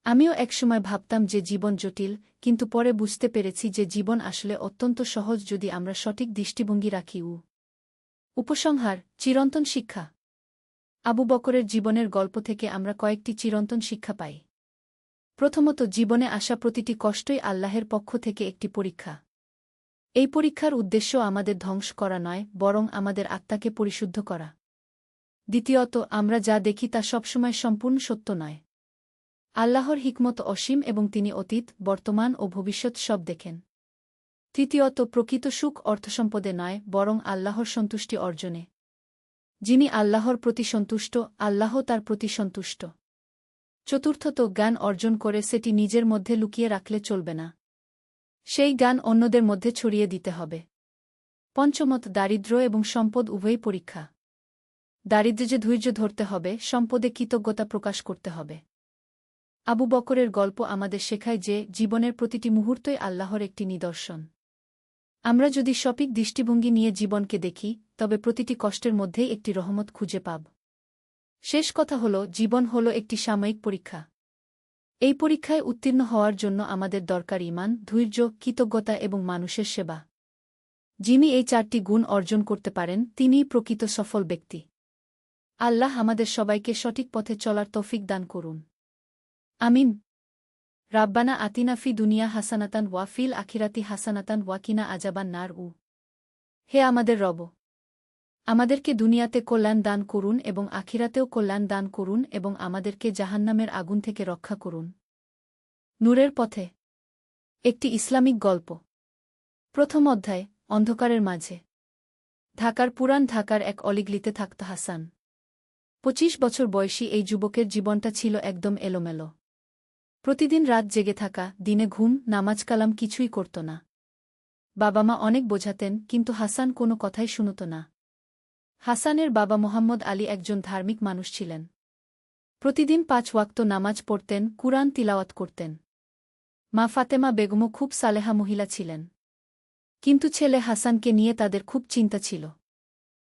আমিও একসময় ভাবতাম যে জীবন জটিল, কিন্তু পরে বুঝতে পেরেছি যে জীবন আসলে অত্যন্ত সহজ যদি আমরা সঠিক দৃষ্টিভঙ্গি রাখি। উপসংহার, চিরন্তন শিক্ষা। আবু বকরের জীবনের গল্প থেকে আমরা কয়েকটি চিরন্তন শিক্ষা পাই। প্রথমত, জীবনে আসা প্রতিটি কষ্টই আল্লাহের পক্ষ থেকে একটি পরীক্ষা। এই পরীক্ষার উদ্দেশ্য আমাদের ধ্বংস করা নয়, বরং আমাদের আত্মাকে পরিশুদ্ধ করা। দ্বিতীয়ত, আমরা যা দেখি তা সবসময় সম্পূর্ণ সত্য নয়। আল্লাহর হিকমত অসীম এবং তিনি অতীত, বর্তমান ও ভবিষ্যৎ সব দেখেন। তৃতীয়ত, প্রকৃত সুখ অর্থসম্পদে নয়, বরং আল্লাহর সন্তুষ্টি অর্জনে। যিনি আল্লাহর প্রতি সন্তুষ্ট, আল্লাহ তার প্রতি সন্তুষ্ট। চতুর্থত, জ্ঞান অর্জন করে সেটি নিজের মধ্যে লুকিয়ে রাখলে চলবে না। সেই জ্ঞান অন্যদের মধ্যে ছড়িয়ে দিতে হবে। পঞ্চমত, দারিদ্র্য এবং সম্পদ উভয়ই পরীক্ষা। দারিদ্র্যে ধৈর্য ধরতে হবে, সম্পদে কৃতজ্ঞতা প্রকাশ করতে হবে। আবু বকরের গল্প আমাদের শেখায় যে জীবনের প্রতিটি মুহূর্তই আল্লাহর একটি নিদর্শন। আমরা যদি সঠিক দৃষ্টিভঙ্গি নিয়ে জীবনকে দেখি, তবে প্রতিটি কষ্টের মধ্যেই একটি রহমত খুঁজে পাব। শেষ কথা হল, জীবন হল একটি সাময়িক পরীক্ষা। এই পরীক্ষায় উত্তীর্ণ হওয়ার জন্য আমাদের দরকার ঈমান, ধৈর্য, কৃতজ্ঞতা এবং মানুষের সেবা। যিনি এই 4টি গুণ অর্জন করতে পারেন, তিনিই প্রকৃত সফল ব্যক্তি। আল্লাহ আমাদের সবাইকে সঠিক পথে চলার তৌফিক দান করুন। আমিন। রাব্বানা আতিনা ফি দুনিয়া হাসানাতান ওয়া ফিল আখিরাতি হাসানাতান ওয়া কিনা আযাবান নার। হে আমাদের রব, আমাদেরকে দুনিয়াতে কল্যাণ দান করুন এবং আখিরাতেও কল্যাণ দান করুন এবং আমাদেরকে জাহান্নামের আগুন থেকে রক্ষা করুন। নূরের পথে একটি ইসলামিক গল্প। প্রথম অধ্যায়, অন্ধকারের মাঝে। ঢাকার পুরান ঢাকার এক অলিগলিতে থাকত হাসান। 25 বছর বয়সী এই যুবকের জীবনটা ছিল একদম এলোমেলো। প্রতিদিন রাত জেগে থাকা, দিনে ঘুম, নামাজ কালাম কিছুই করত না। বাবা মা অনেক বোঝাতেন, কিন্তু হাসান কোনো কথাই শুনত না। হাসানের বাবা মোহাম্মদ আলী একজন ধার্মিক মানুষ ছিলেন। প্রতিদিন 5 ওয়াক্ত নামাজ পড়তেন, কুরআন তিলাওয়াত করতেন। মা ফাতেমা বেগমও খুব সালেহা মহিলা ছিলেন। কিন্তু ছেলে হাসানকে নিয়ে তাদের খুব চিন্তা ছিল।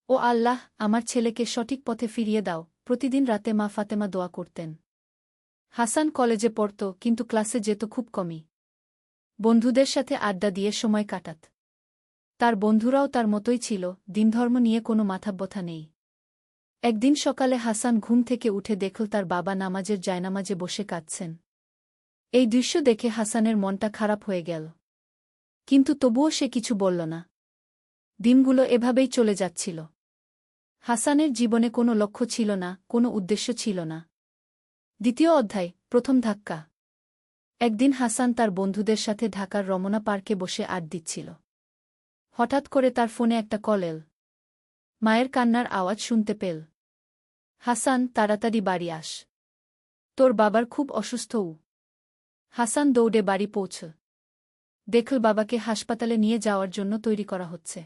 ও আল্লাহ, আমার ছেলেকে সঠিক পথে ফিরিয়ে দাও, প্রতিদিন রাতে মা ফাতেমা দোয়া করতেন। হাসান কলেজে পড়ত, কিন্তু ক্লাসে যেত খুব কমই। বন্ধুদের সাথে আড্ডা দিয়ে সময় কাটাত। তার বন্ধুরাও তার মতোই ছিল, দিনধর্ম নিয়ে কোনো মাথাব্যথা নেই। একদিন সকালে হাসান ঘুম থেকে উঠে দেখল তার বাবা নামাজের জায়নামাজে বসে কাঁদছেন। এই দৃশ্য দেখে হাসানের মনটা খারাপ হয়ে গেল। কিন্তু তবুও সে কিছু বলল না। দিনগুলো এভাবেই চলে যাচ্ছিল। হাসানের জীবনে কোনো লক্ষ্য ছিল না, কোনো উদ্দেশ্য ছিল না। দ্বিতীয় অধ্যায়, প্রথম ধাক্কা। একদিন হাসান তার বন্ধুদের সাথে ঢাকার রমনা পার্কে বসে আড্ডা দিচ্ছিল। হঠাৎ করে তার ফোনে একটা কল এল। মায়ের কান্নার আওয়াজ শুনতে পেল। হাসান, তাড়াতাড়ি বাড়ি আস, তোর বাবার খুব অসুস্থ। হাসান দৌড়ে বাড়ি পৌঁছ। দেখল বাবাকে হাসপাতালে নিয়ে যাওয়ার জন্য তৈরি করা হচ্ছে।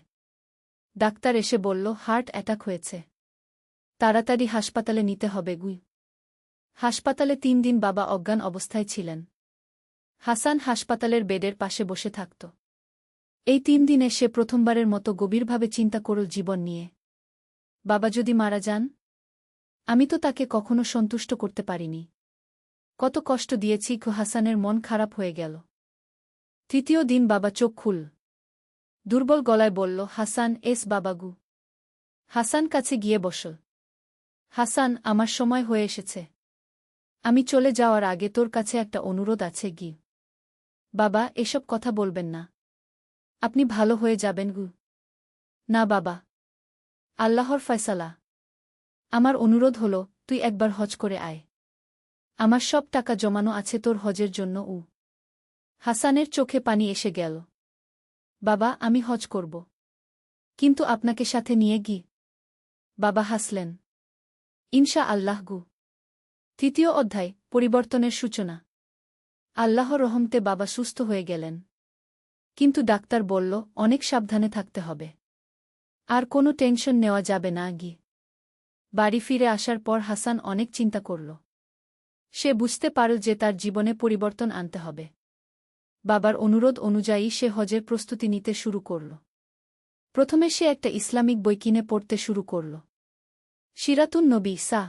ডাক্তার এসে বলল, হার্ট অ্যাটাক হয়েছে, তাড়াতাড়ি হাসপাতালে নিতে হবে। হাসপাতালে 3 দিন বাবা অজ্ঞান অবস্থায় ছিলেন। হাসান হাসপাতালের বেডের পাশে বসে থাকত। এই 3 দিনে সে প্রথমবারের মতো গভীরভাবে চিন্তা করল জীবন নিয়ে। বাবা যদি মারা যান, আমি তো তাকে কখনো সন্তুষ্ট করতে পারিনি। কত কষ্ট দিয়েছি। হাসানের মন খারাপ হয়ে গেল। তৃতীয় দিন বাবা চোখ খুল দুর্বল গলায় বলল, হাসান, বাবাগু। হাসান কাছে গিয়ে বসল। হাসান, আমার সময় হয়ে এসেছে। আমি চলে যাওয়ার আগে তোর কাছে একটা অনুরোধ আছে। বাবা, এসব কথা বলবেন না। আপনি ভালো হয়ে যাবেন। না বাবা, আল্লাহর ফয়সালা। আমার অনুরোধ হল, তুই একবার হজ করে আয়। আমার সব টাকা জমানো আছে তোর হজের জন্য। হাসানের চোখে পানি এসে গেল। বাবা, আমি হজ করব, কিন্তু আপনাকে সাথে নিয়ে বাবা হাসলেন। ইনশা আল্লাহ। তৃতীয় অধ্যায়, পরিবর্তনের সূচনা। আল্লাহর রহমতে বাবা সুস্থ হয়ে গেলেন। কিন্তু ডাক্তার বলল, অনেক সাবধানে থাকতে হবে। আর কোনো টেনশন নেওয়া যাবে না। বাড়ি ফিরে আসার পর হাসান অনেক চিন্তা করল। সে বুঝতে পারল যে তার জীবনে পরিবর্তন আনতে হবে। বাবার অনুরোধ অনুযায়ী সে হজের প্রস্তুতি নিতে শুরু করল। প্রথমে সে একটা ইসলামিক বই কিনে পড়তে শুরু করল। সিরাতুন নবী সা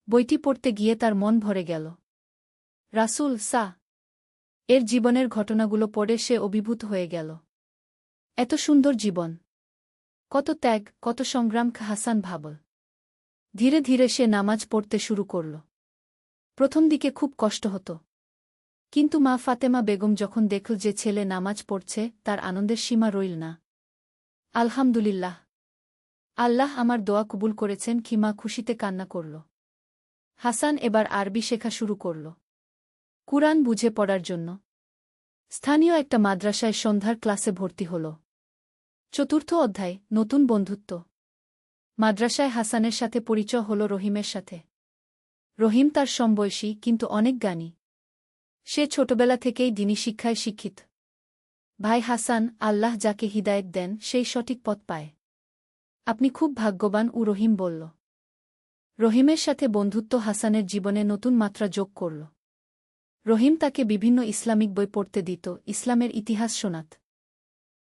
বইটি পড়তে গিয়ে তার মন ভরে গেল। রাসূল সা এর জীবনের ঘটনাগুলো পড়ে সে অভিভূত হয়ে গেল। এত সুন্দর জীবন, কত ত্যাগ, কত সংগ্রাম। হাসান ভাবল। ধীরে ধীরে সে নামাজ পড়তে শুরু করল। প্রথম দিকে খুব কষ্ট হতো। কিন্তু মা ফাতেমা বেগম যখন দেখল যে ছেলে নামাজ পড়ছে তার আনন্দের সীমা রইল না। আলহামদুলিল্লাহ, আল্লাহ আমার দোয়া কবুল করেছেন কি মা খুশিতে কান্না করল। হাসান এবার আরবি শেখা শুরু করল, কুরআন বুঝে পড়ার জন্য। স্থানীয় একটা মাদ্রাসায় সন্ধ্যার ক্লাসে ভর্তি হল। চতুর্থ অধ্যায়, নতুন বন্ধুত্ব। মাদ্রাসায় হাসানের সাথে পরিচয় হল রহিমের সাথে। রহিম তার সমবয়সী কিন্তু অনেক জ্ঞানী। সে ছোটবেলা থেকেই দ্বীনি শিক্ষায় শিক্ষিত। ভাই হাসান, আল্লাহ যাকে হিদায়েত দেন সেই সঠিক পথ পায়। আপনি খুব ভাগ্যবান, রহিম বলল। রহিমের সাথে বন্ধুত্ব হাসানের জীবনে নতুন মাত্রা যোগ করল। রহিম তাকে বিভিন্ন ইসলামিক বই পড়তে দিত, ইসলামের ইতিহাস শোনাত।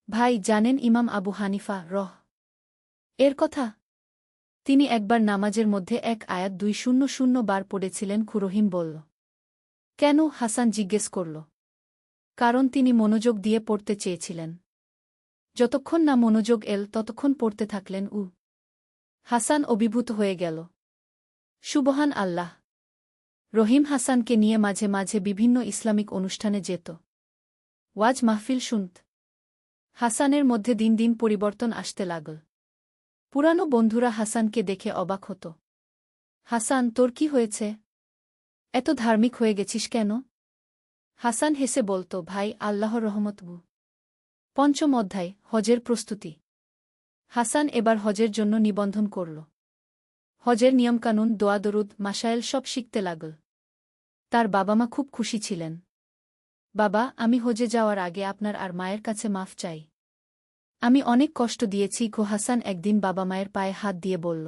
ভাই জানেন ইমাম আবু হানিফা এর কথা? তিনি একবার নামাজের মধ্যে এক আয়াত 200 বার পড়েছিলেন। রহিম বলল। কেন? হাসান জিজ্ঞেস করল। কারণ তিনি মনোযোগ দিয়ে পড়তে চেয়েছিলেন। যতক্ষণ না মনোযোগ এল ততক্ষণ পড়তে থাকলেন। হাসান অভিভূত হয়ে গেল। সুবহান আল্লাহ। রহিম হাসানকে নিয়ে মাঝে মাঝে বিভিন্ন ইসলামিক অনুষ্ঠানে যেত, ওয়াজ মাহফিল শুনত। হাসানের মধ্যে দিন দিন পরিবর্তন আসতে লাগল। পুরানো বন্ধুরা হাসানকে দেখে অবাক হতো। হাসান, তোর কি হয়েছে? এত ধার্মিক হয়ে গেছিস কেন? হাসান হেসে বলত, ভাই, আল্লাহর রহমত। পঞ্চম অধ্যায়, হজের প্রস্তুতি। হাসান এবার হজের জন্য নিবন্ধন করল। হজের নিয়মকানুন, দোয়া দরুদ, মাসায়েল সব শিখতে লাগল। তার বাবা মা খুব খুশি ছিলেন। বাবা, আমি হজে যাওয়ার আগে আপনার আর মায়ের কাছে মাফ চাই। আমি অনেক কষ্ট দিয়েছি। হাসান একদিন বাবা মায়ের পায়ে হাত দিয়ে বলল।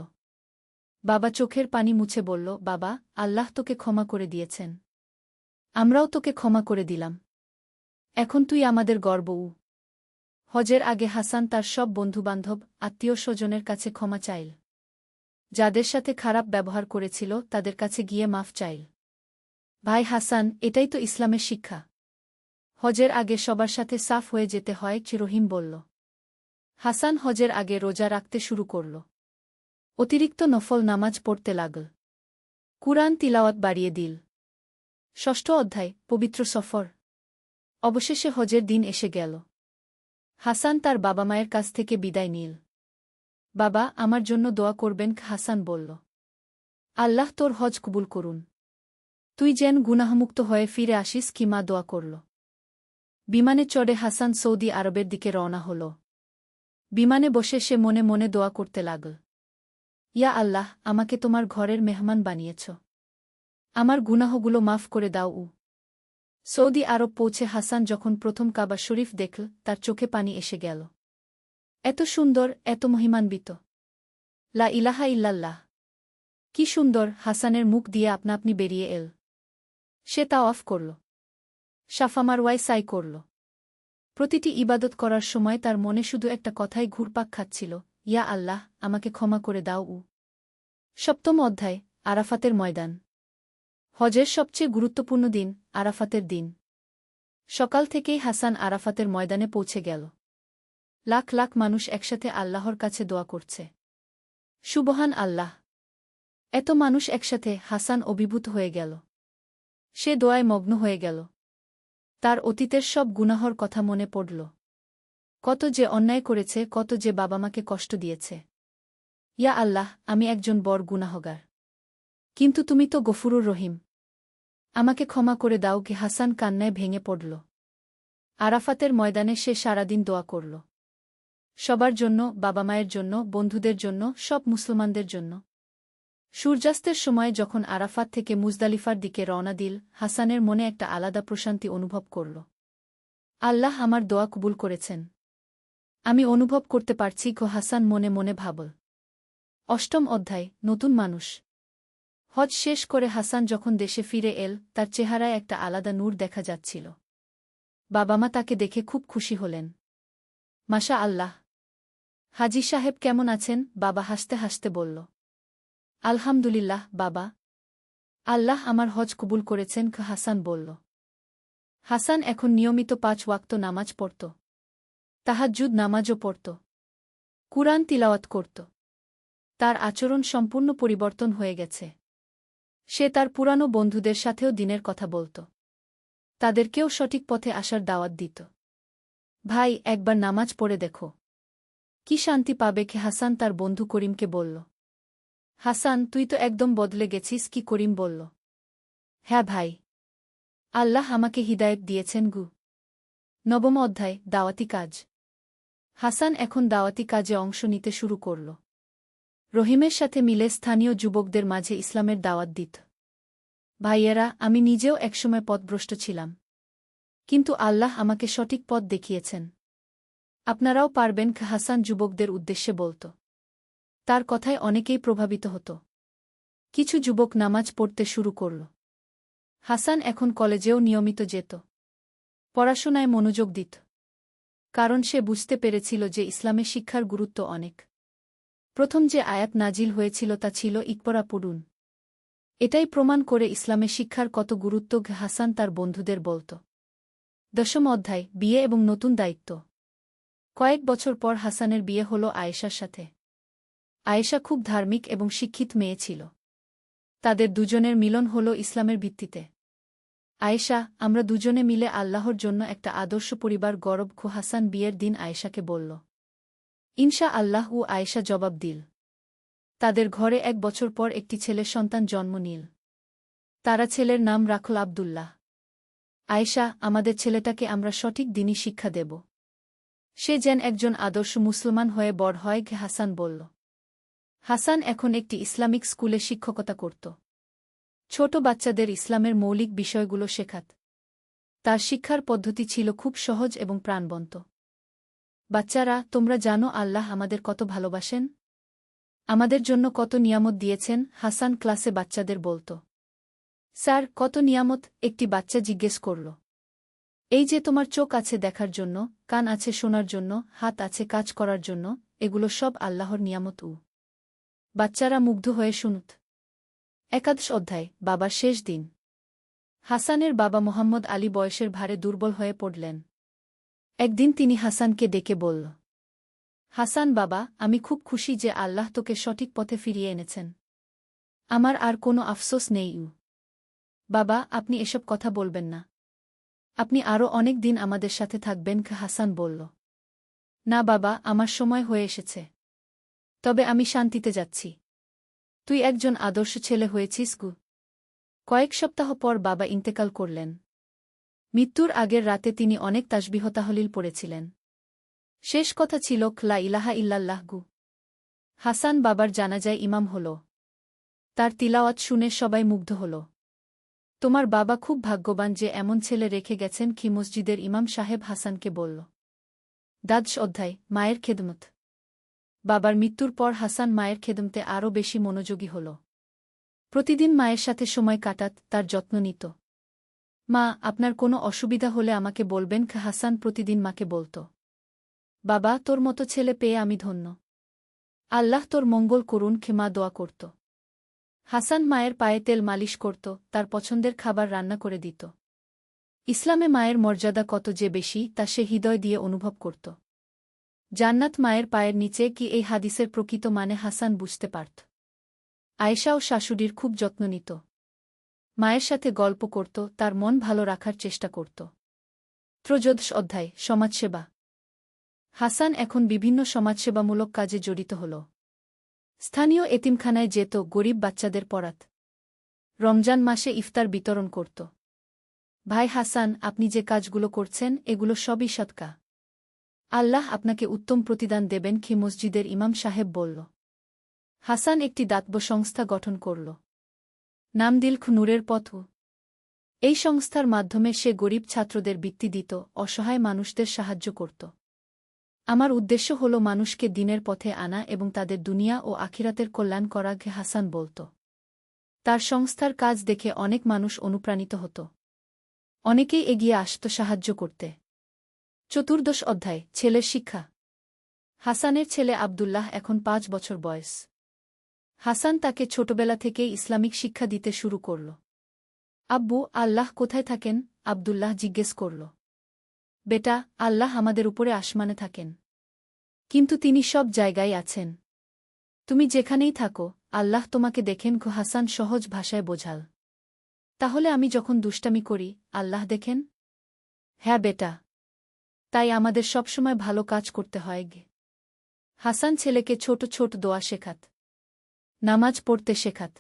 বাবা চোখের পানি মুছে বলল, বাবা, আল্লাহ তোকে ক্ষমা করে দিয়েছেন। আমরাও তোকে ক্ষমা করে দিলাম। এখন তুই আমাদের গর্ব। হজের আগে হাসান তার সব বন্ধুবান্ধব, আত্মীয় স্বজনের কাছে ক্ষমা চাইল। যাদের সাথে খারাপ ব্যবহার করেছিল তাদের কাছে গিয়ে মাফ চাইল। ভাই হাসান, এটাই তো ইসলামের শিক্ষা। হজের আগে সবার সাথে সাফ হয়ে যেতে হয়, রহিম বলল। হাসান হজের আগে রোজা রাখতে শুরু করল। অতিরিক্ত নফল নামাজ পড়তে লাগল। কুরআন তিলাওয়াত বাড়িয়ে দিল। ষষ্ঠ অধ্যায়, পবিত্র সফর। অবশেষে হজের দিন এসে গেল। হাসান তার বাবা মায়ের কাছ থেকে বিদায় নিল। বাবা, আমার জন্য দোয়া করবেন? হাসান বলল। আল্লাহ তোর হজ কবুল করুন। তুই যেন গুনাহমুক্ত হয়ে ফিরে আসিস, কি মা দোয়া করল। বিমানে চড়ে হাসান সৌদি আরবের দিকে রওনা হল। বিমানে বসে সে মনে মনে দোয়া করতে লাগল। ইয়া আল্লাহ, আমাকে তোমার ঘরের মেহমান বানিয়েছ। আমার গুনাহগুলো মাফ করে দাও। সৌদি আরব পৌঁছে হাসান যখন প্রথম কাবা শরীফ দেখল তার চোখে পানি এসে গেল। এত সুন্দর, এত মহিমান্বিত। লা ইলাহা ইল্লাল্লাহ। কি সুন্দর! হাসানের মুখ দিয়ে আপনা আপনি বেরিয়ে এল। সে তা অফ করল। সাফা মারওয়ায় সাই করল। প্রতিটি ইবাদত করার সময় তার মনে শুধু একটা কথাই ঘুরপাক খাচ্ছিল, ইয়া আল্লাহ, আমাকে ক্ষমা করে দাও। সপ্তম অধ্যায়, আরাফাতের ময়দান। হজের সবচেয়ে গুরুত্বপূর্ণ দিন, আরাফাতের দিন। সকাল থেকেই হাসান আরাফাতের ময়দানে পৌঁছে গেল। লাখ লাখ মানুষ একসাথে আল্লাহর কাছে দোয়া করছে। সুবহান আল্লাহ! এত মানুষ একসাথে, হাসান অভিভূত হয়ে গেল। সে দোয়ায় মগ্ন হয়ে গেল। তার অতীতের সব গুনাহর কথা মনে পড়ল। কত যে অন্যায় করেছে, কত যে বাবা মাকে কষ্ট দিয়েছে। ইয়া আল্লাহ, আমি একজন বড় গুনাহগার। কিন্তু তুমি তো গফুরুর রহিম। আমাকে ক্ষমা করে দাও। হাসান কান্নায় ভেঙে পড়ল। আরাফাতের ময়দানে সে সারাদিন দোয়া করল। সবার জন্য, বাবা মায়ের জন্য, বন্ধুদের জন্য, সব মুসলমানদের জন্য। সূর্যাস্তের সময় যখন আরাফাত থেকে মুজদালিফার দিকে রওনা দিল, হাসানের মনে একটা আলাদা প্রশান্তি অনুভব করল। আল্লাহ আমার দোয়া কবুল করেছেন। আমি অনুভব করতে পারছি। হাসান মনে মনে ভাবল। অষ্টম অধ্যায়, নতুন মানুষ। হজ শেষ করে হাসান যখন দেশে ফিরে এল তার চেহারায় একটা আলাদা নূর দেখা যাচ্ছিল। বাবা মা তাকে দেখে খুব খুশি হলেন। মাশা আল্লাহ! হাজী সাহেব কেমন আছেন? বাবা হাসতে হাসতে বলল। আলহামদুলিল্লাহ বাবা। আল্লাহ আমার হজ কবুল করেছেন, হাসান বলল। হাসান এখন নিয়মিত 5 ওয়াক্ত নামাজ পড়ত। তাহাজ্জুদ নামাজও পড়ত। কুরআন তিলাওয়াত করত। তার আচরণ সম্পূর্ণ পরিবর্তন হয়ে গেছে। সে তার পুরানো বন্ধুদের সাথেও দিনের কথা বলত। তাদেরকেও সঠিক পথে আসার দাওয়াত দিত। ভাই, একবার নামাজ পড়ে দেখো, কি শান্তি পাবে, কে হাসান তার বন্ধু করিমকে বলল। হাসান, তুই তো একদম বদলে গেছিস, কি? করিম বলল। হ্যাঁ ভাই, আল্লাহ আমাকে হিদায়েত দিয়েছেন গু। নবম অধ্যায়, দাওয়াতি কাজ। হাসান এখন দাওয়াতি কাজে অংশ নিতে শুরু করল। রহিমের সাথে মিলে স্থানীয় যুবকদের মাঝে ইসলামের দাওয়াত দিত। ভাইয়েরা, আমি নিজেও একসময় পথভ্রষ্ট ছিলাম, কিন্তু আল্লাহ আমাকে সঠিক পথ দেখিয়েছেন। আপনারাও পারবেন, হাসান যুবকদের উদ্দেশ্যে বলত। তার কথায় অনেকেই প্রভাবিত হতো। কিছু যুবক নামাজ পড়তে শুরু করল। হাসান এখন কলেজেও নিয়মিত যেত, পড়াশোনায় মনোযোগ দিত, কারণ সে বুঝতে পেরেছিল যে ইসলামে শিক্ষার গুরুত্ব অনেক। প্রথম যে আয়াত নাজিল হয়েছিল তা ছিল ইকরা পড়ুন। এটাই প্রমাণ করে ইসলামে শিক্ষার কত গুরুত্ব হাসান তার বন্ধুদের বলত। দশম অধ্যায়, বিয়ে এবং নতুন দায়িত্ব। কয়েক বছর পর হাসানের বিয়ে হল আয়েশার সাথে। আয়েশা খুব ধার্মিক এবং শিক্ষিত মেয়ে ছিল। তাদের দুজনের মিলন হল ইসলামের ভিত্তিতে। আয়েশা, আমরা দুজনে মিলে আল্লাহর জন্য একটা আদর্শ পরিবার গড়ব। হাসান বিয়ের দিন আয়েশাকে বলল। ইনশা আল্লাহ, ও আয়েশা জবাব দিল। তাদের ঘরে 1 বছর পর একটি ছেলের সন্তান জন্ম নিল। তারা ছেলের নাম রাখল আব্দুল্লাহ। আয়েশা, আমাদের ছেলেটাকে আমরা সঠিক দিনই শিক্ষা দেব, সে যেন একজন আদর্শ মুসলমান হয়ে বড় হয়, হাসান বলল। হাসান এখন একটি ইসলামিক স্কুলে শিক্ষকতা করত। ছোট বাচ্চাদের ইসলামের মৌলিক বিষয়গুলো শেখাত। তার শিক্ষার পদ্ধতি ছিল খুব সহজ এবং প্রাণবন্ত। বাচ্চারা, তোমরা জানো আল্লাহ আমাদের কত ভালোবাসেন, আমাদের জন্য কত নিয়ামত দিয়েছেন? হাসান ক্লাসে বাচ্চাদের বলত। স্যার, কত নিয়ামত? একটি বাচ্চা জিজ্ঞেস করল। এই যে তোমার চোখ আছে দেখার জন্য, কান আছে শোনার জন্য, হাত আছে কাজ করার জন্য, এগুলো সব আল্লাহর নিয়ামত। বাচ্চারা মুগ্ধ হয়ে শুনত। একাদশ অধ্যায়, বাবার শেষ দিন। হাসানের বাবা মোহাম্মদ আলী বয়সের ভারে দুর্বল হয়ে পড়লেন। একদিন তিনি হাসানকে ডেকে বলল, হাসান বাবা, আমি খুব খুশি যে আল্লাহ তোকে সঠিক পথে ফিরিয়ে এনেছেন। আমার আর কোনো আফসোস নেই। বাবা, আপনি এসব কথা বলবেন না, আপনি আরও অনেক দিন আমাদের সাথে থাকবেন। হাসান বলল, না বাবা, আমার সময় হয়ে এসেছে, তবে আমি শান্তিতে যাচ্ছি। তুই একজন আদর্শ ছেলে হয়েছিস গু। কয়েক সপ্তাহ পর বাবা ইন্তেকাল করলেন। মৃত্যুর আগের রাতে তিনি অনেক তাসবিহ তাহলিল পড়েছিলেন। শেষ কথা ছিল লা ইলাহা ইল্লাল্লাহ গু। হাসান বাবার জানাজায় ইমাম হল। তার তিলাওয়াত শুনে সবাই মুগ্ধ হল। তোমার বাবা খুব ভাগ্যবান যে এমন ছেলে রেখে গেছেন, মসজিদের ইমাম সাহেব হাসানকে বলল। দ্বাদশ অধ্যায়, মায়ের খেদমত। বাবার মৃত্যুর পর হাসান মায়ের খেদমতে আরও বেশি মনোযোগী হল। প্রতিদিন মায়ের সাথে সময় কাটাত, তার যত্ন নিত। মা, আপনার কোনো অসুবিধা হলে আমাকে বলবেন। হাসান প্রতিদিন মাকে বলত। বাবা, তোর মতো ছেলে পেয়ে আমি ধন্য, আল্লাহ তোর মঙ্গল করুন। মা দোয়া করত। হাসান মায়ের পায়ে তেল মালিশ করত, তার পছন্দের খাবার রান্না করে দিত। ইসলামে মায়ের মর্যাদা কত যে বেশি তা সে হৃদয় দিয়ে অনুভব করত। জান্নাত মায়ের পায়ের নিচে, কি এই হাদিসের প্রকৃত মানে হাসান বুঝতে পারত। আয়েশা ও শাশুড়ির খুব যত্ন নিত। মায়ের সাথে গল্প করত, তার মন ভালো রাখার চেষ্টা করত। ত্রয়োদশ অধ্যায়, সমাজসেবা। হাসান এখন বিভিন্ন সমাজসেবামূলক কাজে জড়িত হল। স্থানীয় এতিমখানায় যেত, গরিব বাচ্চাদের পড়াত। রমজান মাসে ইফতার বিতরণ করত। ভাই হাসান, আপনি যে কাজগুলো করছেন এগুলো সবই সদকা। আল্লাহ আপনাকে উত্তম প্রতিদান দেবেন। মসজিদের ইমাম সাহেব বলল। হাসান একটি দাতব্য সংস্থা গঠন করল। নাম দিল নূরের পথ। এই সংস্থার মাধ্যমে সে গরিব ছাত্রদের বৃত্তি দিত, অসহায় মানুষদের সাহায্য করত। আমার উদ্দেশ্য হল মানুষকে দ্বীনের পথে আনা এবং তাদের দুনিয়া ও আখিরাতের কল্যাণ করা, হাসান বলত। তার সংস্থার কাজ দেখে অনেক মানুষ অনুপ্রাণিত হতো। অনেকেই এগিয়ে আসত সাহায্য করতে। চতুর্দশ অধ্যায়, ছেলের শিক্ষা। হাসানের ছেলে আব্দুল্লাহ এখন 5 বছর বয়স। হাসান তাকে ছোটবেলা থেকেই ইসলামিক শিক্ষা দিতে শুরু করল। আব্বু, আল্লাহ কোথায় থাকেন? আব্দুল্লাহ জিজ্ঞেস করল। বেটা, আল্লাহ আমাদের উপরে আসমানে থাকেন, কিন্তু তিনি সব জায়গায় আছেন। তুমি যেখানেই থাকো, আল্লাহ তোমাকে দেখেন। হাসান সহজ ভাষায় বোঝাল। তাহলে আমি যখন দুষ্টামি করি আল্লাহ দেখেন? হ্যাঁ বেটা। তাই আমাদের সবসময় ভালো কাজ করতে হয় গে। হাসান ছেলেকে ছোট ছোট দোয়া শেখাত, নামাজ পড়তে শেখাত,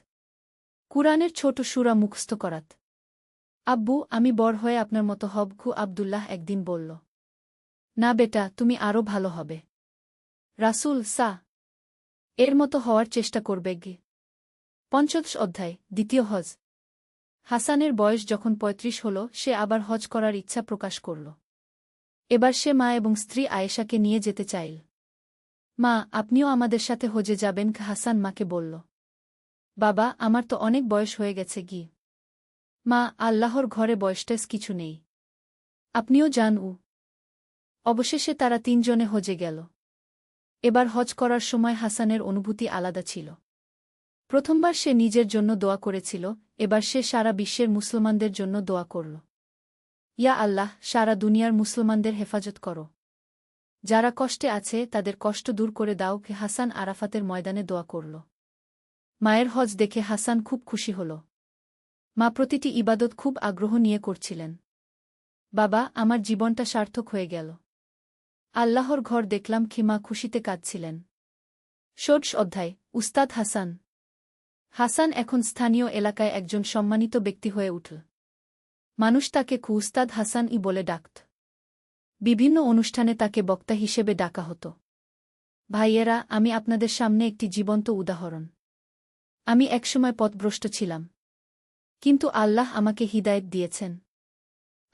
কুরআনের ছোট সূরা মুখস্থ করাত। আব্বু, আমি বড় হয়ে আপনার মতো হব গু, আব্দুল্লাহ একদিন বলল। না বেটা, তুমি আরও ভালো হবে। রাসূল এর মতো হওয়ার চেষ্টা করবে গে। পঞ্চদশ অধ্যায়, দ্বিতীয় হজ। হাসানের বয়স যখন ৩৫ হল, সে আবার হজ করার ইচ্ছা প্রকাশ করল। এবার সে মা এবং স্ত্রী আয়েশাকে নিয়ে যেতে চাইল। মা, আপনিও আমাদের সাথে হজে যাবেন? হাসান মাকে বলল। বাবা, আমার তো অনেক বয়স হয়ে গেছে গি। মা, আল্লাহর ঘরে বয়সটাস কিছু নেই। আপনিও যান। অবশেষে তারা তিনজনে হজে গেল। এবার হজ করার সময় হাসানের অনুভূতি আলাদা ছিল। প্রথমবার সে নিজের জন্য দোয়া করেছিল, এবার সে সারা বিশ্বের মুসলমানদের জন্য দোয়া করল। ইয়া আল্লাহ, সারা দুনিয়ার মুসলমানদের হেফাজত করো। যারা কষ্টে আছে তাদের কষ্ট দূর করে দাও। হাসান আরাফাতের ময়দানে দোয়া করল। মায়ের হজ দেখে হাসান খুব খুশি হল। মা প্রতিটি ইবাদত খুব আগ্রহ নিয়ে করছিলেন। বাবা, আমার জীবনটা সার্থক হয়ে গেল। আল্লাহর ঘর দেখলাম। মা খুশিতে কাঁদছিলেন। ষোড়শ অধ্যায়, উস্তাদ হাসান। হাসান এখন স্থানীয় এলাকায় একজন সম্মানিত ব্যক্তি হয়ে উঠল। মানুষ তাকে উস্তাদ হাসান বলে ডাকত। বিভিন্ন অনুষ্ঠানে তাকে বক্তা হিসেবে ডাকা হতো। ভাইয়েরা, আমি আপনাদের সামনে একটি জীবন্ত উদাহরণ। আমি একসময় পথভ্রষ্ট ছিলাম, কিন্তু আল্লাহ আমাকে হিদায়েত দিয়েছেন।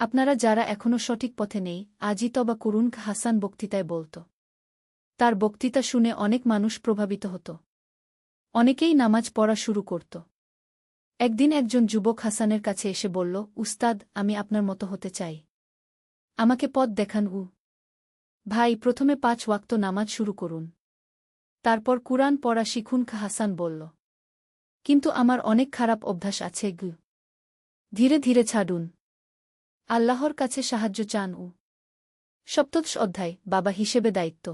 আপনারা যারা এখনও সঠিক পথে নেই, আজই তবা করুন। হাসান বক্তৃতায় বলত। তার বক্তৃতা শুনে অনেক মানুষ প্রভাবিত হতো। অনেকেই নামাজ পড়া শুরু করত। একদিন একজন যুবক হাসানের কাছে এসে বলল, উস্তাদ, আমি আপনার মতো হতে চাই। আমাকে পথ দেখান। ভাই, প্রথমে ৫ ওয়াক্ত নামাজ শুরু করুন, তারপর কুরআন পড়া শিখুন। হাসান বলল, কিন্তু আমার অনেক খারাপ অভ্যাস আছে। ধীরে ধীরে ছাড়ুন। আল্লাহর কাছে সাহায্য চান। সপ্তদশ অধ্যায়, বাবা হিসেবে দায়িত্ব।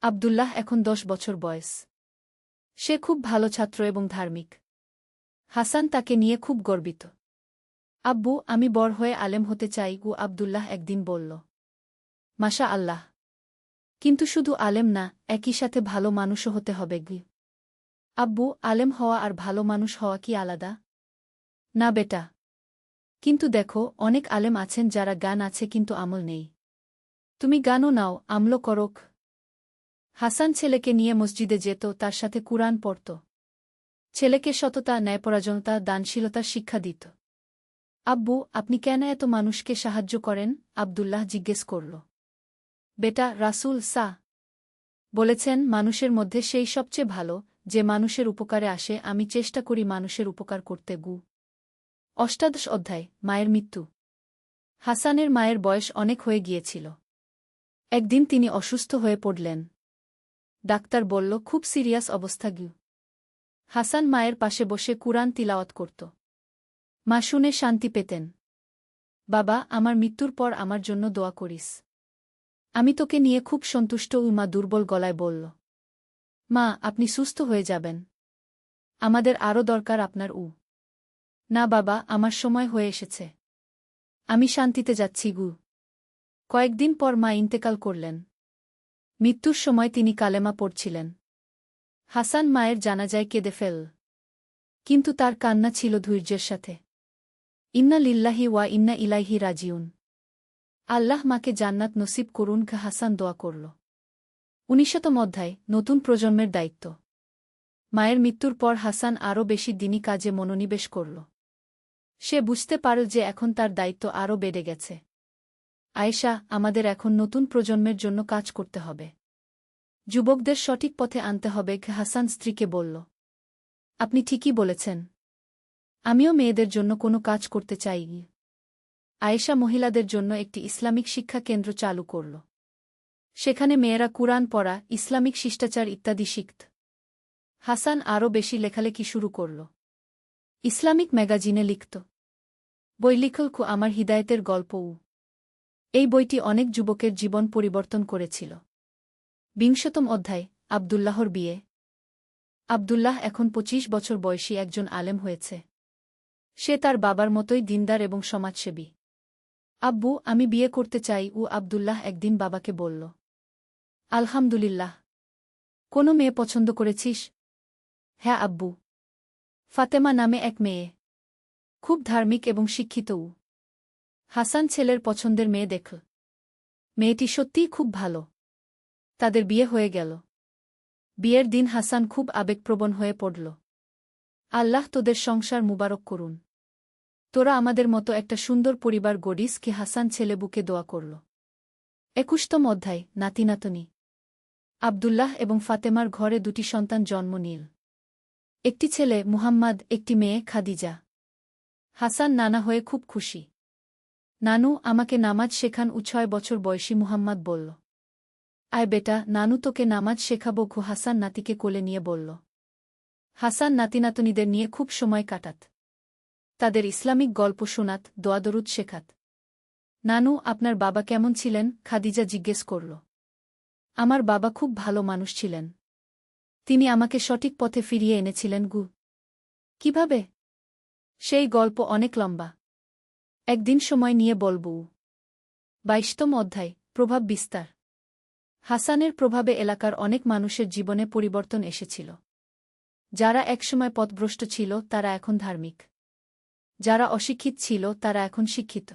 আব্দুল্লাহ এখন ১০ বছর বয়স। সে খুব ভালো ছাত্র এবং ধার্মিক। হাসান তাকে নিয়ে খুব গর্বিত। আব্বু, আমি বড় হয়ে আলেম হতে চাই। আব্দুল্লাহ একদিন বলল। মাশা আল্লাহ, কিন্তু শুধু আলেম না, একই সাথে ভালো মানুষও হতে হবে। আব্বু, আলেম হওয়া আর ভালো মানুষ হওয়া কি আলাদা? না বেটা, কিন্তু দেখো, অনেক আলেম আছেন যারা জ্ঞান আছে কিন্তু আমল নেই। তুমি জ্ঞানও নাও, আমলও করক। হাসান ছেলেকে নিয়ে মসজিদে যেত, তার সাথে কুরআন পড়ত। ছেলেকে সততা, ন্যায়পরায়ণতা, দানশীলতার শিক্ষা দিত। আব্বু, আপনি কেন এত মানুষকে সাহায্য করেন? আব্দুল্লাহ জিজ্ঞেস করল। বেটা, রাসূল বলেছেন, মানুষের মধ্যে সেই সবচেয়ে ভালো যে মানুষের উপকারে আসে। আমি চেষ্টা করি মানুষের উপকার করতে। অষ্টাদশ অধ্যায়, মায়ের মৃত্যু। হাসানের মায়ের বয়স অনেক হয়ে গিয়েছিল। একদিন তিনি অসুস্থ হয়ে পড়লেন। ডাক্তার বলল, খুব সিরিয়াস অবস্থা। হাসান মায়ের পাশে বসে কুরআন তিলাওয়াত করত। মা শুনে শান্তি পেতেন। বাবা, আমার মৃত্যুর পর আমার জন্য দোয়া করিস। আমি তোকে নিয়ে খুব সন্তুষ্ট। মা দুর্বল গলায় বলল। মা, আপনি সুস্থ হয়ে যাবেন। আমাদের আরও দরকার আপনার। না বাবা, আমার সময় হয়ে এসেছে। আমি শান্তিতে যাচ্ছি। কয়েকদিন পর মা ইন্তেকাল করলেন। মৃত্যুর সময় তিনি কালেমা পড়ছিলেন। হাসান মায়ের জানাজায় কেঁদে ফেল, কিন্তু তার কান্না ছিল ধৈর্যের সাথে। ইন্না লিল্লাহি ওয়া ইন্না ইলাইহি রাজিউন। আল্লাহ মাকে জান্নাত নসিব করুন। হাসান দোয়া করল। ১৯তম অধ্যায়, নতুন প্রজন্মের দায়িত্ব। মায়ের মৃত্যুর পর হাসান আরও বেশি দিনী কাজে মনোনিবেশ করল। সে বুঝতে পারল যে এখন তার দায়িত্ব আরও বেড়ে গেছে। আয়েশা, আমাদের এখন নতুন প্রজন্মের জন্য কাজ করতে হবে। যুবকদের সঠিক পথে আনতে হবে। হাসান স্ত্রীকে বলল, আপনি ঠিকই বলেছেন। আমিও মেয়েদের জন্য কোনো কাজ করতে চাই। আয়েশা মহিলাদের জন্য একটি ইসলামিক শিক্ষা কেন্দ্র চালু করল। সেখানে মেয়েরা কুরআন পড়া, ইসলামিক শিষ্টাচার ইত্যাদি শিখত। হাসান আরও বেশি লেখালেখি শুরু করল। ইসলামিক ম্যাগাজিনে লিখত। বই লিখল আমার হিদায়েতের গল্প। এই বইটি অনেক যুবকের জীবন পরিবর্তন করেছিল। ২০তম অধ্যায়, আব্দুল্লাহর বিয়ে। আব্দুল্লাহ এখন ২৫ বছর বয়সী একজন আলেম হয়েছে। সে তার বাবার মতোই দিনদার এবং সমাজসেবী। আব্বু, আমি বিয়ে করতে চাই, আব্দুল্লাহ একদিন বাবাকে বলল। আলহামদুলিল্লাহ। কোনো মেয়ে পছন্দ করেছিস? হ্যাঁ আব্বু। ফাতেমা নামে এক মেয়ে। খুব ধার্মিক এবং শিক্ষিত। হাসান ছেলের পছন্দের মেয়ে দেখল। মেয়েটি সত্যিই খুব ভালো। তাদের বিয়ে হয়ে গেল। বিয়ের দিন হাসান খুব আবেগপ্রবণ হয়ে পড়ল। আল্লাহ তোদের সংসার মুবারক করুন। তোরা আমাদের মতো একটা সুন্দর পরিবার গড়িস, কি হাসান ছেলে বুকে দোয়া করল। ২১তম অধ্যায়, নাতিনাতনী। আব্দুল্লাহ এবং ফাতেমার ঘরে দুটি সন্তান জন্ম নিল। একটি ছেলে মুহাম্মদ, একটি মেয়ে খাদিজা। হাসান নানা হয়ে খুব খুশি। নানু, আমাকে নামাজ শেখান, ৬ বছর বয়সী মুহাম্মদ বলল। আয় বেটা, নানু তোকে নামাজ শেখাবো। হাসান নাতিকে কোলে নিয়ে বলল। হাসান নাতিনাতনীদের নিয়ে খুব সময় কাটাত। তাদের ইসলামিক গল্প শোনাত, দোয়া-দরুদ শেখাত। নানু, আপনার বাবা কেমন ছিলেন? খাদিজা জিজ্ঞেস করল। আমার বাবা খুব ভালো মানুষ ছিলেন। তিনি আমাকে সঠিক পথে ফিরিয়ে এনেছিলেন। কিভাবে? সেই গল্প অনেক লম্বা। একদিন সময় নিয়ে বলবো। ২২তম অধ্যায়, প্রভাব বিস্তার। হাসানের প্রভাবে এলাকার অনেক মানুষের জীবনে পরিবর্তন এসেছিল। যারা একসময় পথভ্রষ্ট ছিল তারা এখন ধার্মিক। যারা অশিক্ষিত ছিল তারা এখন শিক্ষিত।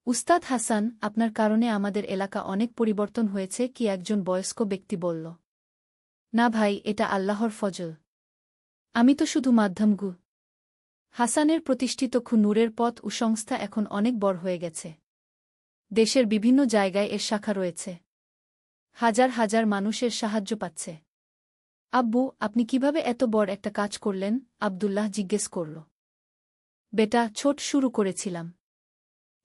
উস্তাদ হাসান, আপনার কারণে আমাদের এলাকা অনেক পরিবর্তন হয়েছে, কি একজন বয়স্ক ব্যক্তি বলল। না ভাই, এটা আল্লাহর ফজল। আমি তো শুধু মাধ্যম। হাসানের প্রতিষ্ঠিত নূরের পথ ও সংস্থা এখন অনেক বড় হয়ে গেছে। দেশের বিভিন্ন জায়গায় এর শাখা রয়েছে। হাজার হাজার মানুষের সাহায্য পাচ্ছে। আব্বু, আপনি কিভাবে এত বড় একটা কাজ করলেন? আব্দুল্লাহ জিজ্ঞেস করল। বেটা, ছোট শুরু করেছিলাম।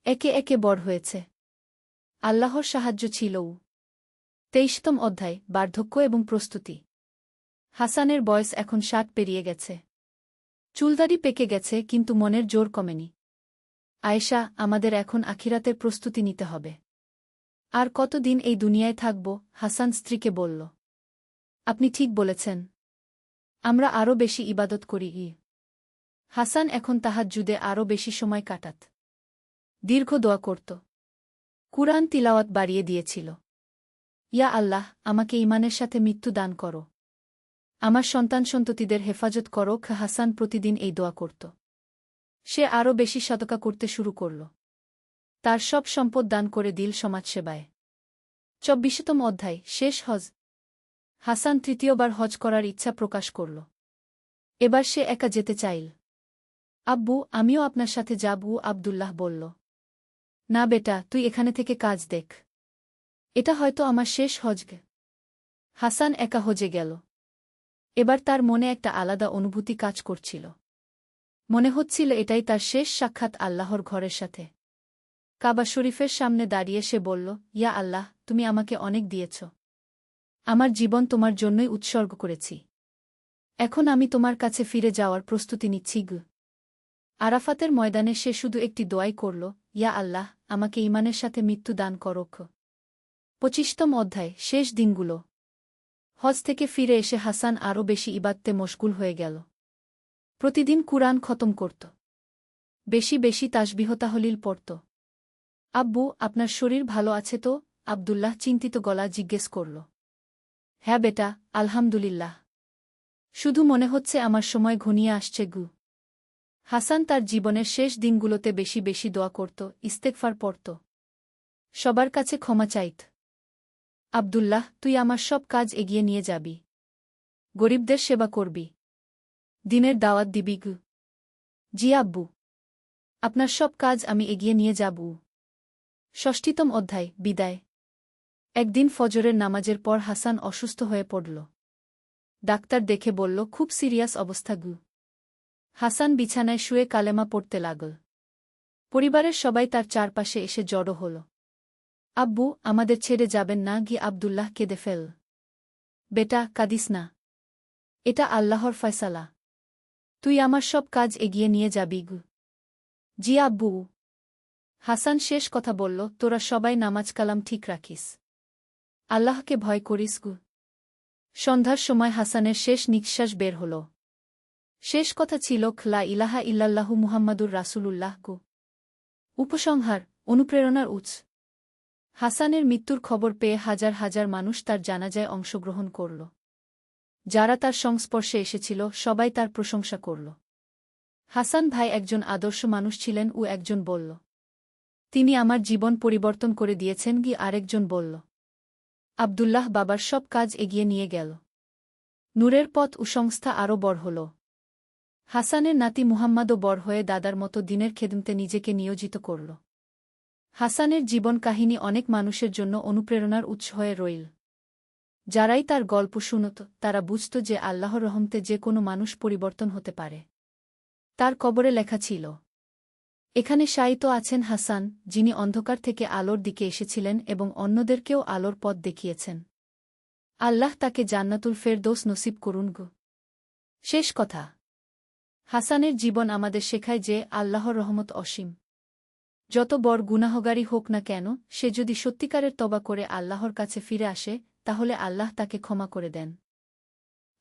একে একে বড় হয়েছে। আল্লাহর সাহায্য ছিল। ২৩তম অধ্যায়, বার্ধক্য এবং প্রস্তুতি। হাসানের বয়স এখন ৬০ পেরিয়ে গেছে। চুলদাড়ি পেকে গেছে, কিন্তু মনের জোর কমেনি। আয়েশা, আমাদের এখন আখিরাতের প্রস্তুতি নিতে হবে। আর কতদিন এই দুনিয়ায় থাকব? হাসান স্ত্রীকে বলল। আপনি ঠিক বলেছেন। আমরা আরও বেশি ইবাদত করি। হাসান এখন তাহাজ্জুদে আরও বেশি সময় কাটাত। দীর্ঘ দোয়া করত। কুরআন তিলাওয়াত বাড়িয়ে দিয়েছিল। ইয়া আল্লাহ, আমাকে ঈমানের সাথে মৃত্যু দান করো। আমার সন্তান-সন্ততিদের হেফাজত করো। হাসান প্রতিদিন এই দোয়া করত। সে আরও বেশি সদকা করতে শুরু করল। তার সব সম্পদ দান করে দিল সমাজসেবায়। ২৪তম অধ্যায়, শেষ হজ। হাসান তৃতীয়বার হজ করার ইচ্ছা প্রকাশ করল। এবার সে একা যেতে চাইল। আব্বু, আমিও আপনার সাথে যাব। আব্দুল্লাহ বলল। না বেটা, তুই এখানে থেকে কাজ দেখ। এটা হয়তো আমার শেষ হজ। হাসান একা হজে গেল। এবার তার মনে একটা আলাদা অনুভূতি কাজ করছিল। মনে হচ্ছিল এটাই তার শেষ সাক্ষাৎ আল্লাহর ঘরের সাথে। কাবা শরীফের সামনে দাঁড়িয়ে সে বলল, ইয়া আল্লাহ, তুমি আমাকে অনেক দিয়েছ। আমার জীবন তোমার জন্যই উৎসর্গ করেছি। এখন আমি তোমার কাছে ফিরে যাওয়ার প্রস্তুতি নিচ্ছি। আরাফাতের ময়দানে সে শুধু একটি দোয়াই করল, ইয়া আল্লাহ, আমাকে ঈমানের সাথে মৃত্যু দান করো। ২৫তম অধ্যায়, শেষ দিনগুলো। হজ থেকে ফিরে এসে হাসান আরও বেশি ইবাদতে মশগুল হয়ে গেল। প্রতিদিন কুরআন খতম করত। বেশি বেশি তাসবিহ তাহলিল পড়ত। আব্বু, আপনার শরীর ভালো আছে তো? আব্দুল্লাহ চিন্তিত গলা জিজ্ঞেস করল। হ্যাঁ বেটা, আলহামদুলিল্লাহ। শুধু মনে হচ্ছে আমার সময় ঘনিয়ে আসছে। হাসান তার জীবনের শেষ দিনগুলোতে বেশি বেশি দোয়া করত, ইস্তেগফার পড়ত। সবার কাছে ক্ষমা চাইত। আব্দুল্লাহ, তুই আমার সব কাজ এগিয়ে নিয়ে যাবি। গরিবদের সেবা করবি। দিনের দাওয়াত দিবি। জি আব্বু। আপনার সব কাজ আমি এগিয়ে নিয়ে যাব। ৬০তম অধ্যায়, বিদায়। একদিন ফজরের নামাজের পর হাসান অসুস্থ হয়ে পড়ল। ডাক্তার দেখে বলল, খুব সিরিয়াস অবস্থা। হাসান বিছানায় শুয়ে কালেমা পড়তে লাগল। পরিবারের সবাই তার চারপাশে এসে জড়ো হল। আব্বু, আমাদের ছেড়ে যাবেন না? আব্দুল্লাহ কেঁদে ফেল। বেটা, কাঁদিস না। এটা আল্লাহর ফয়সালা। তুই আমার সব কাজ এগিয়ে নিয়ে যাবি। জি আব্বু। হাসান শেষ কথা বলল, তোরা সবাই নামাজ কালাম ঠিক রাখিস। আল্লাহকে ভয় করিস। সন্ধ্যার সময় হাসানের শেষ নিঃশ্বাস বের হল। শেষ কথা ছিল লা ইলাহা ইল্লাল্লাহু মুহাম্মাদুর রাসূলুল্লাহ গো। উপসংহার, অনুপ্রেরণার উৎস। হাসানের মৃত্যুর খবর পেয়ে হাজার হাজার মানুষ তার জানাজায় অংশগ্রহণ করল। যারা তার সংস্পর্শে এসেছিল সবাই তার প্রশংসা করল। হাসান ভাই একজন আদর্শ মানুষ ছিলেন ও একজন বলল, তিনি আমার জীবন পরিবর্তন করে দিয়েছেন কি আরেকজন বলল, আব্দুল্লাহ বাবার সব কাজ এগিয়ে নিয়ে গেল। নূরের পথ ও সংস্থা আরও বড় হল। হাসানের নাতি মুহাম্মাদও বড় হয়ে দাদার মতো দিনের খেদমতে নিজেকে নিয়োজিত করল। হাসানের জীবন কাহিনী অনেক মানুষের জন্য অনুপ্রেরণার উৎস হয়ে রইল। যারাই তার গল্প শুনত তারা বুঝত যে আল্লাহর রহমতে যে কোনো মানুষ পরিবর্তন হতে পারে। তার কবরে লেখা ছিল, এখানে শায়িত আছেন হাসান, যিনি অন্ধকার থেকে আলোর দিকে এসেছিলেন এবং অন্যদেরকেও আলোর পথ দেখিয়েছেন। আল্লাহ তাকে জান্নাতুল ফেরদৌস নসিব করুন গো। শেষ কথা, হাসানের জীবন আমাদের শেখায় যে আল্লাহর রহমত অসীম। যত বড় গুনাহগারী হোক না কেন, সে যদি সত্যিকারের তওবা করে আল্লাহর কাছে ফিরে আসে, তাহলে আল্লাহ তাকে ক্ষমা করে দেন।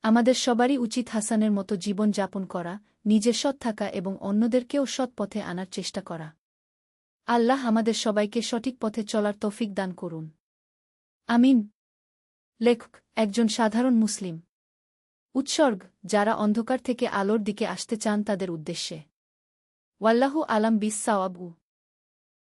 আমাদের সবারই উচিত হাসানের মতো জীবন যাপন করা, নিজে সৎ থাকা এবং অন্যদেরকেও সৎ পথে আনার চেষ্টা করা। আল্লাহ আমাদের সবাইকে সঠিক পথে চলার তৌফিক দান করুন। আমিন। লেখক একজন সাধারণ মুসলিম। উৎসর্গ, যারা অন্ধকার থেকে আলোর দিকে আসতে চান তাদের উদ্দেশ্যে। ওয়াল্লাহু আলাম বিস সাওয়াব।